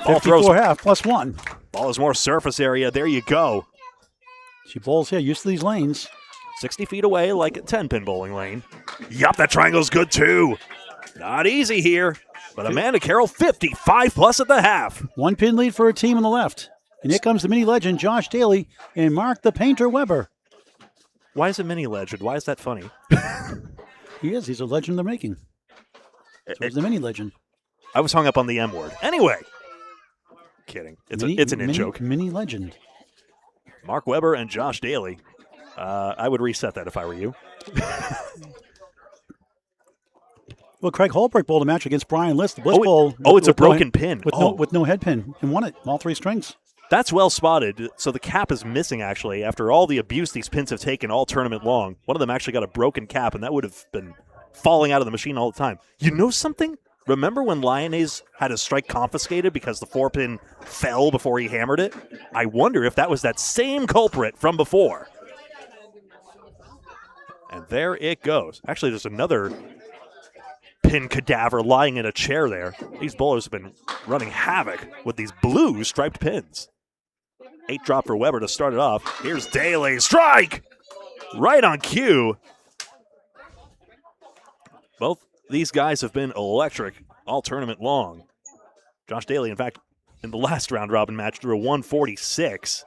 Ball 54 half plus 1. Ball has more surface area. There you go. She bowls here, used to these lanes. 60 feet away like a 10-pin bowling lane. Yup, that triangle's good too. Not easy here, but Amanda Carroll 55 plus at the half. 1 pin lead for her team on the left. And here comes the mini legend, Josh Daly, and Mark the Painter Weber. Why is it mini legend? Why is that funny? He is. He's a legend in the making. So he's the mini legend. I was hung up on the M word. Anyway. Kidding. It's an in-joke. Mini legend. Mark Weber and Josh Daly. I would reset that if I were you. Well, Craig Holbrook bowled a match against Brian List. The Bliss Bowl. It's a broken pin. With no head pin. And won it. All 3 strings. That's well spotted. So the cap is missing, actually. After all the abuse these pins have taken all tournament long, one of them actually got a broken cap, and that would have been falling out of the machine all the time. You know something? Remember when Lyonnaise had his strike confiscated because the 4-pin fell before he hammered it? I wonder if that was that same culprit from before. And there it goes. Actually, there's another pin cadaver lying in a chair there. These bowlers have been running havoc with these blue striped pins. 8 drop for Weber to start it off. Here's Daly. Strike! Right on cue. Both these guys have been electric all tournament long. Josh Daly, in fact, in the last round-robin match, threw a 146.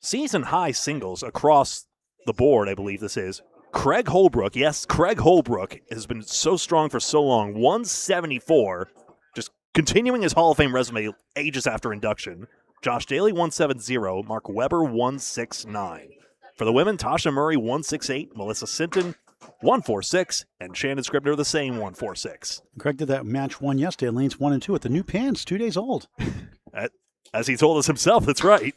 Season-high singles across the board, I believe this is. Craig Holbrook, yes, Craig Holbrook has been so strong for so long. 174, just continuing his Hall of Fame resume ages after induction. Josh Daly, 170. Mark Weber, 169. For the women, Tasha Murray, 168. Melissa Sinton, 146. And Shannon Scribner, the same 146. Craig did that match 1 yesterday, lanes 1 and 2 with the new pants, 2 days old. As he told us himself, that's right.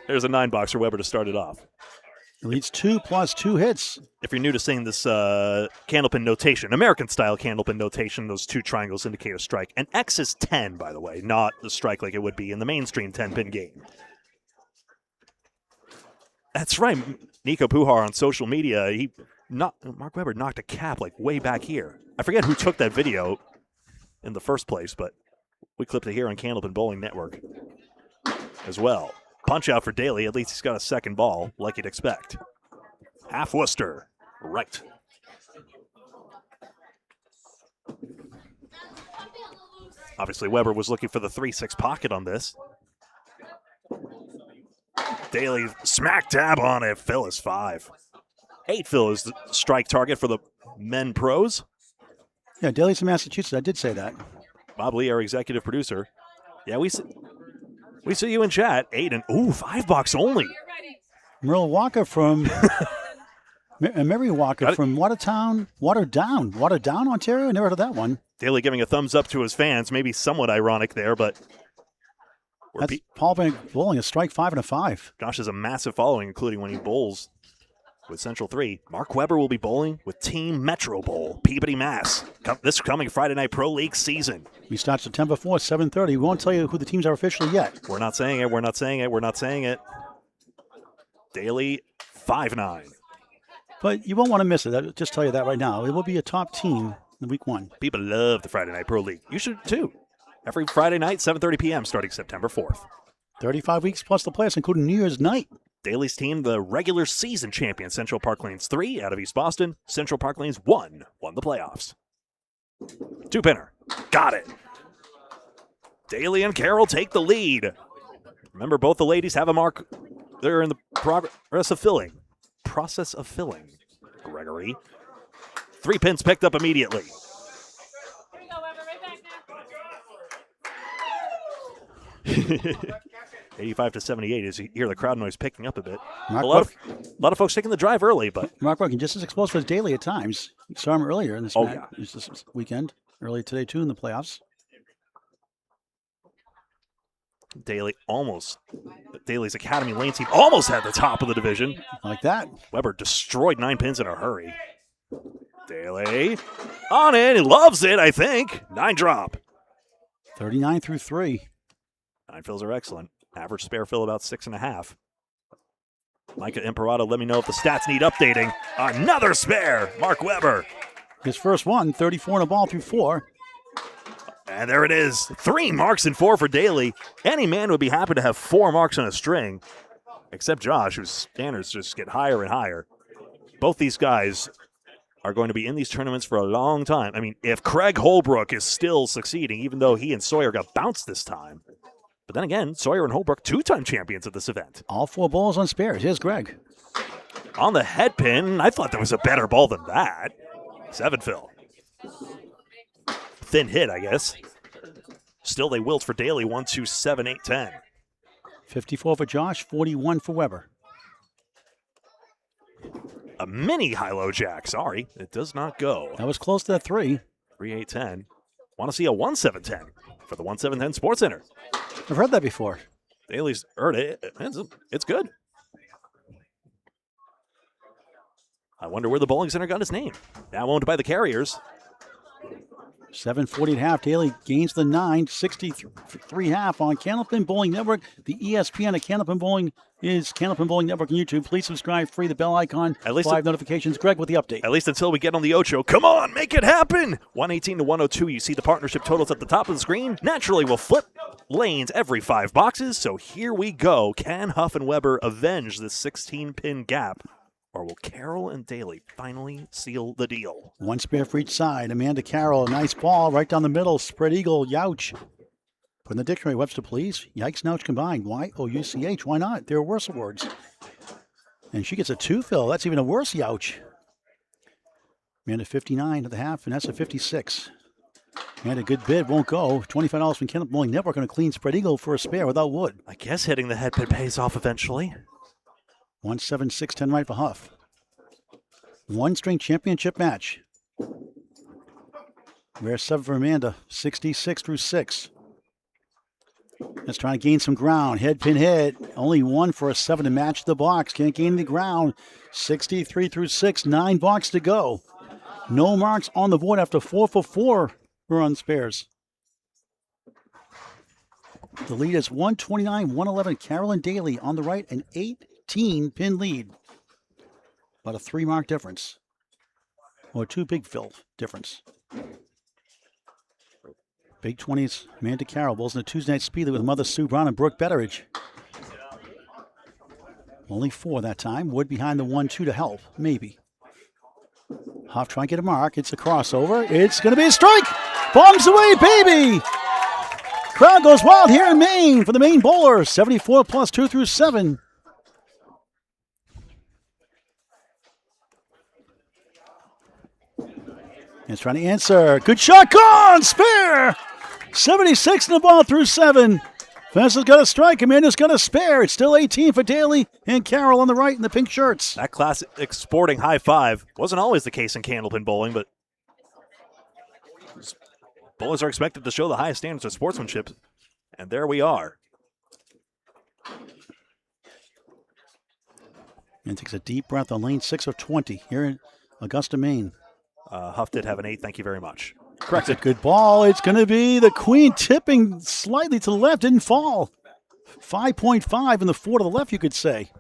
There's a 9-box for Weber to start it off. It leads 2 plus 2 hits. If you're new to seeing this candlepin notation, American-style candlepin notation, those 2 triangles indicate a strike. And X is 10, by the way, not the strike like it would be in the mainstream 10-pin game. That's right. Nico Pujar on social media, Mark Weber knocked a cap like way back here. I forget who took that video in the first place, but we clipped it here on Candlepin Bowling Network as well. Punch out for Daly. At least he's got a second ball, like you'd expect. Half Worcester. Right. Obviously, Weber was looking for the 3-6 pocket on this. Daly smack dab on it. Phil is 5. 8 Phil is the strike target for the men pros. Yeah, Daly's from Massachusetts. I did say that. Bob Lee, our executive producer. Yeah, we see you in chat. 8 and 5-box only. Merle Walker from Mary Walker from Waterdown, Ontario. Never heard of that one. Daly giving a thumbs up to his fans. Maybe somewhat ironic there, but that's Paul Bank bowling a strike 5 and a 5. Josh has a massive following, including when he bowls with Central 3. Mark Weber will be bowling with Team Metro Bowl, Peabody, Mass. This coming Friday Night Pro League season. We start September 4th, 7:30. We won't tell you who the teams are officially yet. We're not saying it. Daly, 5'9". But you won't want to miss it. I'll just tell you that right now. It will be a top team in week 1. People love the Friday Night Pro League. You should too. Every Friday night, 7:30 p.m. starting September 4th. 35 weeks plus the playoffs, including New Year's night. Daly's team, the regular season champion, Central Park Lanes 3 out of East Boston. Central Park Lanes 1 won the playoffs. 2-pinner. Got it. Daly and Carroll take the lead. Remember, both the ladies have a mark. They're in the process of filling. Gregory. 3 pins picked up immediately. 85-78 as you hear the crowd noise picking up a bit. A Mark lot of folks taking the drive early, but Mark Bucking just as explosive as Daly at times. You saw him earlier in this match. yeah. This weekend, early today too in the playoffs. Daly's Academy Lane team almost had the top of the division. Like that. Weber destroyed 9 pins in a hurry. Daly on it. He loves it, I think. 9 drop. 39 through 3. 9 fills are excellent. Average spare fill about 6.5. Micah Imperato, let me know if the stats need updating. Another spare. Mark Weber. His first one, 34 in a ball through 4. And there it is. 3 marks and 4 for Daly. Any man would be happy to have 4 marks on a string, except Josh, whose standards just get higher and higher. Both these guys are going to be in these tournaments for a long time. I mean, if Craig Holbrook is still succeeding, even though he and Sawyer got bounced this time. But then again, Sawyer and Holbrook, 2-time champions at this event. All 4 balls on spares. Here's Greg. On the head pin, I thought there was a better ball than that. 7 fill. Thin hit, I guess. Still, they wilt for Daly. 1, 2, 7, 8, 10. 54 for Josh, 41 for Weber. A mini high-low jack. Sorry, it does not go. That was close to that 3. 3, 8, 10. Want to see a 1, 7, 10 for the 1, 7, 10 Sports Center. I've heard that before. Daly's heard it. It's good. I wonder where the bowling center got its name. Now owned by the Carriers. 7:40 at half. Daly gains the 9, 63 half on Candlepin Bowling Network. The ESPN at Candlepin Bowling is Candlepin Bowling Network on YouTube. Please subscribe, free the bell icon, at least 5 notifications. Greg with the update. At least until we get on the Ocho. Come on, make it happen. 118 to 102. You see the partnership totals at the top of the screen. Naturally, we'll flip lanes every 5 boxes. So here we go. Can Huff and Weber avenge this 16-pin gap? Or will Carroll and Daly finally seal the deal? 1 spare for each side. Amanda Carroll, a nice ball right down the middle. Spread eagle, youch. Put in the dictionary, Webster, please. Yikes, nouch combined. Y-O-U-C-H. Why not? There are worse words. And she gets a 2 fill. That's even a worse youch. Amanda 59 at the half, Vanessa 56. Amanda, good bid, won't go. $25 from Candlepin Bowling Network on a clean spread eagle for a spare without wood. I guess hitting the head pin pays off eventually. 1, 7, 6, 10 right for Huff. 1 string championship match. Rare 7 for Amanda. 66 through 6. Let's try to gain some ground. Head pin hit. Only 1 for a 7 to match the box. Can't gain the ground. 63 through 6. 9 box to go. No marks on the board after 4 for 4 run spares. The lead is 129, 111. Carolyn Daly on the right, an 18-pin lead. About a 3-mark difference. Or 2 big fill difference. Big 20s, Amanda Carroll bowls in a Tuesday night speedly with Mother Sue Brown and Brooke Betteridge. Only 4 that time. Wood behind the 1-2 to help, maybe. Huff trying to get a mark. It's a crossover. It's going to be a strike. Bombs away, baby. Crowd goes wild here in Maine for the Maine bowler. 74 plus 2 through 7. It's trying to answer. Good shot. Gone. Spare. 76 in the ball through 7. Vanessa's got a strike. Amanda's got a spare. It's still 18 for Daly and Carroll on the right in the pink shirts. That classic sporting high five wasn't always the case in Candlepin bowling, but bowlers are expected to show the highest standards of sportsmanship, and there we are. And takes a deep breath on lane 6 of 20 here in Augusta, Maine. Huff did have an 8. Thank you very much. Corrected. Good ball. It's going to be the queen tipping slightly to the left. Didn't fall. 5.5 in the 4 to the left, you could say.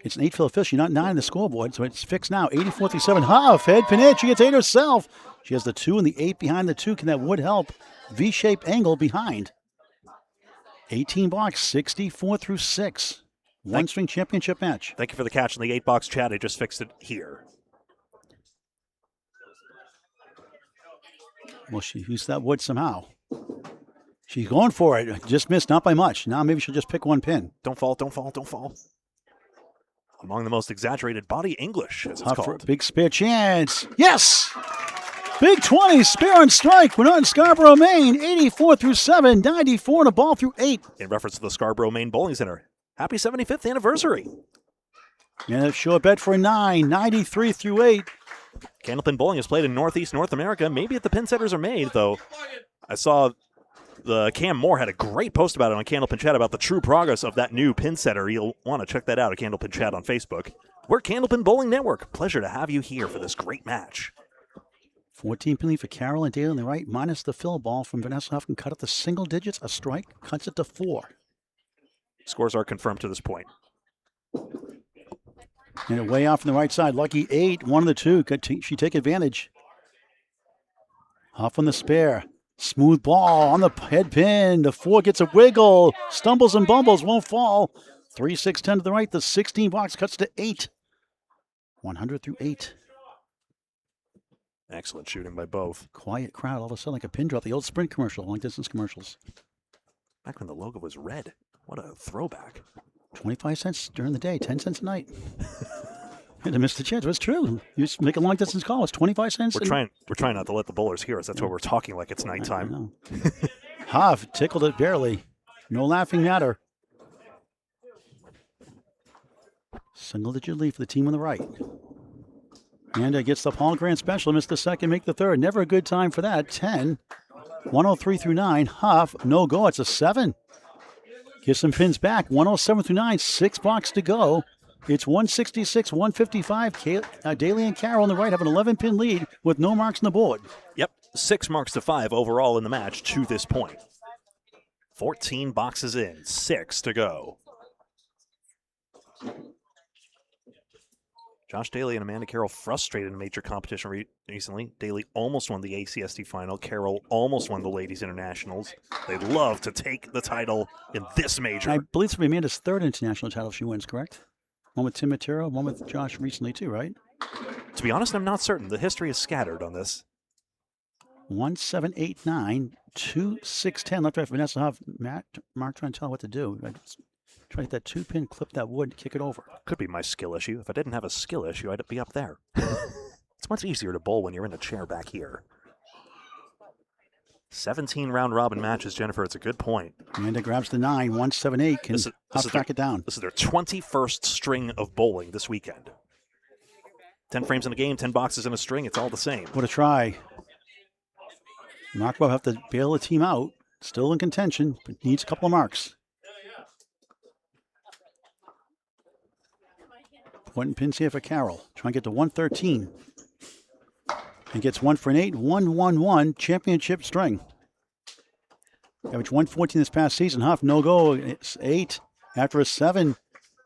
It's an 8 fill official, not 9 in the scoreboard, so it's fixed now. 84 through 7. Huff, head pin hit. She gets 8 herself. She has the 2 and the 8 behind the 2. Can that wood help? V-shaped angle behind. 18 box, 64 through 6. One string championship match. Thank you for the catch in the 8-box chat. I just fixed it here. Well, she used that wood somehow. She's going for it. Just missed, not by much. Now maybe she'll just pick 1 pin. Don't fall, don't fall, don't fall. Among the most exaggerated body English, as it's Huff called. big spare chance. Yes! Big 20, spare and strike. We're not in Scarborough, Maine. 84 through 7, 94 and a ball through 8. In reference to the Scarborough, Maine Bowling Center. Happy 75th anniversary. And a short bet for 9, 93 through 8. Candlepin Bowling is played in Northeast North America. Maybe if the pin setters are made, though. I saw the Cam Moore had a great post about it on Candlepin Chat about the true progress of that new pin setter. You'll want to check that out at Candlepin Chat on Facebook. We're Candlepin Bowling Network. Pleasure to have you here for this great match. 14 pin lead for Carol and Dale on the right, minus the fill ball from Vanessa Huff can cut it to single digits. A strike cuts it to 4. Scores are confirmed to this point. And way off on the right side. Lucky 8, one of the two. Could she take advantage? Huff on the spare. Smooth ball on the head pin. The 4 gets a wiggle. Stumbles and bumbles, won't fall. 3, 6, 10 to the right. The 16 box cuts to 8. 100 through 8. Excellent shooting by both. Quiet crowd, all of a sudden like a pin drop. The old Sprint commercial, long distance commercials. Back when the logo was red. What a throwback. 25 cents during the day, 10 cents a night. Had to miss the chance. It's true. You just make a long distance call. It's 25 cents. We're trying not to let the bowlers hear us. That's why we're talking like it's nighttime. Huff tickled it barely. No laughing matter. Single digit lead for the team on the right. And gets the Paul Grant special. Missed the second, make the third. Never a good time for that. 10. 103 through 9. Huff, no go. It's a 7. Get some pins back. 107 through 9. 6 blocks to go. It's 166, 155. Daly and Carroll on the right have an 11-pin lead with no marks on the board. Yep, 6 marks to 5 overall in the match to this point. 14 boxes in, 6 to go. Josh Daly and Amanda Carroll frustrated in major competition recently. Daly almost won the ACST final. Carroll almost won the Ladies Internationals. They'd love to take the title in this major. I believe it's Amanda's 3rd international title she wins, correct? One with Tim Matera, one with Josh recently too, right? To be honest, I'm not certain. The history is scattered on this. 1, 7, 8, 9, 2, 6, 10. Left right for Vanessa Huff. Mark trying to tell her what to do. Try to get that 2-pin, clip that wood, kick it over. Could be my skill issue. If I didn't have a skill issue, I'd be up there. It's much easier to bowl when you're in a chair back here. 17 round robin matches, Jennifer. It's a good point. Amanda grabs the 9, 1, 7, 8. Can Huff track it down. This is their 21st string of bowling this weekend. 10 frames in a game, 10 boxes in a string. It's all the same. What a try. Mark will have to bail the team out. Still in contention, but needs a couple of marks. One pins here for Carroll. Trying to get to 113. And gets 1 for an 8. 1-1-1 championship string. Average 114 this past season. Huff, no go. It's 8 after a 7.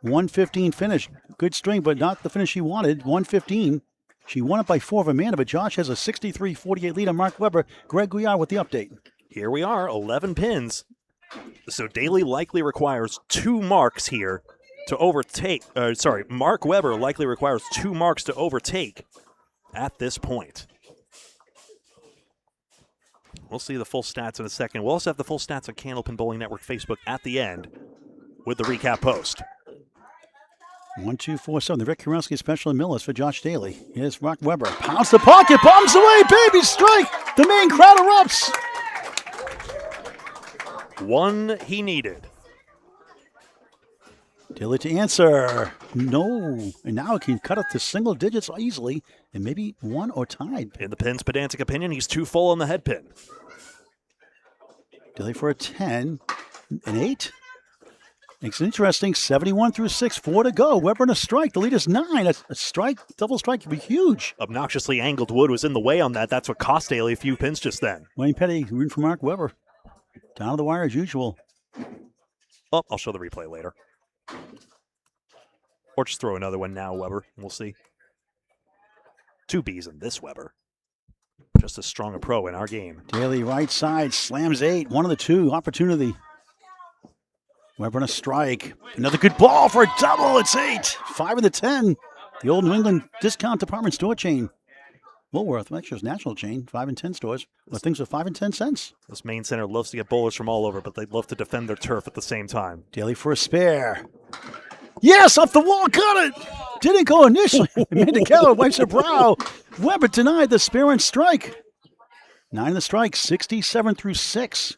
115 finish. Good string, but not the finish she wanted. 115. She won it by 4 of Amanda, but Josh has a 63-48 lead on Mark Webber. Greg Gouillart with the update. Here we are, 11 pins. So Daly likely requires 2 marks here to overtake. Mark Webber likely requires 2 marks to overtake at this point. We'll see the full stats in a second. We'll also have the full stats on Candlepin Bowling Network Facebook at the end with the recap post. 1, 2, 4, 7. The Rick Kurowski special in Millis for Josh Daly. Here's Mark Webber. Pounds the pocket, bombs away, baby strike. The main crowd erupts. One he needed. Daly to answer. No. And now he can cut it to single digits easily and maybe 1 or tied. In the pin's pedantic opinion, he's too full on the head pin. Daly for a 10. An 8. Makes it interesting. 71 through 6. 4 to go. Webber in a strike. The lead is 9. A strike, double strike could be huge. Obnoxiously angled wood was in the way on that. That's what cost Daly a few pins just then. Wayne Petty rooting for Mark Webber. Down to the wire as usual. Oh, I'll show the replay later. Or just throw another one now, Webber. We'll see. 2 Bs in this Webber. Just as strong a pro in our game. Daly right side slams 8. 1 of the 2. Opportunity. Webber on a strike. Another good ball for a double. It's 8. 5 of the 10. The old New England discount department store chain. Woolworth, Lecture's national chain, 5 and 10 stores. But things are 5 and 10 cents. This main center loves to get bowlers from all over, but they'd love to defend their turf at the same time. Daly for a spare. Yes, off the wall, got it. Didn't go initially. Amanda Keller wipes her brow. Webber denied the spare and strike. 9 in the strike, 67 through 6.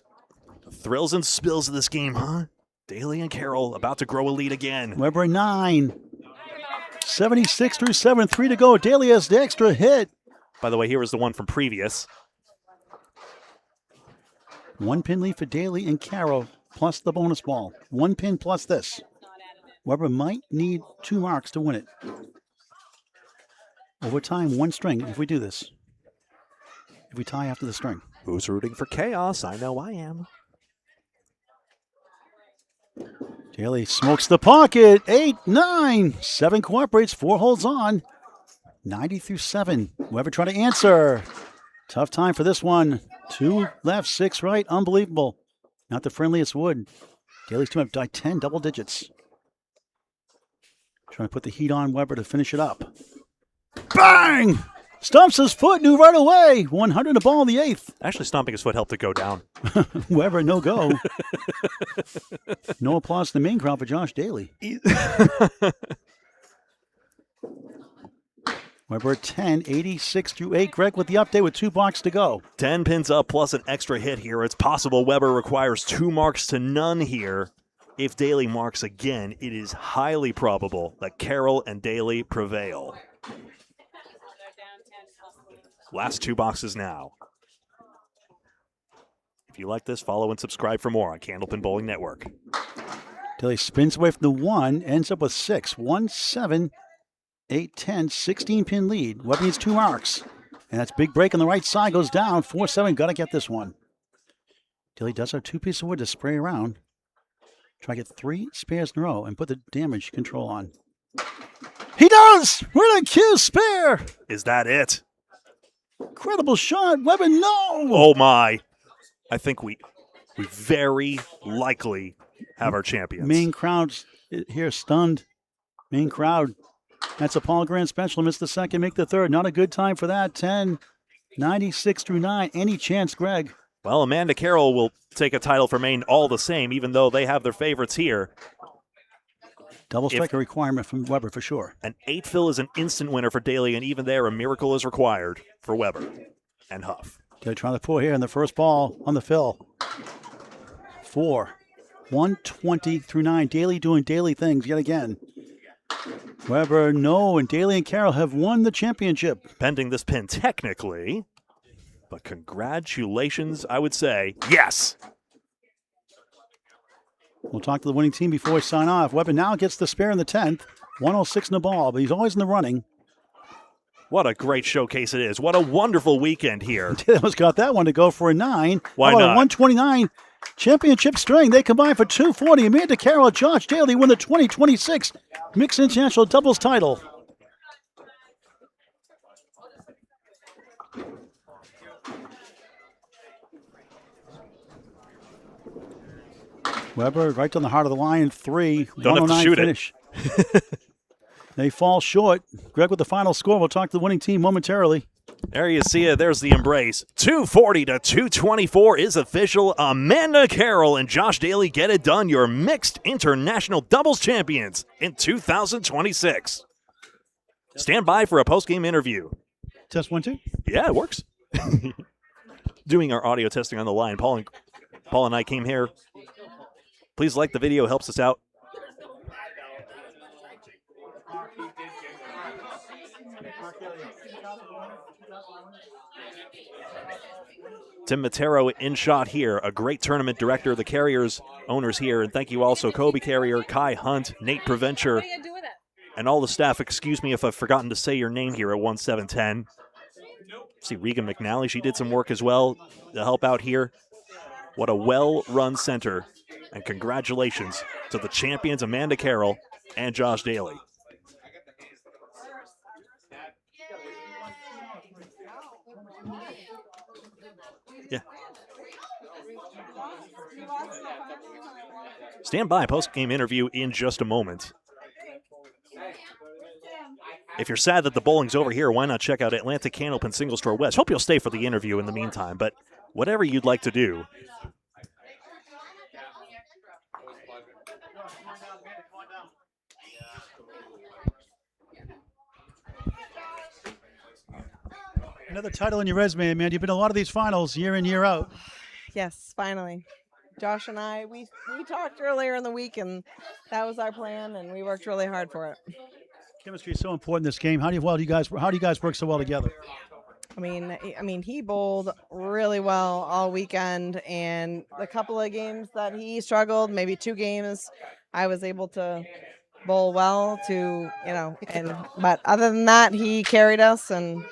Thrills and spills of this game, huh? Daly and Carroll about to grow a lead again. Weber 9. 76 through 7, 3 to go. Daly has the extra hit. By the way, here was the one from previous. 1 pin lead for Daly and Carroll, plus the bonus ball. 1 pin plus this. Weber might need 2 marks to win it. Overtime, 1 string if we do this. If we tie after the string. Who's rooting for chaos? I know I am. Daly smokes the pocket. 8, 9. 7 cooperates, 4 holds on. 90 through 7. Weber trying to answer. Tough time for this one. 2 left, 6 right. Unbelievable. Not the friendliest wood. Daly's team up by 10 double digits. Trying to put the heat on Weber to finish it up. Bang! Stumps his foot, knew right away. 100 the ball in the 8th. Actually, stomping his foot helped it go down. Weber, no go. No applause to the main crowd for Josh Daly. Weber at 10, 86 through 8. Greg with the update with 2 blocks to go. 10 pins up plus an extra hit here. It's possible Weber requires 2 marks to none here. If Daly marks again, it is highly probable that Carroll and Daly prevail. Last 2 boxes now. If you like this, follow and subscribe for more on Candlepin Bowling Network. Daly spins away from the 1, ends up with 6. 1, 7, 8, 10, 16 pin lead. Weber needs 2 marks. And that's big break on the right side, goes down. 4, 7, got to get this one. Daly does have 2 pieces of wood to spray around. Try to get 3 spares in a row and put the damage control on. He does! We're in a Q spare! Is that it? Incredible shot. Weber, no! Oh my. I think we very likely have our champions. Main crowd here stunned. Main crowd. That's a Paul Grant special. Missed the second, make the third. Not a good time for that. 10, 96 through 9. Any chance, Greg? Well, Amanda Carroll will take a title for Maine all the same, even though they have their favorites here. Double strike a requirement from Weber for sure. An 8 fill is an instant winner for Daly, and even there, a miracle is required for Weber and Huff. They're trying to 4 here in the first ball on the fill. 4, 120 through 9. Daly doing Daly things yet again. Weber, no, and Daly and Carroll have won the championship. Pending this pin technically, but congratulations, I would say. Yes! We'll talk to the winning team before we sign off. Weber now gets the spare in the 10th. 106 in the ball, but he's always in the running. What a great showcase it is. What a wonderful weekend here. Taylor's got that one to go for a 9. Why not? 129 championship string. They combine for 240. Amanda Carroll and Josh Daly win the 2026 Mixed International Doubles title. Weber right down the heart of the line. 3. Don't have to shoot finish. They fall short. Greg with the final score. We'll talk to the winning team momentarily. There you see it. There's the embrace. 240 to 224 is official. Amanda Carroll and Josh Daly get it done. Your mixed international doubles champions in 2026. Stand by for a post-game interview. Test 1, 2. Yeah, it works. Doing our audio testing on the line. Paul and I came here. Please like the video. Helps us out. Tim Matero in shot here, a great tournament director, the Carriers owners here, and thank you also Kobe Carrier, Kai Hunt, Nate Preventure, and all the staff. Excuse me if I've forgotten to say your name here at 1710. See Regan McNally, she did some work as well to help out here. What a well-run center, and congratulations to the champions Amanda Carroll and Josh Daly. Yeah. Stand by, post-game interview in just a moment. If you're sad that the bowling's over here, why not check out Atlantic Candlepin Single Store West? Hope you'll stay for the interview in the meantime, but whatever you'd like to do. Another title in your resume, man. You've been in a lot of these finals year in, year out. Yes, finally. Josh and I, we talked earlier in the week, and that was our plan, and we worked really hard for it. Chemistry is so important in this game. How do you guys work so well together? I mean, he bowled really well all weekend, and the couple of games that he struggled, maybe 2 games, I was able to bowl well but other than that, he carried us, and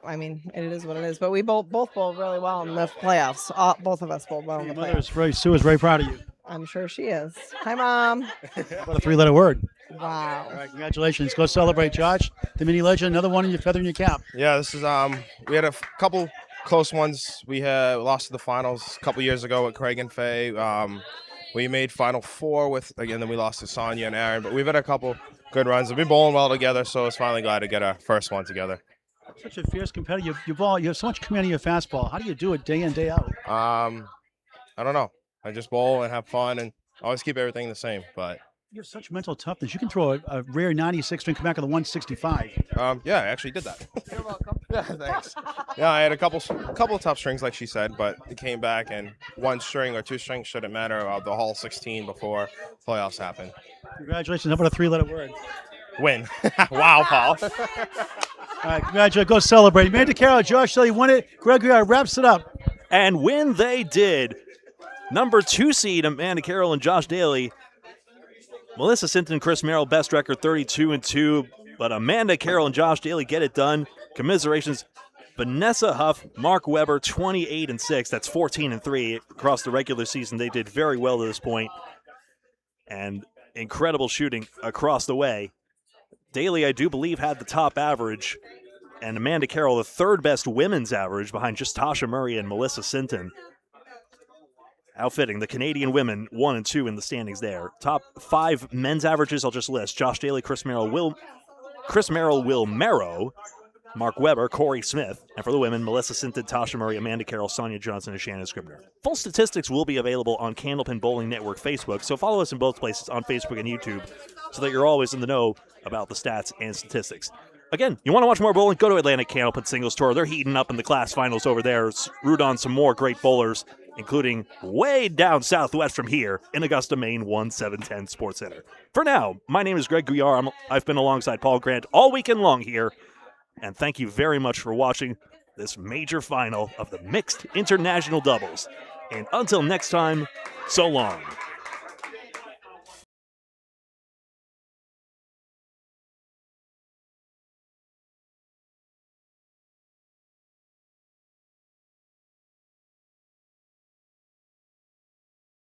I mean, it is what it is. But we both bowled really well in the playoffs. Both of us bowled well in the Your mother playoffs. Sue is very proud of you. I'm sure she is. Hi, Mom. What a 3-letter word. Wow. All right, congratulations. Go celebrate, Josh. The mini legend, another one in your feather in your cap. Yeah, this is we had a couple close ones. We had lost to the finals a couple years ago with Craig and Faye. We made Final Four then we lost to Sonja and Aaron. But we've had a couple good runs. We've been bowling well together, so it's finally glad to get our first one together. Such a fierce competitor. You ball. You have so much command of your fastball. How do you do it day in, day out? I don't know. I just bowl and have fun and always keep everything the same. But You have such mental toughness. You can throw a rare 96 and come back with a 165. yeah, I actually did that. You're welcome. Yeah, thanks. Yeah, I had a couple of tough strings, like she said, but it came back, and 1 string or 2 strings shouldn't matter. The whole 16 before playoffs happened. Congratulations. How about a 3-letter word? Win. Wow, Paul. All right, congratulations. Go celebrate. Amanda Carroll, Josh Daly won it. Greg Gouillart wraps it up. And when they did, number 2 seed Amanda Carroll and Josh Daly, Melissa Sinton, Chris Merrill, best record 32-2, but Amanda Carroll and Josh Daly get it done. Commiserations. Vanessa Huff, Mark Weber, 28-6. That's 14-3 across the regular season. They did very well to this point, and incredible shooting across the way. Daly, I do believe, had the top average, and Amanda Carroll, the 3rd best women's average behind just Tasha Murray and Melissa Sinton. Outfitting the Canadian women 1 and 2 in the standings there. Top 5 men's averages I'll just list: Josh Daly, Chris Merrill, Will Merrow, Mark Weber, Corey Smith, and for the women, Melissa Sinton, Tasha Murray, Amanda Carroll, Sonja Johnson, and Shannon Scribner. Full statistics will be available on Candlepin Bowling Network Facebook, so follow us in both places on Facebook and YouTube so that you're always in the know about the stats and statistics. Again, you want to watch more bowling? Go to Atlantic Candlepin Singles Tour. They're heating up in the class finals over there. Root on some more great bowlers, including way down southwest from here in Augusta, Maine, 1710 Sports Center. For now, my name is Greg Gouillart. I've been alongside Paul Grant all weekend long here, and thank you very much for watching this major final of the mixed international doubles. And until next time, so long.